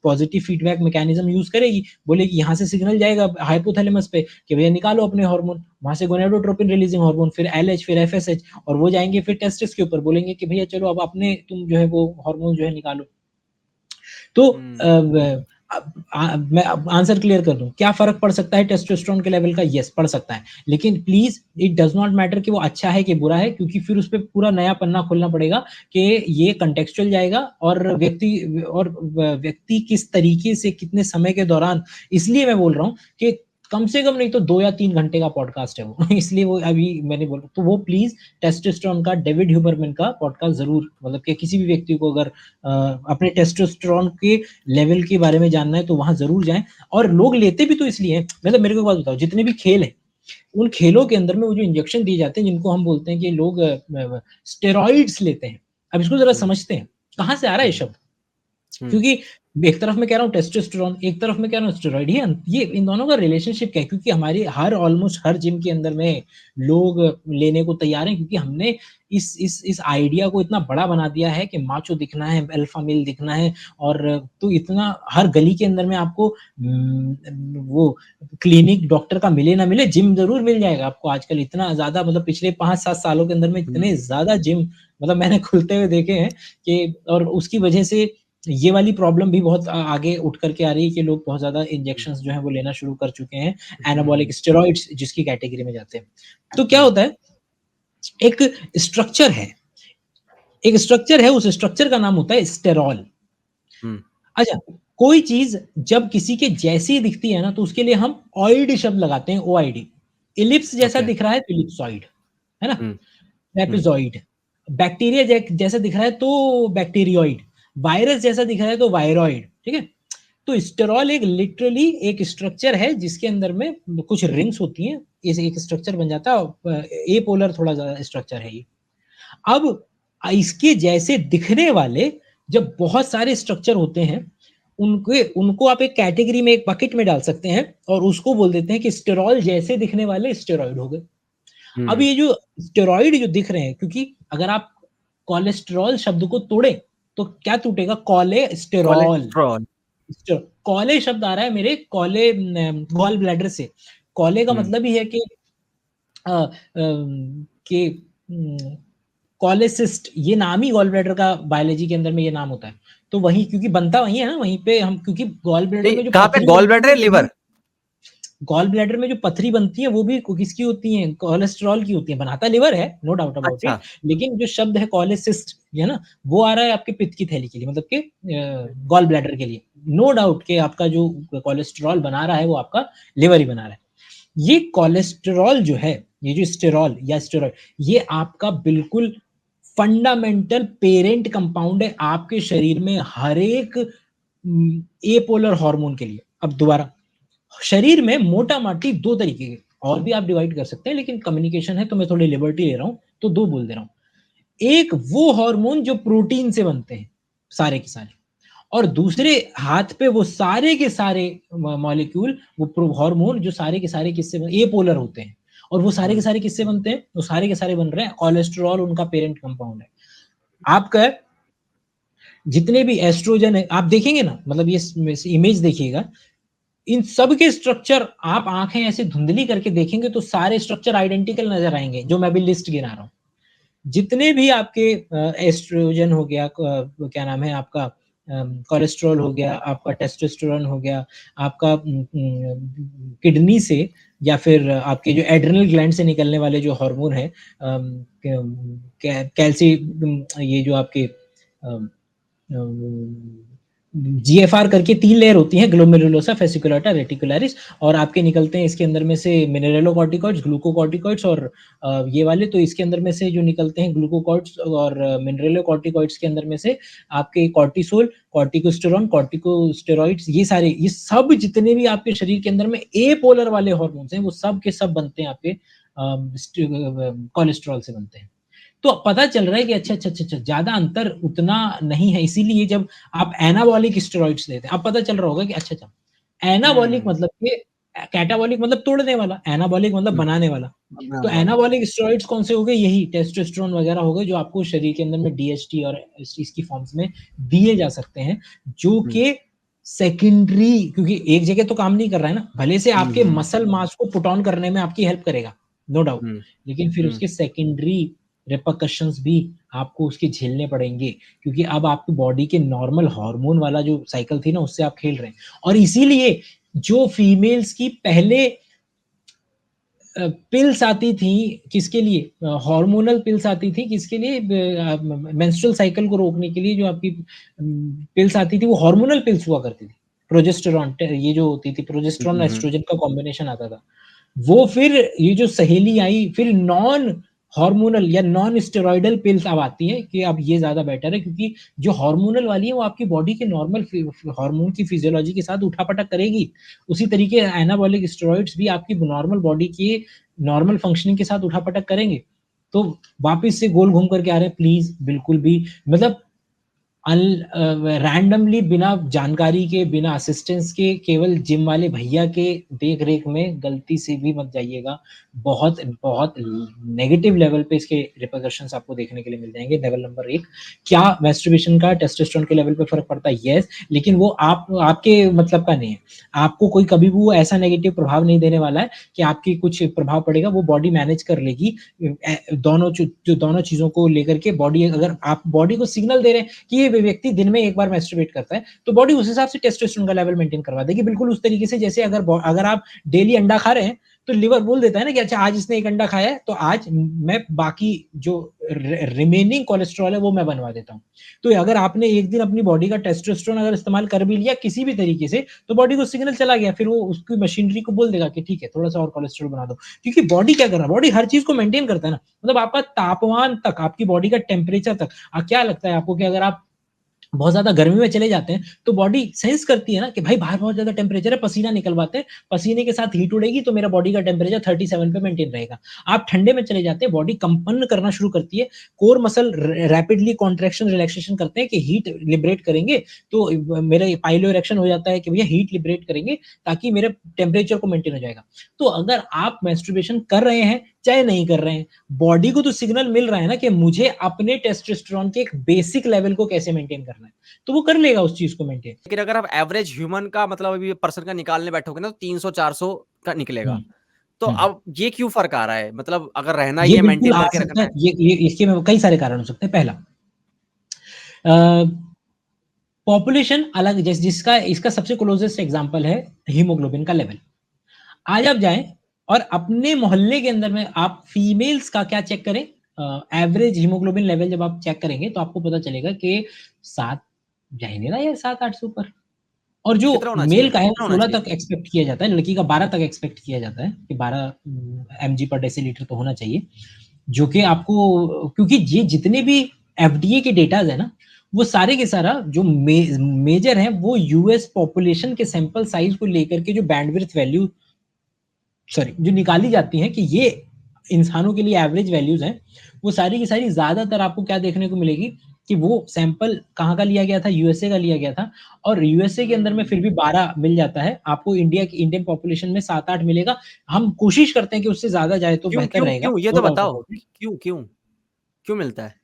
S1: पॉजिटिव फीडबैक मैकेनिज्म यूज करेगी, बोलेगी यहाँ से सिग्नल जाएगा हाइपोथैलेमस पे कि भैया निकालो अपने हार्मोन, वहां से गोनाडोट्रोपिन रिलीजिंग हार्मोन, फिर एलएच, फिर एफएसएच, और वो जाएंगे फिर टेस्टिस के ऊपर, बोलेंगे कि भैया चलो अब अपने तुम जो है वो हार्मोन जो है निकालो। तो मैं आंसर क्लियर कर दूं, क्या फर्क पड़ सकता है टेस्टोस्टेरोन के लेवल का? यस, पड़ सकता है, लेकिन please it does not matter कि वो अच्छा है कि बुरा है, क्योंकि फिर उस पर पूरा नया पन्ना खोलना पड़ेगा कि ये कंटेक्चुअल जाएगा, और व्यक्ति किस तरीके से कितने समय के दौरान। इसलिए मैं बोल रहा हूँ कि कम से कम नहीं तो 2 या 3 घंटे का पॉडकास्ट है वो इसलिए वो अभी मैंने बोला, तो वो प्लीज टेस्टोस्टेरोन का, डेविड ह्यूबरमैन का पॉडकास्ट जरूर, मतलब कि किसी भी व्यक्ति को अगर अपने टेस्टोस्टेरोन के लेवल के बारे में जानना है तो वहां जरूर जाएं। और लोग लेते भी तो इसलिए हैं, मतलब मेरे को एक बात बताओ, जितने भी खेल है उन खेलों के अंदर में वो जो इंजेक्शन दिए जाते हैं, जिनको हम बोलते हैं कि लोग स्टेरॉइड्स लेते हैं, अब इसको जरा समझते हैं कहां से आ रहा है ये शब्द। क्योंकि एक तरफ मैं कह रहा हूँ टेस्टोस्टेरोन, एक तरफ मैं कह रहा हूँ स्टेरॉइड, ये इन दोनों का रिलेशनशिप क्या है? क्योंकि हमारी ऑलमोस्ट हर जिम के अंदर में लोग लेने को तैयार हैं, क्योंकि हमने इस आइडिया को इतना बड़ा बना दिया है कि माचो दिखना है, अल्फा मेल दिखना है, और तो इतना हर गली के अंदर में आपको वो क्लिनिक डॉक्टर का मिले ना मिले, जिम ज़रूर मिल जाएगा आपको आजकल। इतना ज़्यादा, मतलब पिछले 5-7 सालों के अंदर में इतने ज़्यादा जिम मतलब मैंने खुलते हुए देखे हैं कि, और उसकी वजह से ये वाली प्रॉब्लम भी बहुत आगे उठ कर के आ रही है कि लोग बहुत ज़्यादा इंजेक्शंस जो हैं वो लेना शुरू कर चुके हैं, एनाबॉलिक स्टेरॉइड्स जिसकी कैटेगरी में जाते हैं। तो क्या होता है, एक स्ट्रक्चर है, उस स्ट्रक्चर का नाम होता है स्टेरॉल। अच्छा, कोई चीज़ जब किसी के जैसी दिखती है ना, तो उसके लिए हम ऑइड शब्द लगाते हैं, ओआईडी। इलिप्स जैसा दिख रहा है तो इलिप्सॉइड, है ना? ट्रैपेज़ॉइड। बैक्टीरिया जैसा दिख रहा है तो बैक्टीरियोइड। वायरस जैसा दिख रहा है तो वायरॉइड, ठीक है? तो स्टेरॉल एक लिटरली एक स्ट्रक्चर है जिसके अंदर में कुछ रिंग्स होती हैं, इस एक स्ट्रक्चर बन जाता है, एपोलर थोड़ा ज़्यादा स्ट्रक्चर है ये। अब इसके जैसे दिखने वाले जब बहुत सारे स्ट्रक्चर होते हैं, उनको आप एक कैटेगरी में, एक बकेट में डाल सकते हैं, और उसको बोल देते हैं कि स्टेरॉल जैसे दिखने वाले स्टेरॉइड हो गए। अब ये जो स्टेरॉइड जो दिख रहे हैं, क्योंकि अगर आप कोलेस्टेरॉल शब्द को तोड़े तो क्या टूटेगा? कोलेस्टेरॉल। कॉले शब्द आ रहा है मेरे कॉले गॉल ब्लैडर से। कॉले का मतलब ही है कि कॉलेसिस्ट, ये नाम ही गॉल ब्लैडर का बायोलॉजी के अंदर में ये नाम होता है। तो वहीं, क्योंकि बनता वहीं है ना, वहीं पे हम, क्योंकि गॉल ब्लैडर में जो
S2: कहाँ पे गॉल ब्लैडर है, लिवर?
S1: गॉल ब्लैडर में जो पथरी बनती है वो भी किसकी होती है? कोलेस्ट्रॉल की होती है। बनाता लिवर है, नो डाउट अबाउट इट, लेकिन जो शब्द है कॉलेसिस्ट है ना, वो आ रहा है आपके पित्त की थैली के लिए, मतलब के गॉल ब्लैडर के लिए। नो डाउट कि आपका जो कोलेस्ट्रॉल बना रहा है वो आपका लिवर ही बना रहा है। ये कोलेस्ट्रॉल जो है, ये जो स्टेरॉल या स्टेरॉइड, ये आपका बिल्कुल फंडामेंटल पेरेंट कंपाउंड है आपके शरीर में हर एक एपोलर हार्मोन के लिए। अब दोबारा, शरीर में मोटा माटी दो तरीके के, और भी आप डिवाइड कर सकते हैं, लेकिन कम्युनिकेशन है तो मैं थोड़ी लिबर्टी ले रहा हूं, तो दो बोल दे रहा हूं। एक वो हार्मोन जो प्रोटीन से बनते हैं सारे के सारे, और दूसरे हाथ पे वो सारे के सारे मॉलिक्यूल, वो हार्मोन जो सारे के सारे किससे एपोलर होते हैं, और वो सारे के सारे किससे बनते हैं? वो सारे के सारे बन रहे हैं कोलेस्ट्रॉल, उनका पेरेंट कंपाउंड है। आपका जितने भी एस्ट्रोजन है, आप देखेंगे ना, मतलब ये इमेज देखिएगा, इन सब के स्ट्रक्चर आप आंखें ऐसे धुंधली करके देखेंगे तो सारे स्ट्रक्चर आइडेंटिकल नजर आएंगे, जो मैं भी लिस्ट गिना रहा हूं। जितने भी आपके एस्ट्रोजन हो गया, क्या नाम है आपका, कोलेस्ट्रॉल हो गया, आपका टेस्टोस्टेरोन हो गया, आपका किडनी से या फिर आपके जो एड्रिनल ग्लैंड से निकलने वाले जो हार्मोन है, ये जो आपके जीएफआर करके 3 लेयर होती हैं, ग्लोमेरुलोसा, फेसिकुलाटा, रेटिकुलरिस, और आपके निकलते हैं इसके अंदर में से मिनरलोकॉर्टिकॉइड्स, ग्लूकोकॉर्टिकॉइड्स, और ये वाले तो इसके अंदर में से जो निकलते हैं ग्लूकोकॉर्ट्स और मिनरलोकॉर्टिकॉइड्स के अंदर में से आपके कॉर्टिसोल, कॉर्टिकोस्टेरॉन, कॉर्टिकोस्टेरॉइड्स, ये सब जितने भी आपके शरीर के अंदर में एपोलर वाले हार्मोन्स हैं, वो सब के सब बनते हैं आपके कोलेस्ट्रॉल से बनते हैं। तो पता चल रहा है कि अच्छा, ज्यादा अंतर उतना नहीं है। इसीलिए जब आप एनाबॉलिक स्टेरॉइड्स लेते हैं, अब पता चल रहा होगा कि अच्छा, एनाबॉलिक मतलब कि कैटाबॉलिक मतलब तोड़ने वाला, एनाबॉलिक मतलब बनाने वाला। तो एनाबॉलिक स्टेरॉइड्स कौन से हो गए? यही टेस्टोस्टेरोन वगैरह हो गए, जो आपको शरीर के अंदर में डीएचटी और इसकी फॉर्म्स में दिए जा सकते हैं, जो कि सेकेंडरी, क्योंकि एक जगह तो काम नहीं कर रहा है ना, भले से आपके मसल मास को पुट ऑन करने में आपकी हेल्प करेगा, नो डाउट, लेकिन फिर उसके सेकेंडरी रिपरकशंस भी आपको उसके झेलने पड़ेंगे, क्योंकि अब आपकी बॉडी के नॉर्मल हार्मोन वाला जो साइकिल थी ना, उससे आप खेल रहे हैं। और इसीलिए जो फीमेल्स की पहले पिल्स आती थी, किसके लिए? हार्मोनल पिल्स आती थी, किसके लिए? मेंस्ट्रुअल साइकिल को रोकने के लिए जो आपकी पिल्स आती थी, वो हार्मोनल पिल्स हुआ करती थी। प्रोजेस्टेरॉन, ये जो होती थी प्रोजेस्टेरॉन और एस्ट्रोजन का कॉम्बिनेशन आता था। वो फिर ये जो सहेली आई, फिर नॉन हार्मोनल या नॉन स्टेरॉइडल पिल्स अब आती है कि अब ये ज्यादा बेटर है, क्योंकि जो हार्मोनल वाली है वो आपकी बॉडी के नॉर्मल हार्मोन की फिजियोलॉजी के साथ उठापटक करेगी। उसी तरीके एनाबॉलिक स्टेरॉइड्स भी आपकी नॉर्मल बॉडी के नॉर्मल फंक्शनिंग के साथ उठापटक करेंगे। तो वापस से गोल घूम करके आ रहे हैं, प्लीज बिल्कुल भी, मतलब रैंडमली बिना जानकारी के, बिना असिस्टेंस के, केवल जिम वाले भैया के देख-रेख में गलती से भी मत जाइएगा। बहुत बहुत नेगेटिव लेवल पे इसके रिपरकशंस आपको देखने के लिए मिल जाएँगे। लेवल नंबर 1, क्या मैस्टरबेशन का टेस्टोस्टेरोन के लेवल पे फ़र्क पड़ता है? येस, लेकिन वो आपके मतलब का नहीं है। आपको कोई कभी भी वो ऐसा नेगेटिव प्रभाव नहीं देने वाला है कि आपकी कुछ प्रभाव पड़ेगा, वो बॉडी मैनेज कर लेगी। जो दोनों चीज़ों को लेकर के बॉडी, अगर आप बॉडी को सिग्नल दे रहे हैं कि ये व्यक्ति दिन में एक बार मैस्टरबेट करता है, तो बॉडी उस हिसाब से टेस्टोस्टेरोन का लेवल मेंटेन करवा देगी। बिल्कुल उस तरीके से जैसे अगर आप डेली अंडा खा रहे हैं, तो लिवर बोल देता है ना कि अच्छा आज इसने एक अंडा खाया है, तो आज मैं बाकी जो रिमेनिंग कोलेस्ट्रॉल है वो मैं बनवा देता हूँ। तो अगर आपने एक दिन अपनी बॉडी का टेस्टोस्टेरोन अगर इस्तेमाल कर भी लिया किसी भी तरीके से, तो बॉडी को सिग्नल चला गया, फिर वो उसकी मशीनरी को बोल देगा कि ठीक है, थोड़ा-सा और कोलेस्ट्रॉल बना दो। क्योंकि बॉडी क्या कर रहा है? बॉडी हर चीज़ को मेंटेन करता है ना। मतलब आपका तापमान तक, आपकी बॉडी का टेम्परेचर तक, क्या लगता है आपको कि अगर आप बहुत ज़्यादा गर्मी में चले जाते हैं, तो बॉडी सेंस करती है ना कि भाई बाहर बहुत ज़्यादा टेम्परेचर है, पसीना निकलवाते हैं, पसीने के साथ हीट उड़ेगी तो मेरा बॉडी का टेम्परेचर 37 पे मेंटेन रहेगा। आप ठंडे में चले जाते हैं, बॉडी कंपन करना शुरू करती है, core muscle rapidly contraction relaxation करते हैं कि हीट लिबरेट करेंगे, तो मेरा पाइलो इरेक्शन हो जाता है कि भैया हीट लिबरेट करेंगे ताकि मेरे टेम्परेचर को मेंटेन हो जाएगा। तो अगर आप मैस्टरबेशन कर रहे हैं, चाहे नहीं कर रहे हैं, बॉडी को तो सिग्नल मिल रहा है ना कि मुझे अपने टेस्टोस्टेरोन के एक बेसिक लेवल को कैसे मेंटेन करना है, तो वो कर लेगा उस चीज को मेंटेन।
S2: लेकिन अगर आप एवरेज ह्यूमन का मतलब अभी पर्सन का निकालने बैठोगे ना, तो 300-400 का निकलेगा।
S1: हम्म,
S2: तो
S1: हम्म।
S2: अब ये क्यों फ़र्क आ रहा है? मतलब अगर रहना ही
S1: ये
S2: है,
S1: बिल्कुल
S2: मेंटेन
S1: आ
S2: करके
S1: सकता
S2: रखना
S1: है,
S2: है।
S1: ये इसके में कई सारे कारण हो सकते हैं। पहला, पॉपुलेशन अलग, जिसका इसका सबसे क्लोजेस्ट एग्जांपल है हीमोग्लोबिन का लेवल। आज आप जाएं और अपने मोहल्ले के अंदर में आप फीमेल्स का क्या चेक करें, एवरेज हीमोग्लोबिन लेवल जब आप चेक करेंगे तो आपको पता चलेगा कि 7 जा ही नहीं रहा है, 7-8 से ऊपर। और जो
S2: कितना होना
S1: मेल
S2: चाहिए?
S1: का है
S2: कितना
S1: वो
S2: होना
S1: 16
S2: चाहिए?
S1: तक एक्सपेक्ट किया जाता है, लड़की का 12 तक एक्सपेक्ट किया जाता है कि 12 एमजी पर डेसीलीटर तो होना चाहिए। जो कि आपको, क्योंकि ये जितने भी एफडीए के डेटाज है ना, वो सारे के सारा जो मेजर है वो यूएस पॉपुलेशन के सैंपल साइज को लेकर के जो बैंडविड्थ वैल्यू, सॉरी, जो निकाली जाती हैं कि ये इंसानों के लिए एवरेज वैल्यूज हैं, वो सारी की सारी ज्यादातर आपको क्या देखने को मिलेगी कि वो सैंपल कहाँ का लिया गया था, यूएसए का लिया गया था। और यूएसए के अंदर में फिर भी 12 मिल जाता है आपको, इंडिया की इंडियन पॉपुलेशन में 7-8 मिलेगा। हम कोशिश करते हैं कि उससे ज्यादा जाए तो
S2: क्यों,
S1: बेहतर
S2: क्यों,
S1: रहेगा,
S2: क्यों? ये
S1: नो
S2: तो
S1: डाउट
S2: बताओ।
S1: About it.
S2: क्यों, क्यों? क्यों मिलता है?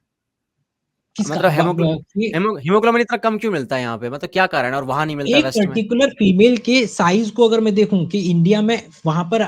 S1: किसका
S2: मतलब हीमोग्लोबिन इतना कम क्यों मिलता है यहाँ पे? मतलब क्या कारण है और वहाँ नहीं मिलता है
S1: एक
S2: वेस्ट में?
S1: पर्टिकुलर फीमेल के साइज को अगर मैं देखूं कि इंडिया में वहां पर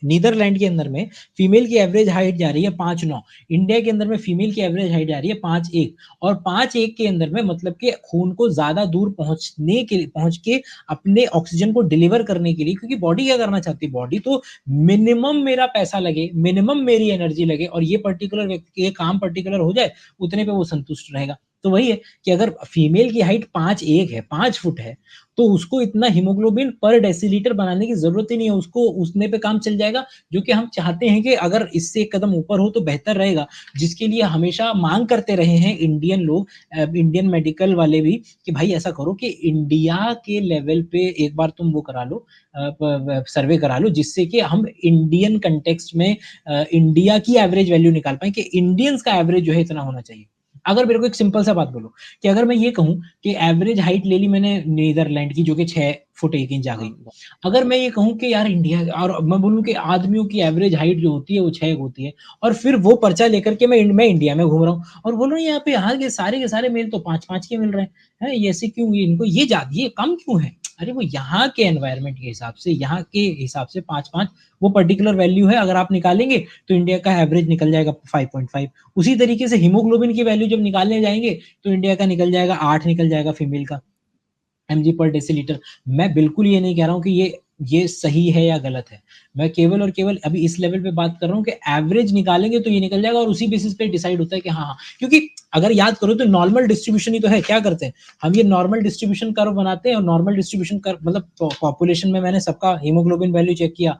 S1: नीदरलैंड के अंदर में फीमेल की एवरेज हाइट जा रही है 5'9", इंडिया के अंदर में फीमेल की एवरेज हाइट जा रही है 5'1", और 5'1" के अंदर में मतलब कि खून को ज्यादा दूर पहुंच के अपने ऑक्सीजन को डिलीवर करने के लिए, क्योंकि बॉडी क्या करना चाहती है, बॉडी तो मिनिमम मेरा पैसा लगे, मिनिमम मेरी एनर्जी लगे और ये पर्टिकुलर व्यक्ति ये काम पर्टिकुलर हो जाए, उतने पे वो संतुष्ट रहेगा। तो वही है कि अगर फीमेल की हाइट 5'1" है, 5 फुट है, तो उसको इतना हीमोग्लोबिन पर डेसीलीटर बनाने की जरूरत ही नहीं है, उसको उतने पे काम चल जाएगा। जो कि हम चाहते हैं कि अगर इससे एक कदम ऊपर हो तो बेहतर रहेगा, जिसके लिए हमेशा मांग करते रहे हैं इंडियन लोग, इंडियन मेडिकल वाले भी, कि भाई ऐसा करो कि इंडिया के लेवल पे एक बार तुम वो करा लो, सर्वे करा लो, जिससे कि हम इंडियन कंटेक्स्ट में इंडिया की एवरेज वैल्यू निकाल पाए कि इंडियंस का एवरेज जो है इतना होना चाहिए। अगर मेरे को एक सिंपल सा बात बोलो कि अगर मैं ये कहूँ कि एवरेज हाइट ले ली मैंने नीदरलैंड की जो कि 6 फुट 1 इंच आ गई।
S2: हाँ,
S1: अगर मैं ये कहूँ कि यार इंडिया, और मैं बोलूँ कि आदमियों की एवरेज हाइट जो होती है वो 6 होती है, और फिर वो पर्चा लेकर के मैं इंडिया में घूम रहा हूँ और बोल रहा हूँ यहाँ पे यहाँ के सारे मेल तो 5-5 के मिल रहे हैं, ये ऐसे क्यों, इनको ये कम क्यों है? अरे वो यहाँ के एनवायरनमेंट के हिसाब से, यहाँ के हिसाब से 5-5 वो पर्टिकुलर वैल्यू है। अगर आप निकालेंगे तो इंडिया का एवरेज निकल जाएगा 5.5। उसी तरीके से हीमोग्लोबिन की वैल्यू जब निकालने जाएंगे तो इंडिया का निकल जाएगा 8, निकल जाएगा फीमेल का एमजी पर डेसीलीटर। मैं बिल्कुल ये नहीं कह रहा हूँ कि ये सही है या गलत है। मैं केवल और केवल अभी इस लेवल पे बात कर रहा हूँ कि एवरेज निकालेंगे तो ये निकल जाएगा और उसी बेसिस पे डिसाइड होता है कि हाँ, हाँ। क्योंकि अगर याद करो तो नॉर्मल डिस्ट्रीब्यूशन ही तो है। क्या करते हैं? हम ये नॉर्मल डिस्ट्रीब्यूशन कर्व बनाते हैं और नॉर्मल डिस्ट्रीब्यूशन कर्व मतलब पॉपुलेशन में मैंने सबका हीमोग्लोबिन वैल्यू चेक किया,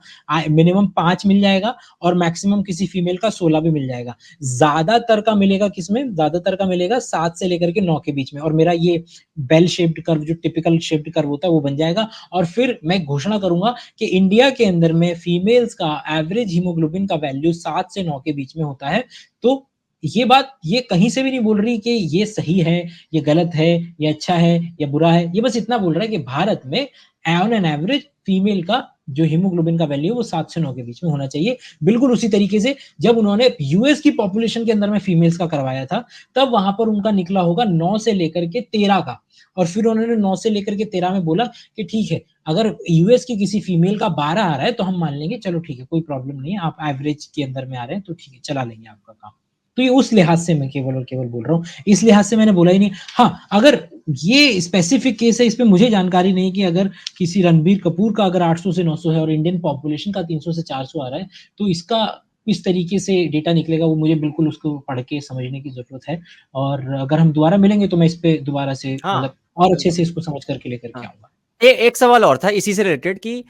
S1: मिनिमम 5 मिल जाएगा और मैक्सिमम किसी फीमेल का 16 भी मिल जाएगा। ज़्यादातर का मिलेगा किसमें? ज़्यादातर का मिलेगा 7 से लेकर के 9 के बीच में, और मेरा ये बेल शेप्ड कर्व जो टिपिकल शेप्ड कर्व होता है वो बन जाएगा। और फिर मैं घोषणा करूंगा कि इंडिया के अंदर में फीमेल्स का एवरेज हीमोग्लोबिन का वैल्यू 7 से 9 के बीच में होता है। तो ये बात ये कहीं से भी नहीं बोल रही कि ये सही है, ये गलत है, ये अच्छा है या बुरा है। ये बस इतना बोल रहा है कि भारत में ऑन एन एवरेज फीमेल का जो हीमोग्लोबिन का वैल्यू है वो 7 से 9 के बीच में होना चाहिए। बिल्कुल उसी तरीके से जब उन्होंने यूएस की पॉपुलेशन के अंदर में फीमेल्स का करवाया था, तब वहाँ पर उनका निकला होगा 9 से लेकर के 13 का, और फिर उन्होंने 9 से लेकर के 13 में बोला कि ठीक है, अगर यूएस की किसी फीमेल का 12 आ रहा है तो हम मान लेंगे, चलो ठीक है, कोई प्रॉब्लम नहीं है, आप एवरेज के अंदर में आ रहे हैं तो ठीक है, चला लेंगे आपका काम। तो ये उस लिहाज से मैं केवल और केवल बोल रहा हूँ, इस लिहाज से मैंने बोला ही नहीं। हाँ, अगर ये स्पेसिफिक केस है, इस पे मुझे जानकारी नहीं कि अगर किसी रणबीर कपूर का अगर 800 से 900 है और इंडियन पॉपुलेशन का 300 से 400 आ रहा है, तो इसका किस तरीके से डेटा निकलेगा वो मुझे बिल्कुल उसको पढ़ के समझने की ज़रूरत है, और अगर हम दोबारा मिलेंगे तो मैं इस पे दोबारा से
S2: हाँ,
S1: मतलब और अच्छे
S2: बिल्कुल।
S1: से इसको समझ करके लेकर के
S2: हाँ।
S1: आऊँगा।
S2: एक सवाल और था इसी से रिलेटेड कि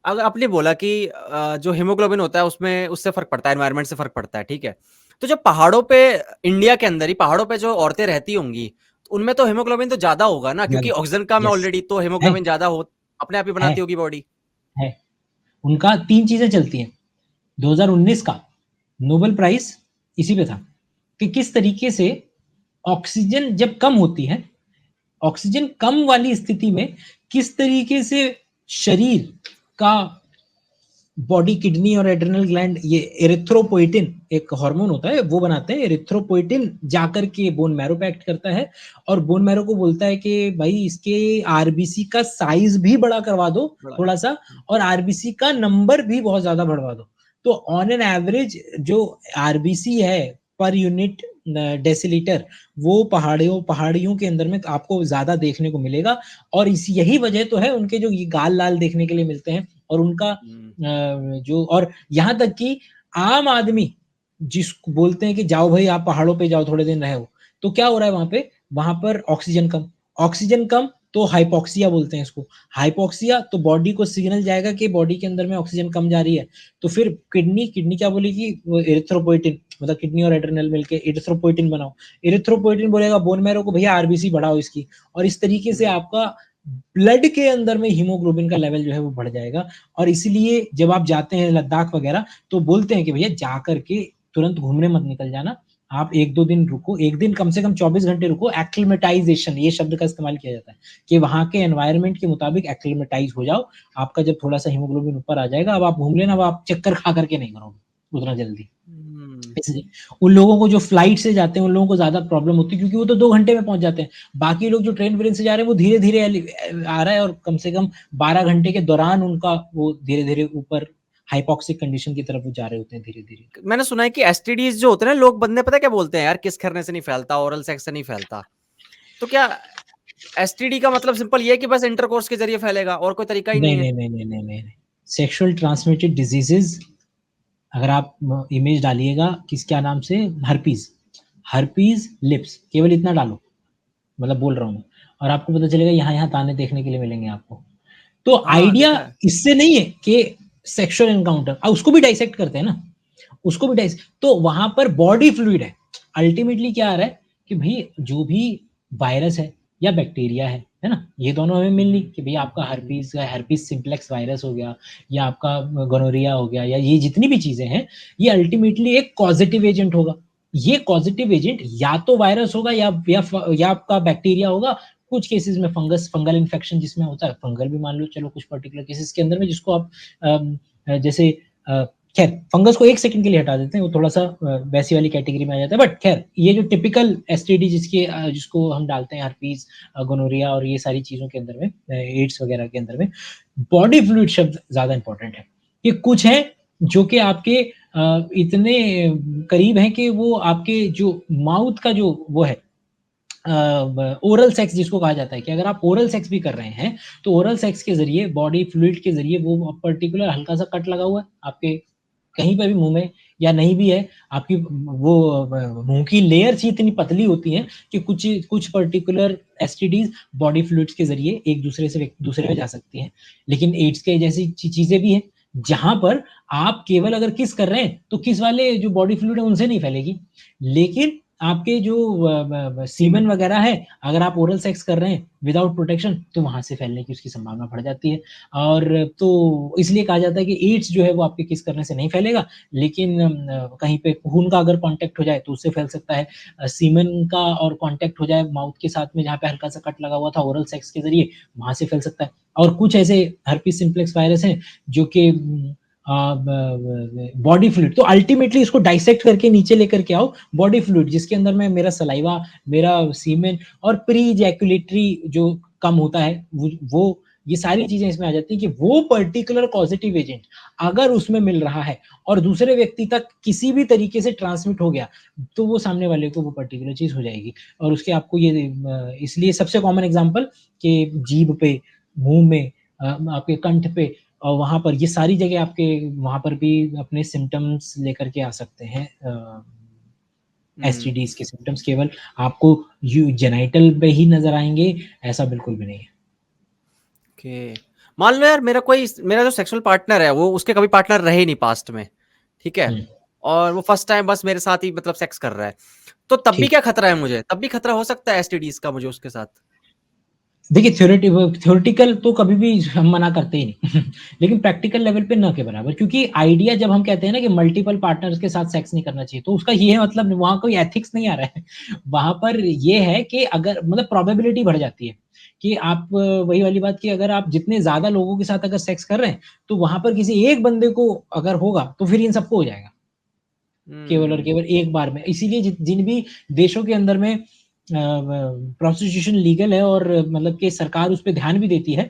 S2: अगर आपने बोला कि जो हीमोग्लोबिन होता है उसमें उससे फ़र्क पड़ता है, एनवायरनमेंट से फ़र्क पड़ता है, ठीक है। तो जो पहाड़ों पे इंडिया के अंदर ही पहाड़ों पे जो औरतें रहती होंगी, उनमें तो हीमोग्लोबिन तो ज़्यादा होगा ना क्योंकि
S1: ज़्यादा
S2: ऑक्सीजन कम है
S1: यस,
S2: ऑलरेडी तो
S1: है,
S2: हीमोग्लोबिन ज़्यादा हो अपने आप ही
S1: है,
S2: बनाती होगी बॉडी।
S1: है। उनका 3 चीज़ें चलती हैं। 2019 का नोबेल प्राइज़ इसी पे था कि किस तरीके से ऑक्सीजन जब कम होती है, ऑक्सीजन कम वाली स्थिति में किस तरीके से शरीर का बॉडी, किडनी और एड्रिनल ग्लैंड ये एरिथ्रोपोइटिन एक हार्मोन होता है, वो बनाते हैं। एरिथ्रोपोइटिन जाकर के बोन मैरो पे एक्ट करता है और बोन मैरो को बोलता है कि भाई इसके आरबीसी का साइज भी बड़ा करवा दो
S2: बड़ा
S1: थोड़ा सा,
S2: हुँ,
S1: और आरबीसी का नंबर भी बहुत ज्यादा बढ़वा दो। तो ऑन एन एवरेज जो आरबीसी है पर यूनिट डेसीलीटर, वो पहाड़ियों के अंदर में आपको ज्यादा देखने को मिलेगा, और इस यही वजह तो है उनके जो ये गाल लाल देखने के लिए मिलते हैं, और उनका
S2: हुँ।
S1: जो, और यहाँ तक कि आम आदमी जिसको बोलते हैं कि जाओ भाई आप पहाड़ों पे जाओ थोड़े दिन रहो, तो क्या हो रहा है वहाँ पे? वहाँ पर ऑक्सीजन कम तो हाइपोक्सिया बोलते हैं इसको। हाइपोक्सिया तो बॉडी को सिग्नल जाएगा कि बॉडी के अंदर में ऑक्सीजन कम जा रही है। तो फिर किडनी क्या बोलेगी? वो एरिथ्रोपोइटिन, मतलब किडनी और एड्रिनल मिलके एरिथ्रोपोइटिन बनाओ। एरिथ्रोपोइटिन बोलेगा बोन मैरो को भैया आरबीसी बढ़ाओ इसकी, और इस तरीके से
S2: हुँ।
S1: आपका ब्लड के अंदर में हीमोग्लोबिन का लेवल जो है वो बढ़ जाएगा। और इसलिए जब आप जाते हैं लद्दाख वगैरह तो बोलते हैं कि भैया जा करके तुरंत घूमने मत निकल जाना, आप 1-2 दिन रुको, 1 दिन कम से कम 24 घंटे रुको, एक्लिमेटाइज़ेशन ये शब्द का इस्तेमाल किया जाता है कि वहाँ के एनवायरनमेंट के मुताबिक एक्लिमेटाइज़ हो जाओ। आपका जब थोड़ा-सा हीमोग्लोबिन ऊपर आ जाएगा, अब आप घूम लेना, अब आप चक्कर खा कर के नहीं मरोगे उतना जल्दी।
S2: हुँ।
S1: इसलिए उन लोगों को जो फ्लाइट से जाते हैं, उन लोगों को ज़्यादा प्रॉब्लम होती है क्योंकि वो तो 2 घंटे में पहुँच जाते हैं। बाकी लोग जो ट्रेन-व्रेन से जा रहे हैं वो धीरे-धीरे आ रहा है, और कम से कम 12 घंटे के दौरान उनका वो धीरे-धीरे ऊपर हाइपॉक्सिक कंडीशन की तरफ वो जा रहे होते हैं धीरे-धीरे।
S2: मैंने सुना है कि एसटीडीज़ जो होते हैं ना लोग बंदे पता है क्या बोलते हैं यार किस करने से नहीं फैलता, ओरल सेक्स से नहीं फैलता। तो क्या एसटीडी का मतलब सिंपल ये है कि बस इंटरकोर्स के ज़रिए फैलेगा और कोई तरीका ही नहीं
S1: नहीं,
S2: है?
S1: नहीं, नहीं, नहीं, नहीं, नहीं, नहीं। सेक्सुअल ट्रांसमिटेड डिजीज़ेज़ अगर आप इमेज डालिएगा किस क्या नाम से, हर्पीज़, हर्पीज़ लिप्स, केवल इतना डालो, मतलब बोल रहा हूँ मैं, और आपको पता चलेगा यहाँ-यहाँ ताने देखने के लिए मिलेंगे आपको। तो
S2: हाँ,
S1: आइडिया
S2: देखा है।
S1: इससे नहीं है कि सेक्सुअल एनकाउंटर उसको भी डाइसेक्ट करते हैं ना, उसको भी डाइस तो वहाँ पर बॉडी फ्लूइड है। अल्टीमेटली क्या आ रहा है कि भई जो भी वायरस है या बैक्टीरिया है ना? ये दोनों हमें मिल ली
S2: हुँ,
S1: कि भई आपका
S2: हुँ,
S1: हर्पीस सिम्प्लेक्स वायरस हो गया या आपका गोनोरिया हो गया, या ये जितनी भी चीज़ें हैं, ये अल्टीमेटली एक कॉज़ेटिव एजेंट होगा। ये कॉज़ेटिव एजेंट या तो वायरस होगा या आपका बैक्टीरिया होगा। कुछ केसेज़ में फंगल इन्फेक्शन जिसमें होता है, फंगल भी मान लो, चलो कुछ पर्टिकुलर केसेज़ के अंदर में जिसको आप जैसे खैर फंगस को 1 सेकंड के लिए हटा देते हैं, वो थोड़ा-सा वैसी वाली कैटेगरी में आ जाता है। बट खैर ये जो टिपिकल एसटीडी जिसको हम डालते हैं, हर्पीस, गोनोरिया और ये सारी चीज़ों के अंदर में, एड्स वगैरह के अंदर में, बॉडी फ्लूइड शब्द ज़्यादा इम्पोर्टेंट है। कि कुछ हैं जो कि आपके इतने करीब हैं कि वो आपके जो माउथ का जो वो है, ओरल सेक्स जिसको कहा जाता है, कि अगर आप ओरल सेक्स भी कर रहे हैं, तो ओरल सेक्स के ज़रिए, बॉडी फ्लूइड के ज़रिए वो पर्टिकुलर हल्का-सा कट लगा हुआ है आपके कहीं पे भी मुँह में, या नहीं भी है, आपकी वो मुँह की लेयर्स ही इतनी पतली होती हैं कि कुछ कुछ पर्टिकुलर एसटीडीज़ बॉडी फ्लूइड्स के ज़रिए एक दूसरे से दूसरे में जा सकती हैं। लेकिन एड्स के जैसी चीज़ें भी हैं, जहाँ पर आप केवल अगर किस कर रहे हैं, तो किस वाले जो बॉडी फ्लूइड है उनसे नहीं फैलेगी। लेकिन आपके जो सीमेन वगैरह है, अगर आप ओरल सेक्स कर रहे हैं विदाउट प्रोटेक्शन, तो वहाँ से फैलने की उसकी संभावना बढ़ जाती है। और तो इसलिए कहा जाता है कि एड्स जो है वो आपके किस करने से नहीं फैलेगा, लेकिन कहीं पे खून का अगर कॉन्टैक्ट हो जाए तो उससे फैल सकता है। सीमेन का और कॉन्टैक्ट हो जाए माउथ के साथ में जहाँ पे हल्का-सा कट लगा हुआ था ओरल सेक्स के ज़रिए, वहाँ से फैल सकता है। और कुछ ऐसे हर्पीस सिम्प्लेक्स वायरस हैं जो कि अ, ब ब बॉडी फ्लूइड, तो अल्टीमेटली इसको डाइसेक्ट करके नीचे लेकर के आओ बॉडी फ्लूइड, जिसके अंदर में मेरा सलाइवा, मेरा सीमेन और प्री इजैकुलेटरी जो कम होता है, वो ये सारी चीज़ें इसमें आ जाती हैं कि वो पर्टिकुलर कॉज़ेटिव एजेंट अगर उसमें मिल रहा है और दूसरे व्यक्ति तक किसी भी तरीके से ट्रांसमिट हो गया, तो वो सामने वाले को वो पर्टिकुलर चीज़ हो जाएगी। और उसके आपको ये इसलिए सबसे कॉमन एग्ज़ाम्पल कि जीभ पे, मुँह में, आपके कंठ पे और वहाँ पर ये सारी जगह आपके वहाँ पर भी अपने सिम्पटम्स लेकर के आ सकते हैं।
S2: हुँ।
S1: एसटीडीज़ के सिम्पटम्स केवल आपको जेनिटल पे ही नज़र आएँगे, ऐसा बिल्कुल भी नहीं है।
S2: ओके। मान लो यार मेरा जो सेक्सुअल पार्टनर है वो उसके कभी पार्टनर रहे ही नहीं पास्ट में, ठीक है?
S1: हुँ,
S2: और वो फर्स्ट टाइम बस मेरे साथ ही मतलब सेक्स कर रहा है। तो तब भी
S1: ठीक।
S2: क्या खतरा है मुझे? तब भी खतरा हो सकता है एसटीडीज़ का मुझे उसके साथ?
S1: देखिए थ्योरेटिकल तो कभी भी हम मना करते ही नहीं। लेकिन प्रैक्टिकल लेवल पे ना के बराबर, क्योंकि आइडिया जब हम कहते हैं ना कि मल्टीपल पार्टनर्स के साथ सेक्स नहीं करना चाहिए, तो उसका ये है मतलब वहाँ कोई एथिक्स नहीं आ रहा है। वहाँ पर ये है कि अगर मतलब प्रोबेबिलिटी बढ़ जाती है कि आप वही वाली बात कि अगर आप जितने ज़्यादा लोगों के साथ अगर सेक्स कर रहे हैं, तो वहाँ पर किसी एक बंदे को अगर होगा, तो फिर इन सबको हो जाएगा। केवल और
S2: हुँ,
S1: केवल एक बार में। इसीलिए जिन भी देशों के अंदर में प्रोस्टिट्यूशन लीगल है और मतलब कि सरकार उस पे ध्यान भी देती है,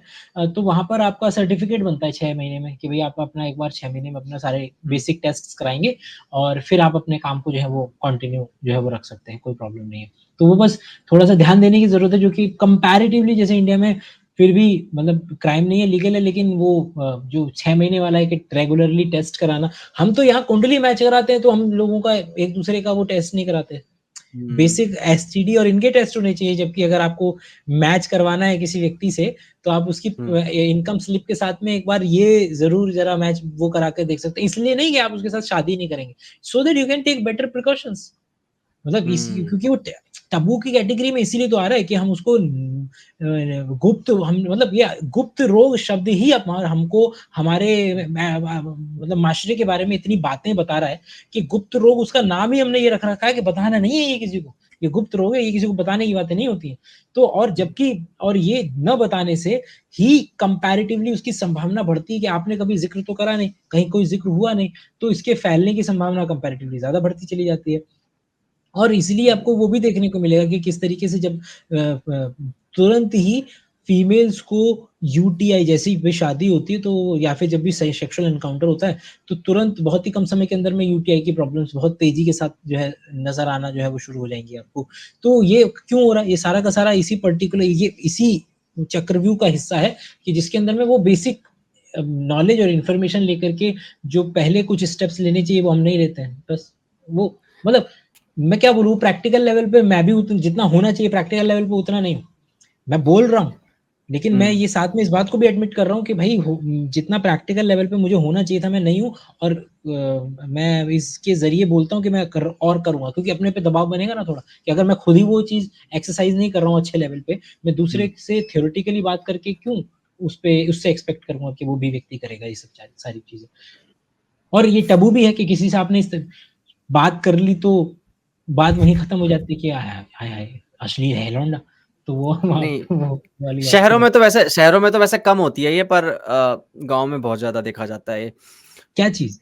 S1: तो वहाँ पर आपका सर्टिफ़िकेट बनता है 6 महीने में कि भई आप अपना एक बार 6 महीने में अपना सारे
S2: हुँ,
S1: बेसिक टेस्ट्स कराएँगे और फिर आप अपने काम को जो है वो कंटिन्यू जो है वो रख सकते हैं, कोई प्रॉब्लम नहीं है। तो वो बस थोड़ा-सा ध्यान देने की ज़रूरत है, जो कि कंपैरेटिवली जैसे इंडिया में फिर भी मतलब क्राइम नहीं है, लीगल है, लेकिन वो जो 6 महीने वाला है कि रेगुलरली टेस्ट कराना, हम तो यहाँ कुंडली मैच कराते हैं, तो हम लोगों का एक-दूसरे का वो टेस्ट नहीं कराते।
S2: हुँ,
S1: बेसिक एसटीडी और इनके टेस्ट होने चाहिए, जबकि अगर आपको मैच करवाना है किसी व्यक्ति से, तो आप उसकी
S2: हुँ,
S1: इनकम स्लिप के साथ में एक बार ये ज़रूर ज़रा मैच वो करा के देख सकते हैं। इसलिए नहीं कि आप उसके साथ शादी नहीं करेंगे, so that you can take better precautions. मतलब इस
S2: हुँ,
S1: क्योंकि वो टबू की कैटेगरी में इसीलिए तो आ रहा है कि हम उसको गुप्त हम मतलब ये गुप्त रोग शब्द ही हमको हमारे मतलब माशरे के बारे में इतनी बातें बता रहा है कि गुप्त रोग उसका नाम ही हमने ये रख रखा है कि बताना नहीं है ये किसी को। ये गुप्त रोग है, ये किसी को बताने की बातें नहीं होती हैं। तो और जबकि और ये न बताने से ही कंपैरेटिवली उसकी संभावना बढ़ती है कि आपने कभी ज़िक्र तो करा नहीं, कहीं कोई ज़िक्र हुआ नहीं, तो इसके फैलने की संभावना कंपैरेटिवली ज़्यादा बढ़ती चली जाती है। और इसलिए आपको वो भी देखने को मिलेगा कि किस तरीके से जब तुरंत ही फीमेल्स को यूटीआई जैसी भी शादी होती है, तो या फिर जब भी से सेक्सुअल एनकाउंटर होता है, तो तुरंत बहुत ही कम समय के अंदर में यूटीआई की प्रॉब्लम्स बहुत तेज़ी के साथ जो है नज़र आना जो है वो शुरू हो जाएँगी आपको। तो ये क्यों हो रहा है? ये सारा का सारा इसी पर्टिकुलर ये इसी चक्रव्यूह का हिस्सा है कि जिसके अंदर में वो बेसिक नॉलेज और इन्फॉर्मेशन लेकर के जो पहले कुछ स्टेप्स लेने चाहिए वो हम नहीं लेते हैं। बस वो मतलब मैं क्या बोलूँ, प्रैक्टिकल लेवल पे मैं भी उत जितना होना चाहिए प्रैक्टिकल लेवल पे उतना नहीं हूँ। मैं बोल रहा हूँ, लेकिन मैं
S2: हुँ,
S1: ये साथ में इस बात को भी एडमिट कर रहा हूँ कि भई जितना प्रैक्टिकल लेवल पे मुझे होना चाहिए था मैं नहीं हूँ और मैं इसके ज़रिए बोलता हूँ कि मैं कर और करूँगा, क्योंकि अपने पे दबाव बनेगा ना थोड़ा कि अगर मैं खुद ही वो चीज़ एक्सरसाइज़ नहीं कर रहा हूँ अच्छे लेवल पे, मैं
S2: हुँ,
S1: दूसरे से थ्योरेटिकली बात करके क्यों उससे एक्सपेक्ट करूँगा कि वो भी व्यक्ति करेगा ये सब सारी चीज़ें। और ये टबू भी है कि किसी से आपने इस बात कर ली तो बात वहीं खत्म हो जाती है कि हाय हाय हाय! असली है लौंडा। तो वो वहाँ
S2: नहीं,
S1: वो वाली बात
S2: शहरों
S1: नहीं।
S2: में तो वैसे कम होती है ये पर गाँव में बहुत ज़्यादा देखा जाता है ये।
S1: क्या चीज़?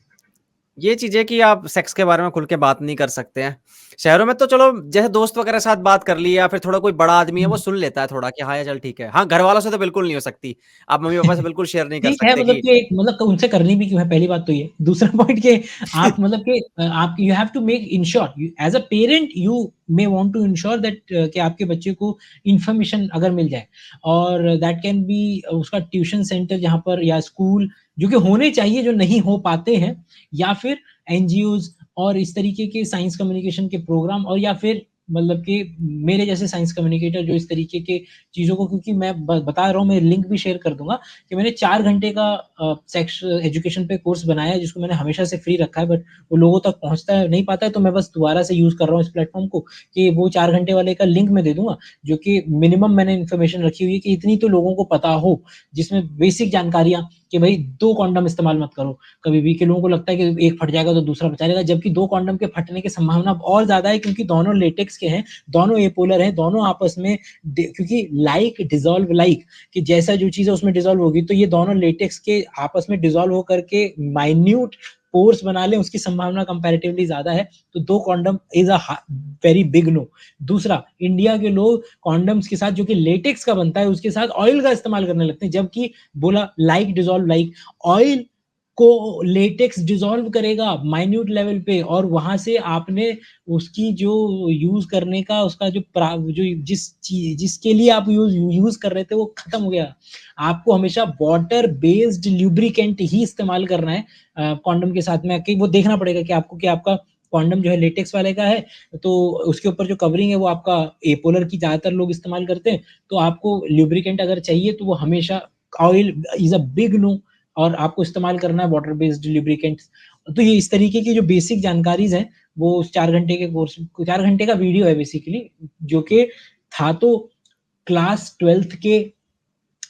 S2: ये चीज़ है कि आप सेक्स के बारे में खुल के बात नहीं कर सकते हैं। शहरों में तो चलो जैसे दोस्त वगैरह साथ बात कर ली या फिर थोड़ा कोई बड़ा आदमी है वो
S1: हुँ।
S2: सुन लेता है थोड़ा कि हाँ, यार चल ठीक है। हाँ, घरवालों से तो बिल्कुल नहीं हो सकती। आप मम्मी-पापा से बिल्कुल शेयर नहीं कर
S1: ठीक है,
S2: सकते
S1: मतलब
S2: कि
S1: कि एक मतलब उनसे करनी भी क्यों है, पहली बात तो ये। दूसरा पॉइंट कि आप मतलब कि आप you have to make insure you as a parent you may want to insure that कि आपके बच्चे को इन्फॉर्मेशन अगर मिल जाए और दैट कैन बी उसका ट्यूशन सेंटर जहाँ पर या स्कूल जो कि होने चाहिए, जो नहीं हो पाते हैं, या फिर एनजीओज़ और इस तरीके के साइंस कम्युनिकेशन के प्रोग्राम और या फिर मतलब कि मेरे जैसे साइंस कम्युनिकेटर जो इस तरीके के चीज़ों को, क्योंकि मैं बता रहा हूँ, मैं लिंक भी शेयर कर दूँगा कि मैंने 4 घंटे का सेक्स एजुकेशन पे कोर्स बनाया है, जिसको मैंने हमेशा से फ्री रखा है, बट वो लोगों तक पहुँचता नहीं पाता है, तो मैं बस दोबारा से यूज़ कर रहा हूँ इस प्लेटफ़ॉर्म को, कि वो 4 घंटे वाले का लिंक मैं दे दूँगा, जो कि मिनिमम मैंने इन्फॉर्मेशन रखी हुई है कि इतनी तो लोगों को पता हो, जिसमें बेसिक जानकारियाँ कि भई 2 कंडोम इस्तेमाल मत करो कभी भी, कि लोगों को लगता है कि एक फट जाएगा तो दूसरा बचा रहेगा, जबकि 2 कंडोम के फटने की संभावना और ज़्यादा है, क्योंकि दोनों लेटेक्स के हैं, दोनों एपोलर हैं, दोनों आपस में क्योंकि लाइक डिसॉल्व लाइक, कि जैसा जो चीज़ है उसमें डिसॉल्व होगी, तो ये दोनों लेटेक्स के आपस में डिसॉल्व होकर के माइन्यूट पोर्स बना लें, उसकी संभावना कंपैरेटिवली ज़्यादा है, तो 2 condom is a very big no. दूसरा, इंडिया के लोग कंडोम्स के साथ जो कि लेटेक्स का बनता है, उसके साथ ऑयल का इस्तेमाल करने लगते हैं, जबकि बोला लाइक डिसॉल्व लाइक, ऑयल को लेटेक्स डिसॉल्व करेगा माइन्यूट लेवल पे, और वहां से आपने उसकी जो यूज करने का उसका जो जिसके लिए आप यूज कर रहे थे वो खत्म हो गया। आपको हमेशा वाटर बेस्ड ल्यूब्रिकेंट ही इस्तेमाल करना है कॉन्डम के साथ में, कि वो देखना पड़ेगा कि आपको, कि आपका कॉन्डम जो है लेटेक्स वाले का है, तो उसके ऊपर जो कवरिंग है वो आपका एपोलर की ज्यादातर लोग इस्तेमाल करते हैं, तो आपको ल्यूब्रिकेंट अगर चाहिए तो वो हमेशा oil is a big no, और आपको इस्तेमाल करना है वाटर बेस्ड लुब्रिकेंट्स। तो ये इस तरीके की जो बेसिक जानकारीज हैं, वो उस 4 घंटे के कोर्स, 4 घंटे का वीडियो है बेसिकली, जो कि था तो क्लास 12th के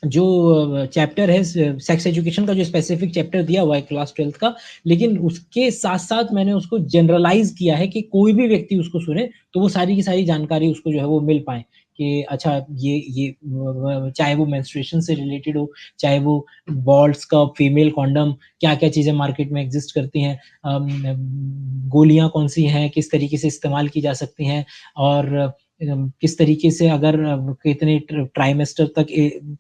S1: जो चैप्टर है सेक्स एजुकेशन का, जो स्पेसिफिक चैप्टर दिया हुआ है क्लास 12th का, लेकिन उसके साथ-साथ मैंने उसको जनरलाइज़ किया है कि कोई भी व्यक्ति उसको सुने, तो वो सारी की सारी जानकारी उसको जो है वो मिल पाए, कि अच्छा ये चाहे वो मेंस्ट्रुएशन से रिलेटेड हो, चाहे वो बॉल्स का फीमेल कंडोम, क्या-क्या चीज़ें मार्केट में एग्ज़िस्ट करती हैं, गोलियाँ कौन-सी हैं, किस तरीके से इस्तेमाल की जा सकती हैं, और किस तरीके से अगर कितने ट्राइमेस्टर तक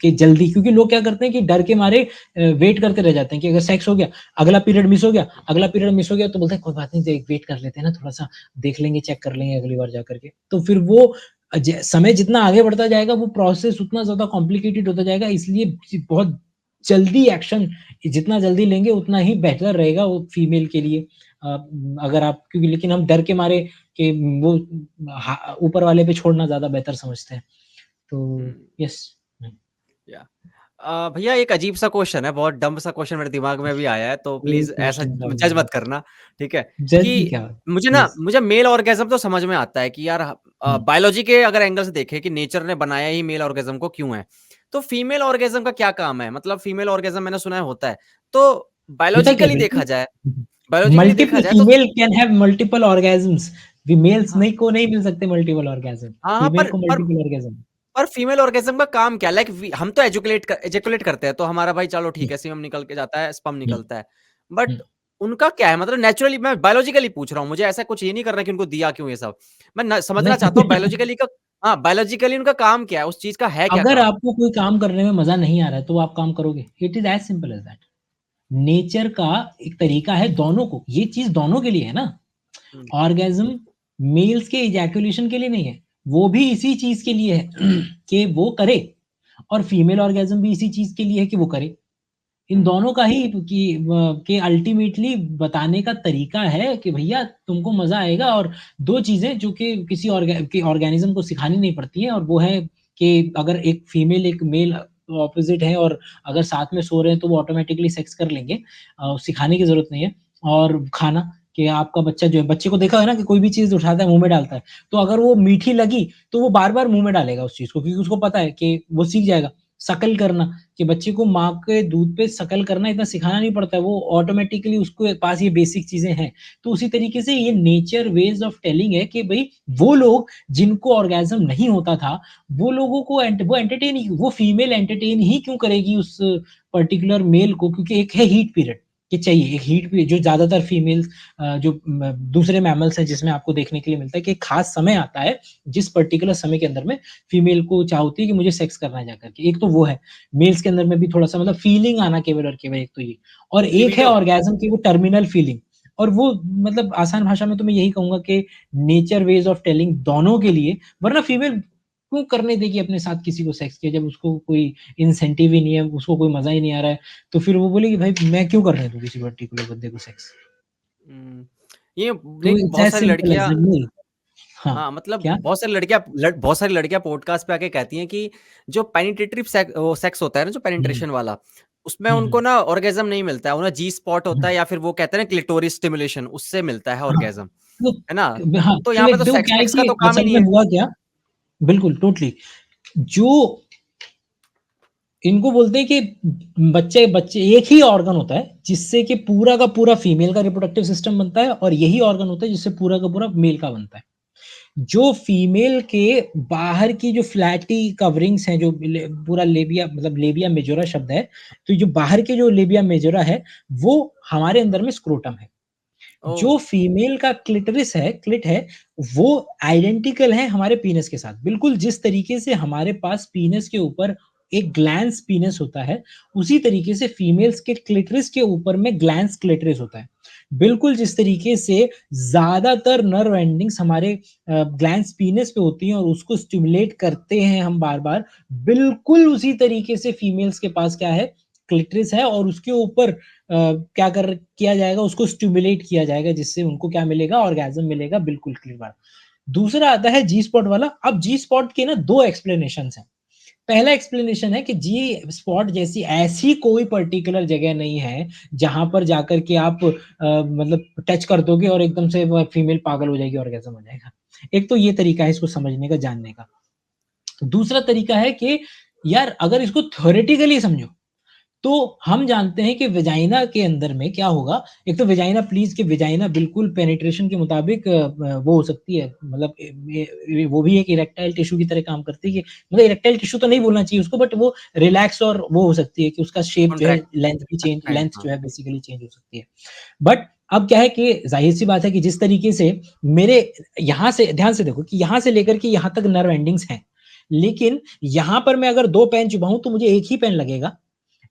S1: के जल्दी, क्योंकि लोग क्या करते हैं कि डर के मारे वेट करते रह जाते हैं, कि अगर सेक्स हो गया, अगला पीरियड मिस हो गया, अगला पीरियड मिस हो गया, तो बोलते हैं कोई बात नहीं, वेट कर लेते हैं ना, थोड़ा सा देख लेंगे, चेक कर लेंगे अगली बार जा करके, तो फिर वो समय जितना आगे बढ़ता जाएगा वो प्रोसेस उतना ज्यादा कॉम्प्लिकेटेड होता जाएगा, इसलिए बहुत जल्दी एक्शन जितना जल्दी लेंगे उतना ही बेहतर रहेगा वो फीमेल के लिए। अ, अगर आप, क्योंकि लेकिन हम डर के मारे कि वो ऊपर वाले पे छोड़ना ज़्यादा बेहतर समझते हैं। तो
S2: हुँ,
S1: यस। हुँ,
S2: या भैया एक अजीब-सा क्वेश्चन है, बहुत डम्ब सा क्वेश्चन मेरे दिमाग में अभी आया है, तो
S1: कोई
S2: प्लीज़ ऐसा
S1: क्वेश्चन का
S2: जज मत करना, ठीक है?
S1: जज की
S2: कि
S1: क्या बात?
S2: मुझे ना
S1: यस।
S2: मुझे मेल ऑर्गेज़्म तो समझ में आता है कि यार
S1: हुँ।
S2: बायोलॉजी के अगर एंगल से देखें कि नेचर ने बनाया ही मेल ऑर्गेज़्म को क्यों है? तो फीमेल ऑर्गेज़्म का क्या काम है? मतलब फीमेल ऑर्गेज़्म मैंने सुना है होता है। तो
S1: होता क्या है?
S2: बायोलॉजिकली देखा
S1: मल्टीपल
S2: जाए तो
S1: female can have multiple orgasms. Females
S2: हाँ,
S1: नहीं को नहीं मिल सकते मल्टीपल ऑर्गेज़्म।
S2: हाँ, हाँ,
S1: फीमेल को मल्टीपल ऑर्गेज़्म।
S2: पर फीमेल ऑर्गेज़्म का काम क्या है? लाइक वी हम तो एजैकुलेट करते हैं, तो हमारा भाई चलो ठीक है,
S1: यस।
S2: सीमन निकल के जाता है, स्पर्म
S1: हुँ,
S2: निकलता है।
S1: हुँ।
S2: बट उनका क्या है? मतलब नेचुरली मैं बायोलॉजिकली पूछ रहा हूँ, मुझे ऐसा कुछ ये नहीं करना कि उनको दिया क्यों ये सब। मैं न समझना चाहता हूँ
S1: नहीं।
S2: बायोलॉजिकली का हाँ, बायोलॉजिकली उनका काम क्या है? उस चीज़ का है क्या
S1: अगर
S2: काम?
S1: आपको कोई काम करने में मज़ा नहीं आ रहा है, तो आप काम करोगे। It is as simple as that. Nature का एक तरीका है दोनों को, ये चीज़ दोनों के लिए है ना।
S2: हुँ,
S1: ऑर्गेज़्म मेल्स के इजैकुलेशन के लिए नहीं है, वो भी इसी चीज़ के लिए है कि वो करे, और फीमेल ऑर्गेज़्म भी इसी चीज़ के लिए है कि वो करे। इन
S2: हुँ,
S1: दोनों का ही कि अल्टीमेटली बताने का तरीका है कि भैया तुमको मज़ा आएगा, और 2 चीज़ें जो कि किसी ऑर्गेनिज़्म को सिखानी नहीं पड़ती हैं, और वो है कि अगर एक फीमेल एक मेल ऑपोज़िट है और अगर साथ में सो रहे हैं तो वो ऑटोमैटिकली सेक्स कर लेंगे। सिखाने की ज़रूरत नहीं है। और खाना, कि आपका बच्चा जो है, बच्चे को देखा है ना कि कोई भी चीज़ उठाता है, मुँह में डालता है, तो अगर वो मीठी लगी तो वो बार-बार मुँह में डालेगा उस चीज़ को, क्योंकि उसको पता है कि वो सीख जाएगा। शकल करना, कि बच्चे को माँ के दूध पे शकल करना इतना सिखाना नहीं पड़ता है, वो ऑटोमैटिकली उसके पास ये बेसिक चीज़ें हैं। तो उसी तरीके से ये नेचर वेज़ ऑफ टेलिंग है कि भई वो लोग जिनको ऑर्गेज़्म नहीं होता था, वो लोगों को वो एंटरटेन ही, वो फीमेल एंटरटेन ही क्यों करेगी उस पर्टिकुलर मेल को, क्योंकि एक है हीट पीरियड, कि चाहिए एक हीट पीरियड, जो ज़्यादातर फीमेल्स जो दूसरे मैमल्स हैं जिसमें आपको देखने के लिए मिलता है कि एक खास समय आता है, जिस पर्टिकुलर समय के अंदर में फीमेल को चाह होती है कि मुझे सेक्स करना है जाकर के, एक तो वो है। मेल्स के अंदर में भी थोड़ा-सा मतलब फीलिंग आना केवल और केवल एक तो ये। और एक है
S2: लिबिडो
S1: ऑर्गेज़्म की वो टर्मिनल फीलिंग, और वो मतलब आसान भाषा में तो मैं यही कहूँगा कि नेचर वेज़ ऑफ टेलिंग दोनों के लिए, वरना फीमेल क्यों करने देगी अपने साथ किसी को सेक्स के, जब उसको कोई इंसेंटिव ही नहीं है, उसको कोई मज़ा ही नहीं आ रहा है, तो फिर वो बोलेगी भाई मैं क्यों करने दूँ किसी पर्टिकुलर बंदे को सेक्स।
S2: हुँ, ये
S1: तो
S2: नहीं
S1: इट्स
S2: बहुत
S1: एज़
S2: सारी
S1: सिंपल एज़
S2: लड़कियाँ
S1: दैट। नहीं। हाँ,
S2: हाँ, मतलब
S1: क्या?
S2: बहुत सारी लड़कियाँ पॉडकास्ट पे आके कहती हैं कि जो पेनिट्रेटिव सेक्स होता है ना, जो
S1: हुँ,
S2: पेनिट्रेशन वाला, उसमें
S1: हुँ,
S2: उनको
S1: हुँ,
S2: ना ऑर्गेज़्म नहीं मिलता है, उन्हें जी स्पॉट
S1: हुँ,
S2: होता है या फिर वो कहते हैं ना क्लिटोरिस स्टिमुलेशन, उससे मिलता है
S1: हाँ,
S2: ऑर्गेज़म, है ना?
S1: हाँ,
S2: तो
S1: तो
S2: यहाँ पे
S1: एक
S2: तो
S1: तो
S2: सेक्स
S1: क्या है
S2: सेक्स का
S1: कि
S2: तो काम ही
S1: असल
S2: नहीं
S1: में
S2: है।
S1: हुआ क्या, बिल्कुल टोटली, जो इनको बोलते हैं कि बच्चे बच्चे एक ही ऑर्गन होता है जिससे कि पूरा का पूरा फीमेल का रिप्रोडक्टिव सिस्टम बनता है और यही ऑर्गन होता है जिससे पूरा का पूरा मेल का बनता है। जो फीमेल के बाहर की जो फ्लैटी कवरिंग्स हैं, जो पूरा लेबिया मतलब लेबिया मेजोरा शब्द है, तो जो बाहर के जो लेबिया मेजोरा है, वो हमारे अंदर में स्क्रोटम है।
S2: ओह!
S1: जो फीमेल का क्लिटरिस है, क्लिट है, वो आइडेंटिकल है हमारे पीनस के साथ। बिल्कुल जिस तरीके से हमारे पास पीनस के ऊपर एक ग्लैंस पीनस होता है, उसी तरीके से फीमेल्स के क्लिटरिस के ऊपर में ग्लैंस क्लिटरिस होता है। बिल्कुल जिस तरीके से ज़्यादातर नर्व एंडिंग्स हमारे ग्लैंस पीनस पे होती हैं और उसको स्टिमुलेट करते हैं हम बार-बार, बिल्कुल उसी तरीके से फीमेल्स के पास क्या है, क्लिटरिस है और उसके ऊपर क्या कर किया जाएगा, उसको स्टिमुलेट किया जाएगा जिससे उनको क्या मिलेगा, ऑर्गेज़्म मिलेगा, बिल्कुल क्लियर बात। दूसरा आता है जी स्पॉट वाला। अब जी स्पॉट के ना 2 एक्सप्लेनेशंस हैं। पहला एक्सप्लेनेशन है कि जी स्पॉट जैसी ऐसी कोई पर्टिकुलर जगह नहीं है, जहाँ पर जाकर के आप मतलब टच कर दोगे और एकदम से वो फीमेल पागल हो जाएगी, ऑर्गेज़्म हो जाएगा। एक तो ये तरीका है इसको समझने का, जानने का। दूसरा तरीका है कि यार अगर इसको थ्योरेटिकली समझो, तो हम जानते हैं कि वेजाइना के अंदर में क्या होगा, एक तो वेजाइना प्लीज़ कि वेजाइना बिल्कुल पेनिट्रेशन के मुताबिक वो हो सकती है, मतलब वो भी एक इरेक्टाइल टिश्यू की तरह काम करती है कि मतलब इरेक्टाइल टिश्यू तो नहीं बोलना चाहिए उसको, बट वो रिलैक्स और वो हो सकती है कि उसका शेप जो है,
S2: कॉन्ट्रैक्ट काइंड
S1: लेंथ
S2: हाँ।
S1: जो है बेसिकली चेंज हो सकती है। बट अब क्या है कि ज़ाहिर-सी बात है कि जिस तरीके से मेरे यहाँ से ध्यान से देखो कि यहाँ से लेकर के यहाँ तक नर्व एंडिंग्स हैं। लेकिन यहाँ पर मैं अगर 2 पेन चुभाऊँ तो मुझे 1 ही पेन लगेगा।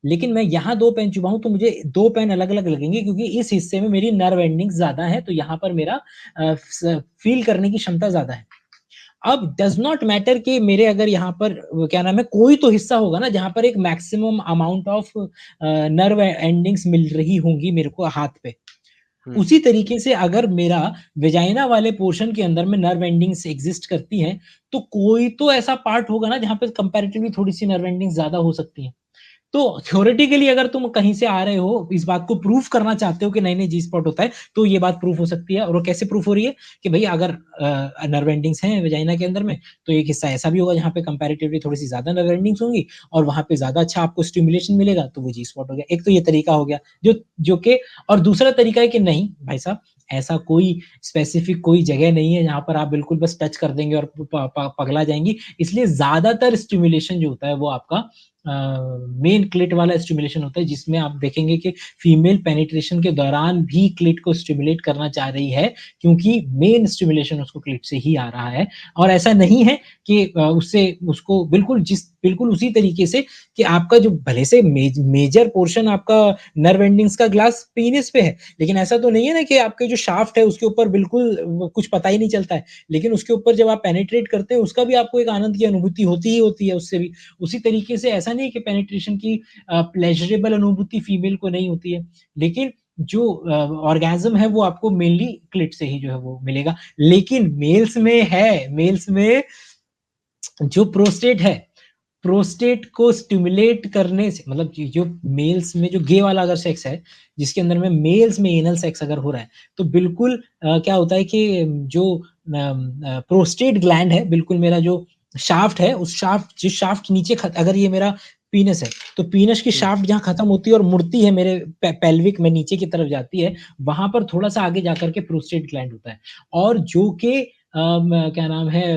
S1: लेकिन मैं यहाँ 2 पेन चुभाऊँ तो मुझे 2 पेन अलग-अलग लगेंगे क्योंकि इस हिस्से में मेरी नर्व एंडिंग्स ज़्यादा है, तो यहाँ पर मेरा फ़ील करने की क्षमता ज़्यादा है। अब डज़ नॉट मैटर कि मेरे अगर यहाँ पर क्या नाम है, कोई तो हिस्सा होगा ना जहाँ पर एक maximum amount of nerve endings मिल रही होंगी मेरे को हाथ पे।
S2: हुँ,
S1: उसी तरीके से अगर मेरा वेजाइना वाले पोर्शन के अंदर में नर्व एंडिंग्स एग्ज़िस्ट करती हैं, तो कोई तो ऐसा पार्ट होगा ना जहाँ पे कंपैरेटिवली थोड़ी-सी नर्व एंडिंग्स ज़्यादा हो सकती हैं। तो थ्योरेटिकली अगर तुम कहीं से आ रहे हो, इस बात को प्रूव करना चाहते हो कि नहीं-नहीं जी स्पॉट होता है, तो ये बात प्रूफ हो सकती है और वो कैसे प्रूफ हो रही है कि भई अगर नर्व एंडिंग्स हैं वेजाइना के अंदर में, तो एक हिस्सा ऐसा भी होगा जहाँ पे कंपैरेटिवली थोड़ी-सी ज़्यादा नर्व एंडिंग्स होंगी और वहाँ पे ज़्यादा अच्छा आपको स्टिम्युलेशन मिलेगा, तो वो जी स्पॉट हो गया। एक तो ये तरीका हो गया, जो जो कि और दूसरा तरीका है कि नहीं भाई साहब, ऐसा कोई स्पेसिफिक कोई जगह नहीं है जहाँ पर आप बिल्कुल बस टच कर देंगे और प प पगला जाएँगी। इसलिए ज़्यादातर स्टिम्युलेशन जो होता है वो आपका मेन क्लिट वाला स्टिमुलेशन होता है जिसमें आप देखेंगे कि फीमेल पेनिट्रेशन के दौरान भी क्लिट को स्टिमुलेट करना चाह रही है क्योंकि मेन स्टिमुलेशन उसको क्लिट से ही आ रहा है और ऐसा नहीं है कि उससे उसको बिल्कुल उसी तरीके से कि आपका जो भले से मेजर पोर्शन आपका नर्व एंडिंग्स का ग्लास पीनिस पे है, लेकिन ऐसा तो नहीं है ना कि आपके जो शाफ्ट है उसके ऊपर बिल्कुल कुछ पता ही नहीं चलता है। लेकिन उसके ऊपर जब आप पेनिट्रेट करते हैं उसका भी आपको एक आनंद की अनुभूति होती ही होती है उससे भी। उसी तरीके से ऐसा नहीं है कि पेनिट्रेशन की प्लेज़रेबल अनुभूति फीमेल को नहीं होती है, लेकिन जो ऑर्गेज़्म है वो आपको मेनली क्लिट से ही जो है वो मिलेगा। लेकिन मेल्स में जो प्रोस्टेट है, प्रोस्टेट को स्टिमुलेट करने से मतलब ये जो मेल्स में जो गे वाला अगर सेक्स है, जिसके अंदर में मेल्स में एनल सेक्स अगर हो रहा है, तो बिल्कुल क्या होता है कि जो प्रोस्टेट ग्लैंड है, बिल्कुल मेरा जो शाफ्ट है, उस शाफ्ट जिस शाफ्ट नीचे अगर ये मेरा पीनस है, तो पीनस की
S2: हुँ।
S1: शाफ्ट जहाँ खत्म होती है और मुड़ती है मेरे पेल्विक में नीचे की तरफ जाती है, वहाँ पर थोड़ा-सा आगे जाकर के प्रोस्टेट ग्लैंड होता है। और जो कि क्या नाम है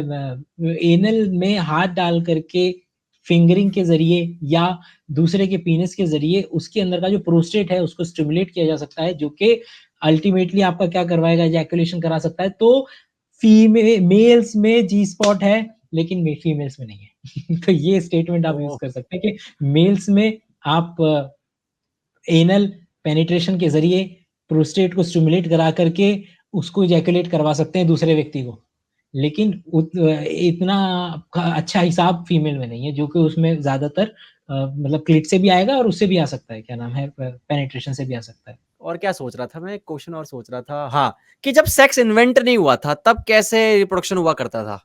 S1: एनल में हाथ डाल करके फिंगरिंग के ज़रिए या दूसरे के पीनस के ज़रिए उसके अंदर का जो प्रोस्टेट है उसको स्टिमुलेट किया जा सकता है, जो कि अल्टीमेटली आपका क्या करवाएगा, इजैकुलेशन करा सकता है। तो मेल्स में जी स्पॉट है, लेकिन फीमेल्स में नहीं है। तो ये स्टेटमेंट आप यूज़
S2: ओह!
S1: कर सकते हैं कि मेल्स में आप एनल पेनिट्रेशन के ज़रिए प्रोस्टेट को स्टिमुलेट करा करके उसको इजैकुलेट करवा सकते हैं दूसरे व्यक्ति को। लेकिन इतना अच्छा हिसाब फीमेल में नहीं है, जो कि उसमें ज़्यादातर मतलब क्लिट से भी आएगा और उससे भी आ सकता है, क्या नाम है पेनिट्रेशन से भी आ सकता है।
S2: और क्या सोच रहा था मैं, एक क्वेश्चन और सोच रहा था, हाँ, कि जब सेक्स इन्वेंट नहीं हुआ था तब कैसे रिप्रोडक्शन हुआ करता था?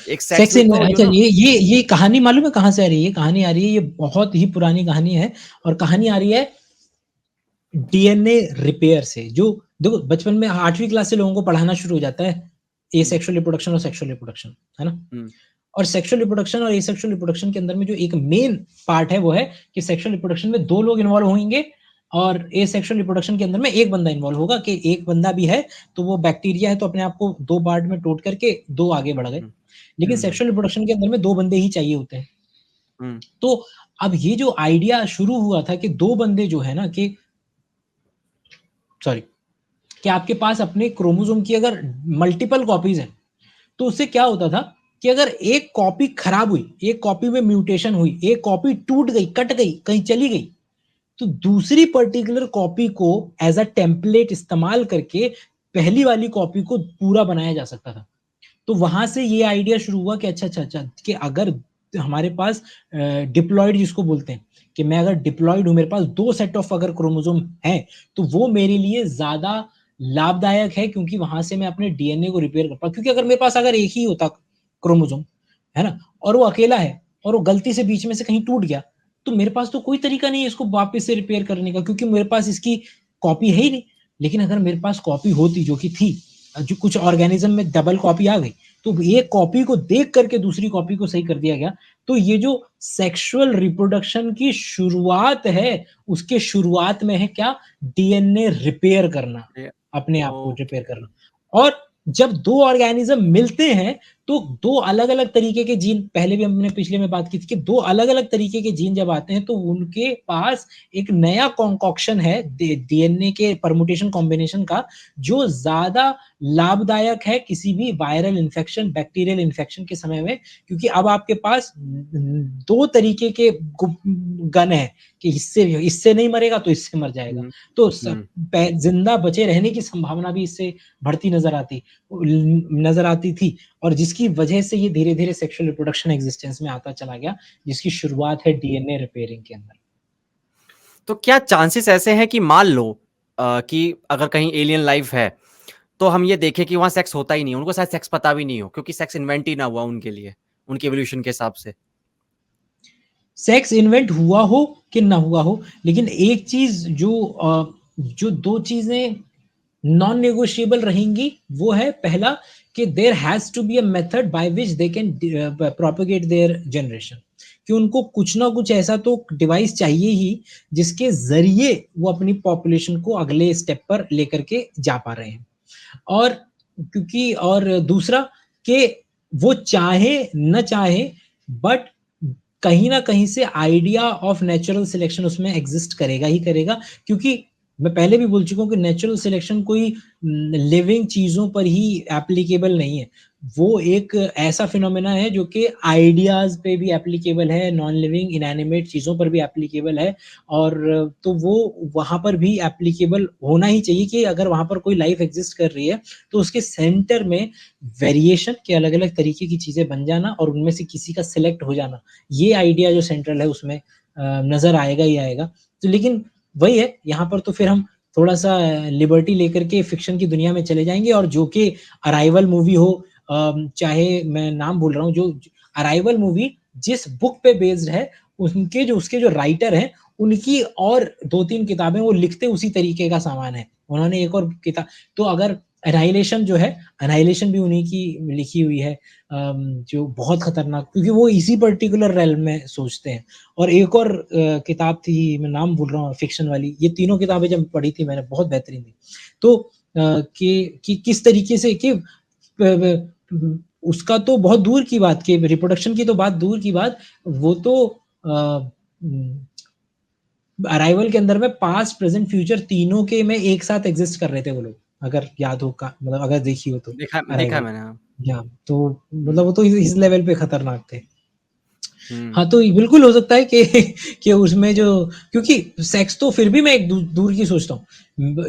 S2: एक सेक्स
S1: सेक्स
S2: भी
S1: इन
S2: तो
S1: अच्छा, ये कहानी मालूम है कहाँ से आ रही है? ये कहानी आ रही है, ये बहुत ही पुरानी कहानी है, और कहानी आ रही है डीएनए रिपेयर से। जो देखो, बचपन में 8वीं क्लास से लोगों को पढ़ाना शुरू हो जाता है एसेक्सुअल रिप्रोडक्शन और सेक्सुअल रिप्रोडक्शन, है ना?
S2: हुँ,
S1: और सेक्सुअल रिप्रोडक्शन और एसेक्सुअल रिप्रोडक्शन के अंदर में जो एक मेन पार्ट है वो है कि सेक्सुअल रिप्रोडक्शन में 2 लोग इन्वॉल्व होंगे, और एसेक्सुअल रिप्रोडक्शन के अंदर में 1 बंदा इन्वॉल्व होगा, कि 1 बंदा भी है तो वो बैक्टीरिया है, तो अपने आप को 2 पार्ट में टोट करके 2 आगे बढ़ गए।
S2: हुँ,
S1: लेकिन
S2: हुँ,
S1: सेक्सुअल रिप्रोडक्शन के अंदर में 2 बंदे ही चाहिए होते हैं।
S2: हुँ,
S1: तो अब ये जो आइडिया शुरू हुआ था कि 2 बंदे जो है ना, कि सॉरी, कि आपके पास अपने क्रोमोसोम की अगर मल्टीपल कॉपीज़ हैं, तो उससे क्या होता था कि अगर एक कॉपी खराब हुई, एक कॉपी में म्यूटेशन हुई, एक कॉपी टूट गई, कट गई, कहीं चली गई, तो दूसरी पर्टिकुलर कॉपी को एज़ अ टेम्पलेट इस्तेमाल करके पहली वाली कॉपी को पूरा बनाया जा सकता था। तो वहाँ से ये आइडिया शुरू हुआ कि अच्छा, कि अगर हमारे पास डिप्लॉयड जिसको बोलते हैं, कि मैं अगर डिप्लॉयड हूँ, मेरे पास 2 सेट ऑफ अगर क्रोमोसोम हैं, तो वो मेरे लिए ज़्यादा लाभदायक है, क्योंकि वहाँ से मैं अपने डीएनए को रिपेयर कर पाऊँ। क्योंकि अगर मेरे पास अगर एक ही होता क्रोमोसोम, है ना? और वो अकेला है, और वो गलती से बीच में से कहीं टूट गया, तो मेरे पास तो कोई तरीका नहीं है इसको वापस से रिपेयर करने का, क्योंकि मेरे पास इसकी कॉपी है ही नहीं। लेकिन अगर मेरे पास कॉपी होती, जो कि थी, जो कुछ ऑर्गेनिज्म में डबल कॉपी आ गई, तो एक कॉपी को देख करके दूसरी कॉपी को सही कर दिया गया। तो ये जो सेक्सुअल रिप्रोडक्शन की शुरुआत है, उसके शुरुआत में है क्या? डीएनए रिपेयर करना,
S2: ये
S1: अपने आप को
S2: ओके,
S1: रिपेयर करना। और जब 2 ऑर्गेनिज्म मिलते हैं, तो 2 अलग-अलग तरीके के जीन, पहले भी हमने पिछले में बात की थी कि 2 अलग-अलग तरीके के जीन जब आते हैं, तो उनके पास एक नया कॉन्कोक्शन है डीएनए के परम्यूटेशन कॉम्बिनेशन का, जो ज़्यादा लाभदायक है किसी भी वायरल इन्फेक्शन, बैक्टीरियल इन्फेक्शन के समय में, क्योंकि अब आपके पास 2 तरीके के गन है, कि इससे नहीं मरेगा तो इससे मर जाएगा।
S2: हुँ,
S1: तो
S2: हुँ।
S1: जिंदा बचे रहने की संभावना भी इससे बढ़ती नजर आती थी, और जिसकी वजह से ये धीरे-धीरे सेक्सुअल रिप्रोडक्शन एक्जिस्टेंस में आता चला गया, जिसकी शुरुआत है डीएनए रिपेयरिंग के अंदर।
S2: तो क्या चांसेस ऐसे हैं कि मान लो कि अगर कहीं एलियन लाइफ है, तो हम ये देखें कि वहाँ सेक्स होता ही नहीं है, उनको शायद सेक्स पता भी नहीं हो क्योंकि सेक्स इन्वेंट ही ना हुआ उनके लिए, उनके इवोल्यूशन के हिसाब से?
S1: सेक्स इन्वेंट हुआ हो कि ना हुआ हो, लेकिन एक चीज जो 2 चीजें नॉन नेगोशिएबल रहेंगी, वो है पहला, कि there has to be a method by which they can propagate their generation, कि उनको कुछ ना कुछ ऐसा तो डिवाइस चाहिए ही, जिसके जरिए वो अपनी पॉपुलेशन को अगले स्टेप पर लेकर के जा पा रहे हैं। और क्योंकि और दूसरा, कि वो चाहे न चाहे, बट कहीं न कहीं से आइडिया ऑफ नेचुरल सिलेक्शन उसमें एग्ज़िस्ट करेगा ही करेगा, क्योंकि मैं पहले भी बोल चुका हूँ कि नेचुरल सिलेक्शन कोई लिविंग चीज़ों पर ही एप्लीकेबल नहीं है। वो एक ऐसा फिनोमेना है जो कि आइडियाज़ पे भी एप्लीकेबल है, नॉन लिविंग इनएनिमेट चीज़ों पर भी एप्लीकेबल है, और तो वो वहाँ पर भी एप्लीकेबल होना ही चाहिए, कि अगर वहाँ पर कोई लाइफ़ एग्ज़िस्ट कर रही है, तो उसके सेंटर में वेरिएशन के अलग-अलग तरीके की चीज़ें बन जाना, और उनमें से किसी का सिलेक्ट हो जाना, ये आइडिया जो सेंट्रल है उसमें नज़र आएगा ही आएगा। तो लेकिन वही है, यहाँ पर तो फिर हम थोड़ा-सा लिबर्टी लेकर के फ़िक्शन की दुनिया में चले जाएँगे, और जो कि अराइवल मूवी हो, चाहे मैं नाम भूल रहा हूँ, जो अराइवल मूवी जिस बुक पे बेस्ड है, उनके जो उसके जो राइटर हैं, उनकी और 2-3 किताबें वो लिखते उसी तरीके का सामान है। उन्होंने एक और तो अगर एनाहिलेशन जो है, एनाहिलेशन भी उन्हीं की लिखी हुई है, जो बहुत खतरनाक, क्योंकि वो इसी पर्टिकुलर रेल्म में सोचते हैं। और एक और किताब थी, मैं नाम भूल रहा हूँ, फ़िक्शन वाली, ये तीनों किताबें जब पढ़ी थी मैंने, बहुत बेहतरीन थी। तो कि किस तरीके से कि ब ब उसका तो बहुत दूर की बात, कि रिप्रोडक्शन की तो बात दूर की बात, वो तो अराइवल के अंदर में पास्ट, प्रेज़ेंट, फ्यूचर तीनों के में एक साथ एग्ज़िस्ट कर रहे थे वो लोग, अगर याद हो का मतलब अगर देखी हो तो
S2: देखा है
S1: अराइवल।
S2: मैंने, हाँ।
S1: या तो
S2: हुँ,
S1: मतलब वो तो इस लेवल पे खतरनाक थे।
S2: हुँ,
S1: हाँ, तो बिल्कुल हो सकता है कि कि उसमें जो, क्योंकि सेक्स तो फिर भी मैं एक दूर की सोचता हूँ।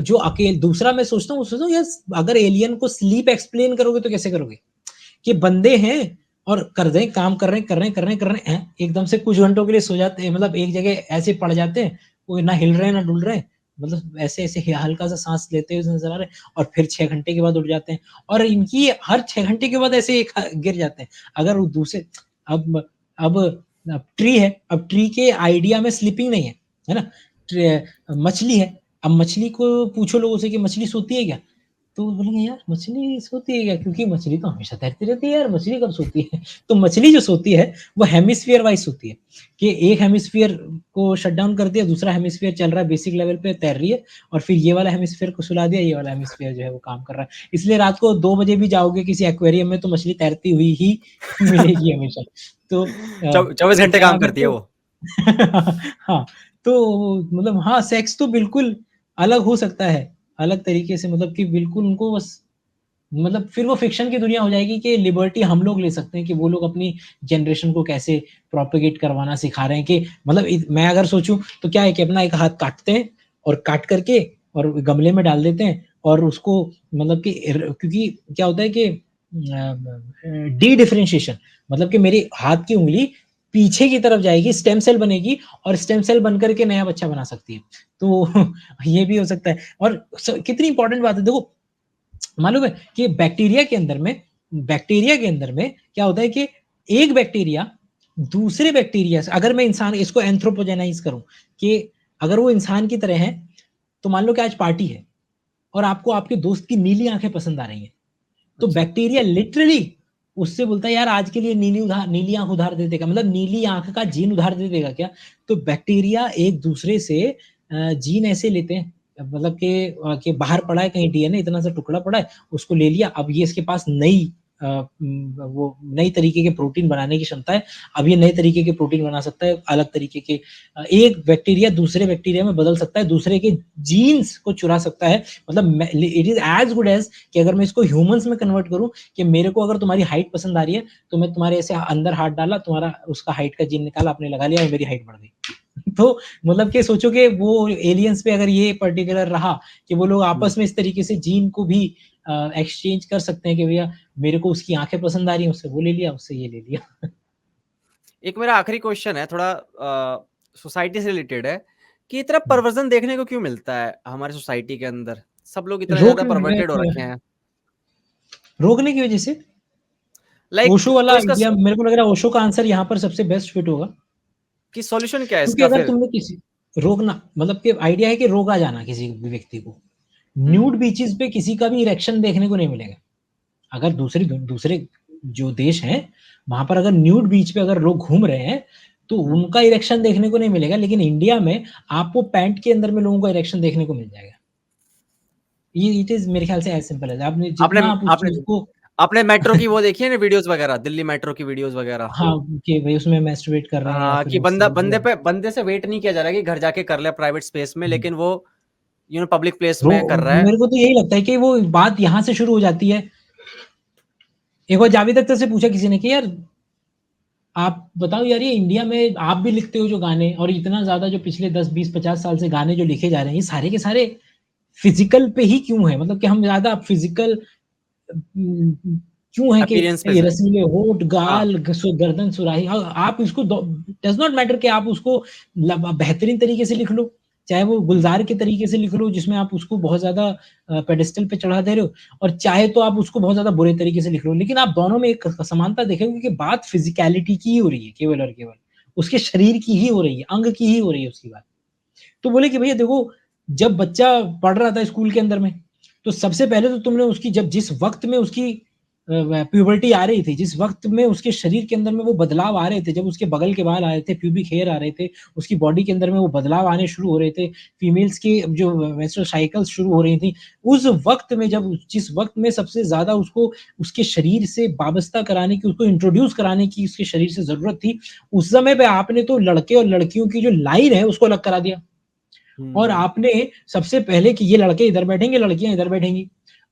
S1: जो दूसरा मैं सोचता हूँ, वो सोचता हूँ यार, अगर एलियन को स्लीप एक्सप्लेन करोगे तो कैसे करोगे? कि बंदे हैं और कर रहे हैं, काम कर रहे हैं, एकदम से कुछ घंटों के लिए सो जाते हैं, मतलब एक जगह ऐसे पड़ जाते हैं, वो ना हिल रहे हैं, ना डुल रहे हैं, मतलब ऐसे-ऐसे हल्का सा साँस लेते हुए नज़र आ रहे हैं और फिर 6 घंटे के बाद उठ जाते हैं और इनकी हर 6 घंटे के बाद ऐसे एक गिर जाते हैं। अगर वो दूसरे अब अब अब ट्री है, अब ट्री के आइडिया में स्लीपिंग नहीं है ना? मछली है, अब मछली को पूछो लोगों से कि मछली सोती है क्या? तो बोलेंगे यार मछली सोती है क्या? क्योंकि मछली तो हमेशा तैरती रहती है यार, मछली कब सोती है? तो मछली जो सोती है, वो हेमिस्फीयर वाइज़ सोती है, कि एक हेमिस्फीयर को शट डाउन कर दिया, दूसरा हेमिस्फीयर चल रहा है बेसिक लेवल पे तैर रही है और फिर ये वाला हेमिस्फीयर को सुला दिया, ये वाला हेमिस्फीयर जो है वो काम कर रहा है। इसलिए रात को 2 बजे भी जाओगे किसी एक्वेरियम में तो मछली तैरती हुई ही मिलेगी हमेशा। तो
S2: 24 घंटे
S1: क्या
S2: काम
S1: नाम है
S2: करती है
S1: तो
S2: वो।
S1: हाँ, तो मतलब हाँ, सेक्स तो बिल्कुल अलग हो सकता है, अलग तरीके से मतलब कि बिल्कुल उनको बस मतलब फिर वो फ़िक्शन की दुनिया हो जाएगी कि लिबर्टी हम लोग ले सकते हैं कि वो लोग अपनी जनरेशन को कैसे प्रोपेगेट करवाना सिखा रहे हैं कि मतलब मैं अगर सोचूँ तो क्या है कि अपना एक हाथ काटते हैं और काट करके और गमले में डाल देते हैं और उसको मतलब कि क्योंकि क्या होता है कि डी डिफरेंशिएशन मतलब कि मेरे हाथ की उँगली पीछे की तरफ जाएगी, स्टेम सेल बनेगी और स्टेम सेल बन कर के नया बच्चा बना सकती है। तो ये भी हो सकता है और कितनी इंपॉर्टेंट बात है देखो मालूम है कि बैक्टीरिया के अंदर में क्या होता है कि एक बैक्टीरिया दूसरे बैक्टीरिया से अगर मैं इंसान इसको एंथ्रोपोजेनाइज करूं कि अगर वो इंसान की तरह है तो मान लो कि आज पार्टी है और आपको आपके दोस्त की नीली आंखें पसंद आ रही हैं तो
S2: अच्छा।
S1: बैक्टीरिया लिटरली उससे बोलता है यार आज के लिए नीली आंख उधार दे देगा मतलब नीली आंख का जीन उधार दे देगा क्या तो बैक्टीरिया एक दूसरे से जीन ऐसे लेते हैं मतलब कि बाहर पड़ा है कहीं डीएनए इतना सा टुकड़ा पड़ा है उसको ले लिया अब ये इसके पास वो नई तरीके के प्रोटीन बनाने की क्षमता है अब ये नए तरीके के प्रोटीन बना सकता है अलग तरीके के एक बैक्टीरिया दूसरे बैक्टीरिया में बदल सकता है दूसरे के जीन्स को चुरा सकता है मतलब it is as good as कि अगर मैं इसको ह्यूमंस में कन्वर्ट करूं कि मेरे को अगर तुम्हारी हाइट पसंद आ रही है तो मैं तुम्हारे ऐसे अंदर हाथ डाला तुम्हारा उसका हाइट का जीन निकाला आपने लगा लिया और मेरी हाइट बढ़ गई तो मतलब कि सोचो कि वो एलियंस पे अगर ये पर्टिकुलर रहा कि वो लोग आपस में इस तरीके से जीन को भी एक्सचेंज कर सकते हैं कि भैया मेरे को उसकी आंखें पसंद आ रही हैं उससे वो ले लिया उससे ये ले लिया
S2: एक मेरा आखिरी क्वेश्चन है थोड़ा सोसाइटी से रिलेटेड है कि इतना
S1: हम्म।
S2: परवर्जन देखने को क्यों मिलता है हमारे सोसाइटी के अंदर सब लोग इतना
S1: रोक
S2: ज्यादा परवर्टेड हो रखे हैं
S1: रोकने की वजह से
S2: लाइक
S1: ओशो वाला
S2: तो इसका
S1: आइडिया मेरे को लग रहा है ओशो का आंसर यहाँ पर सबसे बेस्ट फिट होगा
S2: कि सॉल्यूशन क्या है
S1: क्योंकि
S2: इसका
S1: अगर
S2: फिर
S1: तुमने किसी रोकना मतलब कि आइडिया है कि रोका जाना किसी भी व्यक्ति को
S2: हम्म
S1: न्यूड बीचेस पे किसी का भी इरेक्शन देखने को नहीं मिलेगा अगर दूसरे जो देश हैं वहां पर अगर न्यूड बीच पे अगर लोग घूम रहे हैं तो उनका इरेक्शन देखने को नहीं मिलेगा लेकिन इंडिया में आपको पैंट के अंदर में लोगों का इरेक्शन देखने को मिल जाएगा ये इट इज मेरे ख्याल से एज सिंपल है आपने
S2: आपने
S1: जितना आप उस
S2: आपने
S1: चीज को
S2: आपने मेट्रो की वो देखी है ना वीडियोस वगैरह दिल्ली मेट्रो की वीडियोस वगैरह
S1: हाँ कि भाई उसमें मैस्टरबेट कर रहे हैं या फिर
S2: कि
S1: उस तरीके का
S2: बंदे से वेट नहीं किया जा रहा है कि घर जाके कर ले प्राइवेट स्पेस में लेकिन वो पब्लिक प्लेस
S1: रो
S2: में कर रहा है
S1: मेरे को तो यही लगता है कि वो बात यहाँ से शुरू हो जाती है एक बार जावेद अख्तर से पूछा किसी ने कि यार आप बताओ यार ये इंडिया में आप भी लिखते हो जो गाने और इतना ज्यादा जो पिछले 10 20 50 साल से गाने जो लिखे जा रहे हैं ये सारे के सारे फिजिकल पे ही क्यों है मतलब कि हम ज्यादा फिजिकल क्यों है कि
S2: अपीयरेंस पे
S1: ये
S2: से
S1: रसीले होठ
S2: हाँ
S1: गाल गर्दन सुराही आप इसको डज नॉट मैटर कि आप उसको बेहतरीन तरीके से लिख लो चाहे वो गुलजार के तरीके से लिख लो जिसमें आप उसको बहुत ज्यादा पेडिस्टल पे चढ़ा दे रहे हो और चाहे तो आप उसको बहुत ज्यादा बुरे तरीके से लिख लो लेकिन आप दोनों में एक समानता देखेंगे कि बात फिजिकलिटी की ही हो रही है केवल और केवल उसके शरीर की ही हो रही है अंग की ही हो रही है उसकी बात तो बोले कि भैया देखो जब बच्चा पढ़ रहा था स्कूल के अंदर में तो सबसे पहले तो तुमने उसकी जब जिस वक्त में उसकी प्यूबर्टी आ रही थी जिस वक्त में उसके शरीर के अंदर में वो बदलाव आ रहे थे जब उसके बगल के बाल आ रहे थे प्यूबिक हेयर आ रहे थे उसकी बॉडी के अंदर में वो बदलाव आने शुरू हो रहे थे फीमेल्स की जो मेंस्ट्रुअल साइकिल्स शुरू हो रही थी उस वक्त में जब जिस वक्त में सबसे ज्यादा उसको उसके शरीर से वाबस्ता कराने की उसको इंट्रोड्यूस कराने की उसके शरीर से जरूरत थी उस समय पे आपने तो लड़के और लड़कियों की जो लाइन है उसको अलग करा दिया और आपने सबसे पहले कि ये लड़के इधर बैठेंगे लड़कियां इधर बैठेंगी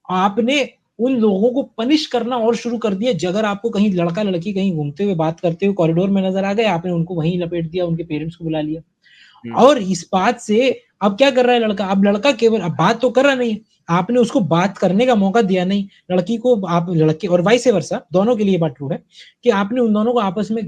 S1: आपने उन लोगों को पनिश करना और शुरू कर दिया अगर आपको कहीं लड़का लड़की कहीं घूमते हुए बात करते हुए कॉरिडोर में नजर आ गए आपने उनको वहीं लपेट दिया उनके पेरेंट्स को बुला लिया और इस बात से अब क्या कर रहा है लड़का? अब लड़का केवल अब बात तो कर रहा नहीं है, आपने उसको बात करने का मौका दिया नहीं, लड़की को आप लड़के और वाइस वर्सा दोनों के लिए बात ट्रू है कि आपने उन दोनों को आपस में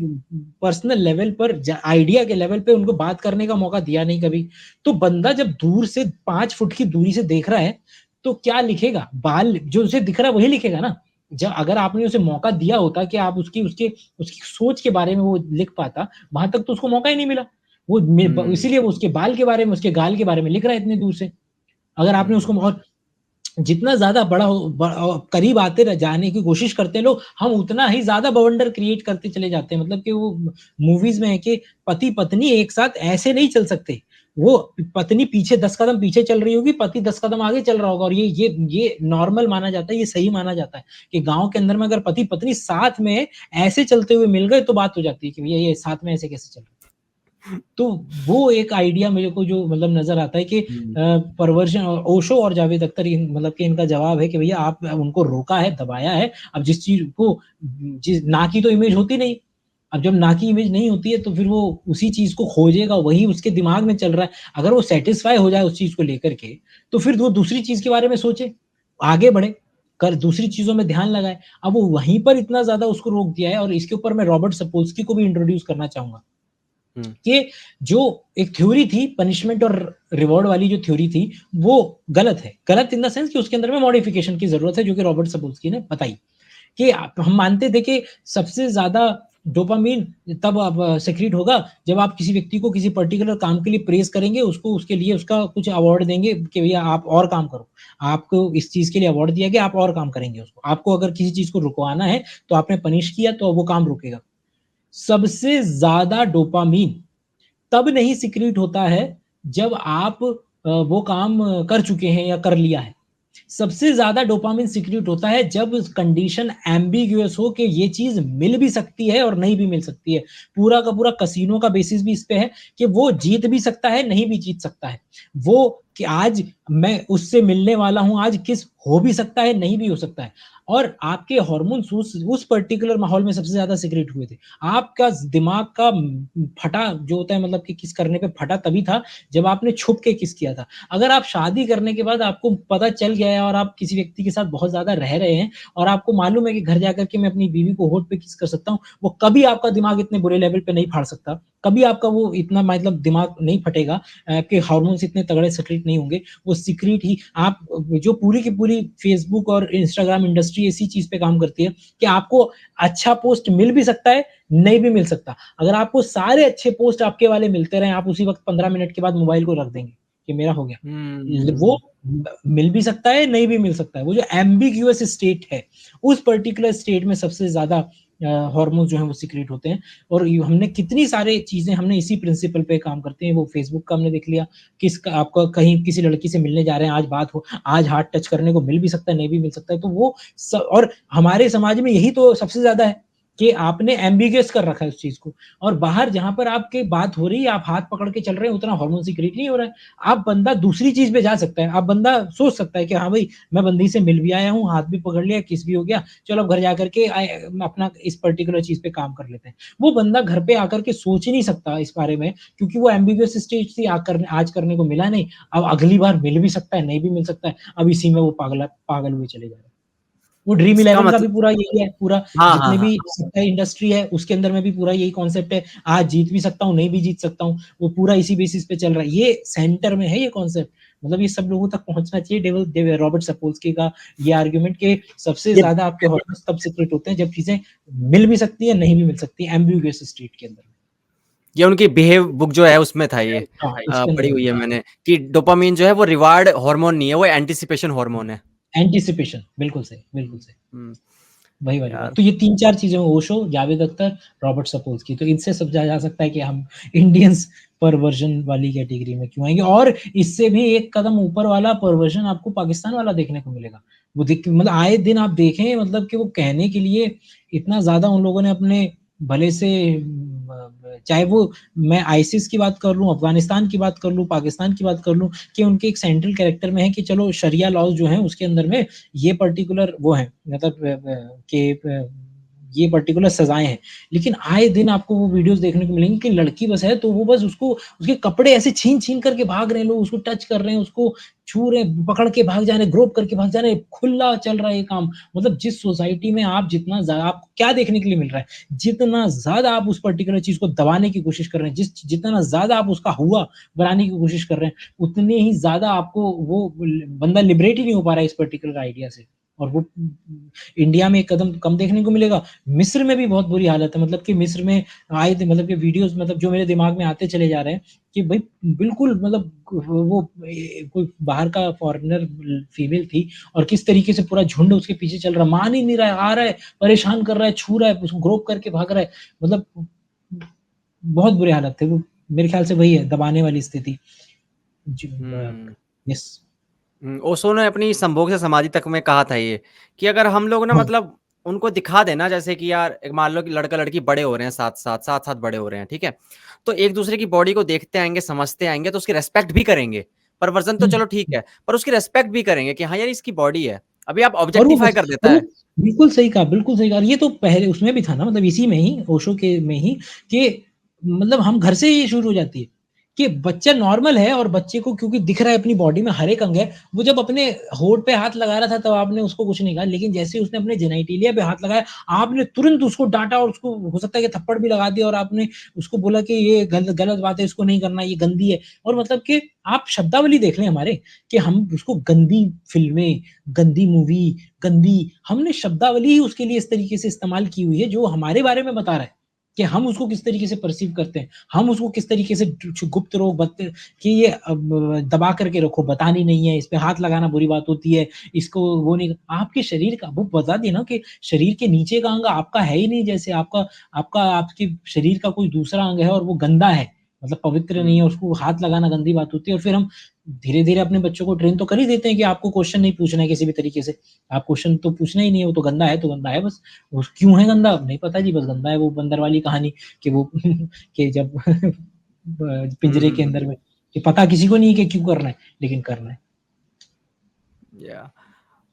S1: पर्सनल लेवल पर आइडिया के लेवल पे उनको बात करने का मौका दिया नहीं कभी। तो बंदा जब दूर से 5 फुट की दूरी से देख रहा है, तो क्या लिखेगा? बाल जो उसे दिख रहा है वही लिखेगा ना। जब अगर आपने उसे मौका दिया होता कि आप उसकी उसके उसकी सोच के बारे में वो लिख पाता, वहाँ तक तो उसको मौका ही नहीं मिला। वो इसीलिए वो उसके बाल के बारे में, उसके गाल के बारे में लिख रहा है इतनी दूर से। अगर आपने उसको और जितना ज़्यादा करीब आते रह जाने की कोशिश करते हैं लोग, हम उतना ही ज़्यादा बवंडर क्रिएट करते चले जाते हैं। मतलब कि वो मूवीज़ में है कि पति-पत्नी एक साथ ऐसे नहीं चल सकते। वो पत्नी पीछे 10 कदम पीछे चल रही होगी, पति 10 कदम आगे चल रहा होगा और ये नॉर्मल माना जाता है, ये सही माना जाता है कि गाँव के अंदर में अगर पति-पत्नी साथ में ऐसे चलते हुए मिल गए तो बात हो जाती है कि भैया ये साथ में ऐसे कैसे चल रहे हैं। तो वो एक आइडिया मेरे को जो मतलब नज़र आता है कि परवर्ज़न ओशो और जावेद अख्तर मतलब कि इनका जवाब है कि भैया आप उनको रोका है, दबाया है। अब जिस चीज़ को जिस ना की तो इमेज होती नहीं। अब जब ना की इमेज नहीं होती है तो फिर वो उसी चीज़ को खोजेगा, वही उसके दिमाग में चल रहा है। अगर वो सैटिस्फाई हो जाए उस चीज़ को लेकर के, तो फिर वो दूसरी चीज़ के बारे में सोचे, आगे बढ़े, कर दूसरी चीज़ों में ध्यान लगाए। अब वो वहीं पर इतना ज़्यादा उसको रोक दिया है और इसके ऊपर मैं रॉबर्ट सपोल्स्की को भी इंट्रोड्यूस करना चाहूँगा। कि जो एक थ्योरी थी पनिशमेंट और रिवॉर्ड वाली जो थ्योरी थी, वो गलत है। गलत इन द सेंस कि उसके अंदर में मॉडिफिकेशन की ज़रूरत है, जो कि रॉबर्ट सपोल्स्की ने बताई। कि हम मानते थे कि सबसे ज़्यादा डोपामाइन तब अब सेक्रेट होगा जब आप किसी व्यक्ति को किसी पर्टिकुलर काम के लिए प्रेज़ करेंगे, उसको उसके लिए उसका कुछ अवार्ड देंगे कि भैया आप और काम करो। आपको इस चीज़ के लिए अवार्ड दिया गया, आप और काम करेंगे उसको। आपको अगर किसी चीज़ को रुकवाना है, तो आपने पनिश किया तो वो काम रुकेगा। सबसे ज़्यादा डोपामाइन तब नहीं सीक्रेट होता है जब आप वो काम कर चुके हैं या कर लिया है। सबसे ज़्यादा डोपामाइन सीक्रेट होता है जब कंडीशन एम्बिगुअस हो कि ये चीज़ मिल भी सकती है और नहीं भी मिल सकती है। पूरा का पूरा कैसीनो का बेसिस भी इस पे है कि वो जीत भी सकता है, नहीं भी जीत सकता है। वो कि आज मैं उससे मिलने वाला हूँ, आज किस हो भी सकता है, नहीं भी हो सकता है। और आपके हार्मोन्स उस पर्टिकुलर माहौल में सबसे ज़्यादा सीक्रेट हुए थे। आपका दिमाग का फटा जो होता है मतलब कि किस करने पे फटा तभी था जब आपने छुप के किस किया था। अगर आप शादी करने के बाद आपको पता चल गया है और आप किसी व्यक्ति के साथ बहुत ज़्यादा रह रहे हैं और आपको मालूम है कि घर जाकर के मैं अपनी बीवी को होठ पे किस कर सकता हूँ, वो कभी आपका दिमाग इतने बुरे लेवल पे नहीं फाड़ सकता। कभी आपका वो इतना मतलब दिमाग नहीं फटेगा, आपके हार्मोन्स इतने तगड़े सीक्रेट नहीं होंगे। वो सीक्रेट ही आप जो पूरी की पूरी फेसबुक और इंस्टाग्राम इंडस्ट्री इसी चीज़ पे काम करती है कि आपको अच्छा पोस्ट मिल भी सकता है, नहीं भी मिल सकता। अगर आपको सारे अच्छे पोस्ट आपके वाले मिलते रहें, आप उसी वक़्त 15 मिनट के बाद मोबाइल को रख देंगे कि मेरा हो गया। वो मिल भी सकता है, नहीं भी मिल सकता है। वो जो एम्बिग्यूअस स्टेट है, उस पर्टिकुलर स्टेट में सबसे ज़्यादा हार्मोन्स जो हैं वो सीक्रेट होते हैं और हमने कितनी सारी चीज़ें हमने इसी प्रिंसिपल पे काम करते हैं। वो फेसबुक का हमने देख लिया, आपका कहीं किसी लड़की से मिलने जा रहे हैं, आज बात हो, आज हाथ टच करने को मिल भी सकता है, नहीं भी मिल सकता है। तो वो और हमारे समाज में यही तो सबसे ज़्यादा है कि आपने एम्बिगुअस कर रखा है उस चीज़ को और बाहर जहाँ पर आपकी बात हो रही है, आप हाथ पकड़ के चल रहे हैं, उतना हार्मोन सीक्रेट नहीं हो रहा है। आप बंदा दूसरी चीज़ पे जा सकता है। आप बंदा सोच सकता है कि हाँ भाई, मैं बंदी से मिल भी आया हूँ, हाथ भी पकड़ लिया, किस भी हो गया, चलो अब घर जाकर के अपना इस पर्टिकुलर चीज़ पे काम कर लेते हैं। वो बंदा घर पे आकर के सोच ही नहीं सकता इस बारे में क्योंकि वो एम्बिगुअस स्टेज थी आज करने को मिला नहीं, अब अगली बार मिल भी सकता है, नहीं भी मिल सकता है। अब इसी में वो पागल हुए चले जा रहे हैं। वो ड्रीम
S2: इसका
S1: 11 का भी
S2: मतलब
S1: पूरा यही है, पूरा
S2: हाँ, हाँ,
S1: जितने
S2: हाँ।
S1: भी सट्टा इंडस्ट्री है, उसके अंदर में भी पूरा यही कॉन्सेप्ट है, आज जीत भी सकता हूँ, नहीं भी जीत सकता हूँ, वो पूरा इसी बेसिस पे चल रहा है। ये सेंटर में है ये कॉन्सेप्ट, मतलब ये सब लोगों तक पहुँचना चाहिए। रॉबर्ट सपोल्स्की का ये आर्गुमेंट कि सबसे
S2: ये
S1: ज़्यादा आपके हॉर्मोन्स तब सीक्रेट होते हैं, जब चीज़ें मिल भी सकती है, नहीं भी मिल सकती, एम्बिगुअस स्टेट के अंदर।
S2: ये उनकी बिहेव बुक जो है उसमें था ये
S1: हाँ, इसके अंदर
S2: पढ़ी
S1: है।
S2: हुई है मैंने कि डोपामाइन जो है वो रिवार्ड हार्मोन नहीं है, वो एंटिसिपेशन हार्मोन है।
S1: एंटीसिपेशन, बिल्कुल सही, बिल्कुल सही।
S2: हुँ,
S1: वही वाली बात।
S2: यार
S1: तो ये 3-4 चीज़ें ओशो, जावेद अख्तर, रॉबर्ट सपोल्स्की तो इनसे समझा जा सकता है कि हम इंडियंस परवर्ज़न वाली कैटेगरी में क्यों आएँगे और इससे भी एक कदम ऊपर वाला परवर्ज़न आपको पाकिस्तान वाला देखने को मिलेगा। वो देख मतलब आए दिन आप देखें मतलब कि वो कहने के लिए इतना ज़्यादा उन लोगों ने अपने भले से चाहे वो मैं आईसिस की बात कर लूँ, अफ़गानिस्तान की बात कर लूँ, पाकिस्तान की बात कर लूँ कि उनके एक सेंट्रल कैरेक्टर में है कि चलो शरिया लॉज़ जो हैं उसके अंदर में ये पर्टिकुलर वो है मतलब कि ये पर्टिकुलर सजाएँ हैं। लेकिन आए दिन आपको वो वीडियोज़ देखने को मिलेंगी कि लड़की बस है, तो वो बस उसको उसके कपड़े ऐसे छीन-छीन करके भाग रहे हैं लोग, उसको टच कर रहे हैं, उसको छू रहे हैं, पकड़ के भाग जा रहे हैं, ग्रोब करके भाग जा रहे हैं, खुला चल रहा है ये काम। मतलब जिस सोसाइटी में आप जितना आपको क्या देखने के लिए मिल रहा है? जितना ज़्यादा आप उस पर्टिकुलर चीज़ को दबाने की कोशिश कर रहे हैं, जितना ज़्यादा आप उसका हुआ बनाने की कोशिश कर रहे हैं, उतने ही ज़्यादा आपको वो बंदा लिबरेट ही नहीं हो पा रहा है इस पर्टिकुलर आइडिया से। और वो इंडिया में एक कदम कम देखने को मिलेगा। मिस्र में भी बहुत बुरी हालत है, मतलब कि मिस्र में आए थे, मतलब कि वीडियोज़, मतलब जो मेरे दिमाग में आते चले जा रहे हैं कि भई बिल्कुल, मतलब वो कोई बाहर का फॉरेनर फीमेल थी और किस तरीके से पूरा झुंड उसके पीछे चल रहा है, मान ही नहीं रहा है, आ रहा है, परेशान कर रहा है, छू रहा है, उसको ग्रोब करके भाग रहा है। मतलब बहुत बुरे हालत थे वो। मेरे ख्याल से वही है दबाने वाली स्थिति। जी,
S2: हुँ।
S1: यस।
S2: ओशो ने अपनी संभोग से समाधि तक में कहा था ये, कि अगर हम लोग ना
S1: हाँ।
S2: मतलब उनको दिखा दें ना जैसे कि यार एक मान लो कि लड़का-लड़की बड़े हो रहे हैं साथ-साथ बड़े हो रहे हैं, ठीक है? तो एक-दूसरे की बॉडी को देखते आएँगे, समझते आएँगे तो उसकी रिस्पेक्ट भी करेंगे। परवर्ज़न तो
S1: हुँ।
S2: चलो ठीक है, पर उसकी रिस्पेक्ट भी करेंगे कि हाँ यार इसकी बॉडी है। अभी आप
S1: और वो
S2: ऑब्जेक्टिफ़ाई
S1: बस
S2: कर देता
S1: और वो
S2: है।
S1: बिल्कुल सही कहा, ये तो पहले उसमें भी था ना, मतलब इसी में ही, ओशो के में ही, कि मतलब हम घर से ही ये शुरू हो जाती है, कि बच्चा नॉर्मल है और बच्चे को क्योंकि दिख रहा है अपनी बॉडी में हर एक अंग है, वो जब अपने होंठ पे हाथ लगा रहा था तब आपने उसको कुछ नहीं कहा, लेकिन जैसे ही उसने अपने जेनिटलिया पे हाथ लगाया, आपने तुरंत उसको डाँटा और उसको हो सकता है कि थप्पड़ भी लगा दिया और आपने उसको बोला कि ये गलत बात है, इसको नहीं करना, ये गंदी है। और मतलब कि आप शब्दावली देख लें हमारे, कि हम उसको गंदी फ़िल्में, गंदी मूवी, गंदी, हमने शब्दावली ही उसके लिए इस तरीके से इस्तेमाल की हुई है जो हमारे बारे में बता रहा है, कि हम उसको किस तरीके से पर्सीव करते हैं। हम उसको किस तरीके से गुप्त रोग कि ये दबा करके रखो, बतानी नहीं है, इस पे हाथ लगाना बुरी बात होती है, इसको वो नहीं, आपके शरीर का वो बता दिया ना कि शरीर के नीचे का अंग आपका है ही नहीं, जैसे आपका आपका आपके शरीर का कोई दूसरा अंग है और वो गंदा है, मतलब पवित्र नहीं
S2: हुँ।
S1: है, उसको हाथ लगाना गंदी बात होती है। और फिर हम धीरे-धीरे अपने बच्चों को ट्रेन तो कर ही देते हैं कि आपको क्वेश्चन नहीं पूछना है किसी भी तरीके से। आप क्वेश्चन तो पूछना ही नहीं है, वो तो गंदा है बस। वो क्यों है गंदा? नहीं पता जी, बस गंदा है, वो बंदर वाली कहानी कि वो कि जब
S2: हुँ,
S1: पिंजरे
S2: हुँ,
S1: के
S2: हुँ।
S1: अंदर में, कि पता किसी को नहीं है कि क्यों करना है, लेकिन करना है।
S2: या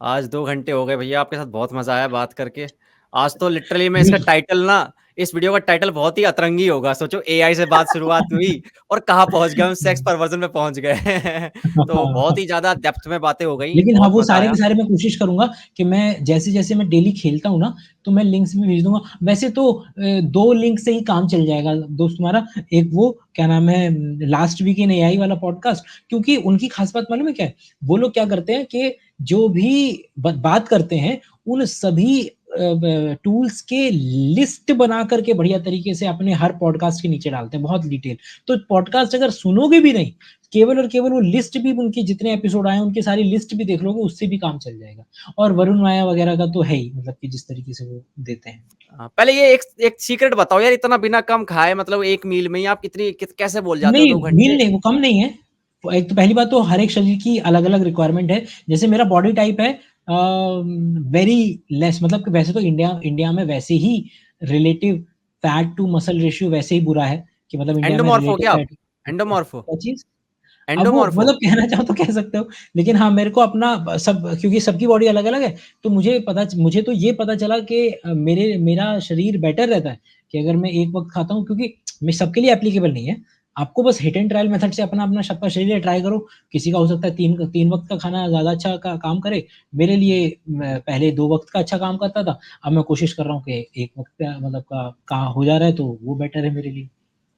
S2: आज 2 घंटे हो गए भैया आपके साथ बहुत मज़ा आया बात करके। आज तो लिटरली मैं इसका
S1: जी।
S2: टाइटल ना इस वीडियो का टाइटल बहुत ही अतरंगी होगा। सोचो एआई से बात शुरुआत हुई और कहाँ पहुँच गए हम सेक्स परवर्ज़न में पहुँच गए। तो बहुत ही ज़्यादा डेप्थ में बातें हो गई,
S1: लेकिन हाँ,
S2: बहुत
S1: वो
S2: मज़ा
S1: सारे
S2: आया।
S1: के सारे मैं कोशिश करूँगा कि मैं जैसे-जैसे मैं डेली खेलता हूँ ना, तो मैं लिंक्स भी भेज दूँगा। वैसे तो 2 लिंक से ही काम चल जाएगा दोस्त तुम्हारा। एक वो क्या नाम है, लास्ट वीक इन एआई वाला पॉडकास्ट, क्योंकि उनकी खास बात मालूम है क्या है? वो लोग क्या करते हैं कि जो भी बात करते हैं, उन सभी ब टूल्स के लिस्ट बना कर के बढ़िया तरीके से अपने हर पॉडकास्ट के नीचे डालते हैं, बहुत डिटेल। तो पॉडकास्ट अगर सुनोगे भी नहीं, केवल और केवल वो लिस्ट भी, उनके जितने एपिसोड आए हैं, उनकी सारी लिस्ट भी देख लोगे, उससे भी काम चल जाएगा। और वरुण माया वगैरह का तो है ही, मतलब कि जिस तरीके से वो देते हैं।
S2: पहले ये एक एक सीक्रेट बताओ यार इतना बिना कम खाए मतलब 1 मील में ही आप कितनी कैसे बोल जाते हो
S1: नहीं,
S2: 2
S1: मील
S2: घंटे?
S1: नहीं, वो कम नहीं है। एक तो पहली बात तो हर एक शरीर की अलग-अलग रिक्वायरमेंट है। जैसे मेरा बॉडी टाइप है वेरी लेस, मतलब कि वैसे तो इंडिया इंडिया में वैसे ही relative fat to muscle ratio वैसे ही बुरा है, कि मतलब इंडिया में
S2: एंडोमॉर्फ हो
S1: रिलेटिव
S2: क्या आप?
S1: फैट
S2: एंडोमॉर्फ हो?
S1: क्या चीज़? अब वो
S2: एंडोमॉर्फ हो?
S1: मतलब कहना चाहो तो कह सकते हो, लेकिन हाँ, मेरे को अपना सब, क्योंकि सबकी बॉडी अलग-अलग है, तो मुझे तो ये पता चला कि मेरा शरीर बेटर रहता है, कि अगर मैं एक वक़्त खाता हूँ, क्योंकि मैं सबके लिए एप्लीकेबल नहीं है। आपको बस हिट एंड ट्रायल मेथड से अपना सबका शरीर ट्राई करो। किसी का हो सकता है 3 वक़्त का खाना ज़्यादा अच्छा का काम करे। मेरे लिए मैं पहले 2 वक़्त का अच्छा काम करता था। अब मैं कोशिश कर रहा हूँ कि 1 वक़्त का मतलब का हो जा रहा है, तो वो बेटर है मेरे लिए।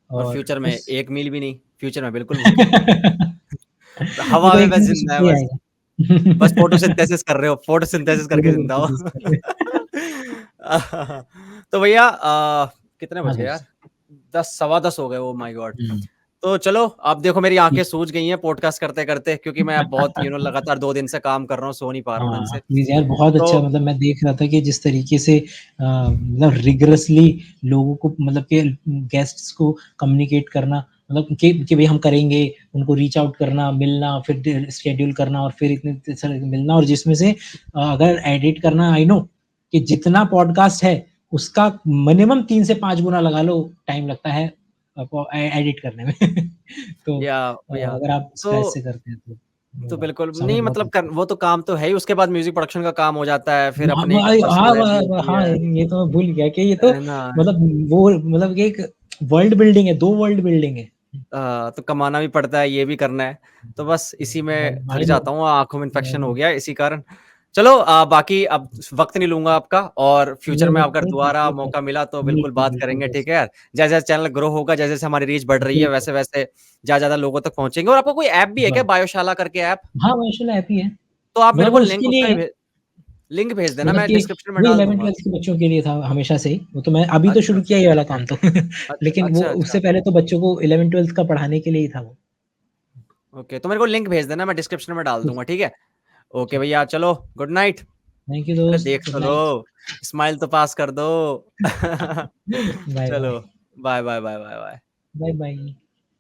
S2: और
S1: और
S2: फ्यूचर में
S1: बस
S2: 1 मील भी नहीं, फ्यूचर में बिल्कुल भी नहीं।
S1: वो
S2: हवा
S1: तो
S2: में
S1: एक
S2: बस
S1: दिन तो
S2: ज़िंदा है
S1: सबको ही
S2: बस। बस
S1: आएगा।
S2: फोटोसिंथेसिस कर रहे हो, फोटोसिंथेसिस करके ज़िंदा हो।
S1: फोटोसिंथेसिस कर रहे हैं।
S2: तो भैया कितने
S1: हाँ
S2: बज गए यार?
S1: दोस्त।
S2: 10 सवा 10 हो गए, ओह माय गॉड!
S1: हुँ,
S2: तो चलो, अब देखो मेरी आँखें
S1: ठीक।
S2: सूज गई हैं पॉडकास्ट करते-करते क्योंकि मैं अब बहुत लगातार 2 दिन से काम कर रहा हूँ, सो नहीं पा रहा हूँ ढंग
S1: हाँ,
S2: से।
S1: प्लीज़ यार, बहुत अच्छा,
S2: तो
S1: मतलब मैं देख रहा था कि जिस तरीके से मतलब रिगरसली लोगं को, मतलब कि गेस्ट्स को कम्युनिकेट करना, मतलब कि भई हम करेंगे, उनको रीच आउट करना, मिलना, फिर शेड्यूल करना और फिर इतने सारे मिलना, और जिसमें से अगर एडिट करना, आई नो कि जितना पॉडकास्ट है, उसका मिनिमम 3 से 5 गुना लगा लो, टाइम लगता है एडिट करने में। तो
S2: या
S1: अगर आप
S2: तो
S1: स्ट्रेस से करते हैं तो।
S2: तो बिल्कुल
S1: समझ
S2: नहीं,
S1: रहा
S2: मतलब
S1: हूँ।
S2: वो तो काम तो है ही, उसके बाद म्यूज़िक प्रोडक्शन का काम हो जाता है, फिर
S1: हाँ,
S2: अपनी एक पर्सनल लाइफ़ भी होती
S1: हाँ,
S2: है।
S1: ये तो मैं भूल गया कि ये तो
S2: है ना?
S1: मतलब वो मतलब ये एक वर्ल्ड बिल्डिंग है, 2 वर्ल्ड बिल्डिंग है।
S2: तो कमाना भी पड़ता है, ये भी करना है। तो बस इसी में थक
S1: आई नो।
S2: जाता हूँ, आँखों में इन्फेक्शन हो गया है इसी कारण। चलो बाकी अब वक़्त नहीं लूँगा आपका, और फ्यूचर
S1: नहीं,
S2: में
S1: नहीं,
S2: अगर
S1: ठीक है,
S2: दोबारा
S1: ठीक है।
S2: मौका मिला तो बिल्कुल
S1: बिल्कुल,
S2: बात
S1: बिल्कुल,
S2: करेंगे,
S1: बस
S2: ठीक है यार? जैसे-जैसे चैनल ग्रो होगा, जैसे-जैसे हमारी रीच बढ़ रही है,
S1: बिल्कुल,
S2: वैसे-वैसे ज़्यादा-ज़्यादा लोगों तक पहुँचेंगे। और आपका कोई ऐप भी है क्या,
S1: बस।
S2: बायोशाला करके ऐप?
S1: हाँ, मार्शल ऐप ही है।
S2: तो आप मेरे
S1: मतलब
S2: को
S1: वो
S2: लिंक
S1: उसके लिए
S2: उसका भी
S1: है,
S2: लिंक भेज देना,
S1: मतलब
S2: मैं
S1: कि
S2: डिस्क्रिप्शन में
S1: वो
S2: डाल दूँगा।
S1: 11th-12th के बच्चों के लिए था हमेशा से ही। वो तो मैं अभी तो
S2: अच्छा,
S1: शुरू
S2: अच्छा।
S1: किया ये वाला काम तो।
S2: अच्छा,
S1: लेकिन वो
S2: अच्छा,
S1: उससे
S2: अच्छा।
S1: पहले तो बच्चों को 11th-12th का पढ़ाने के लिए ही था वो।
S2: ओके, तो मेरे को लिंक भेज देना, मैं डिस्क्रिप्शन में डाल
S1: ठीक
S2: दूँगा,
S1: है,
S2: ठीक है? ओके
S1: ठीक।
S2: भैया, चलो गुड नाइट।
S1: थैंक यू
S2: अरे
S1: दोस्त,
S2: देख
S1: गुड
S2: तो लो,
S1: नाइट।
S2: स्माइल तो पास कर दो।
S1: बाय,
S2: चलो,
S1: bye.
S2: Bye, bye, bye, bye, bye.
S1: Bye, bye.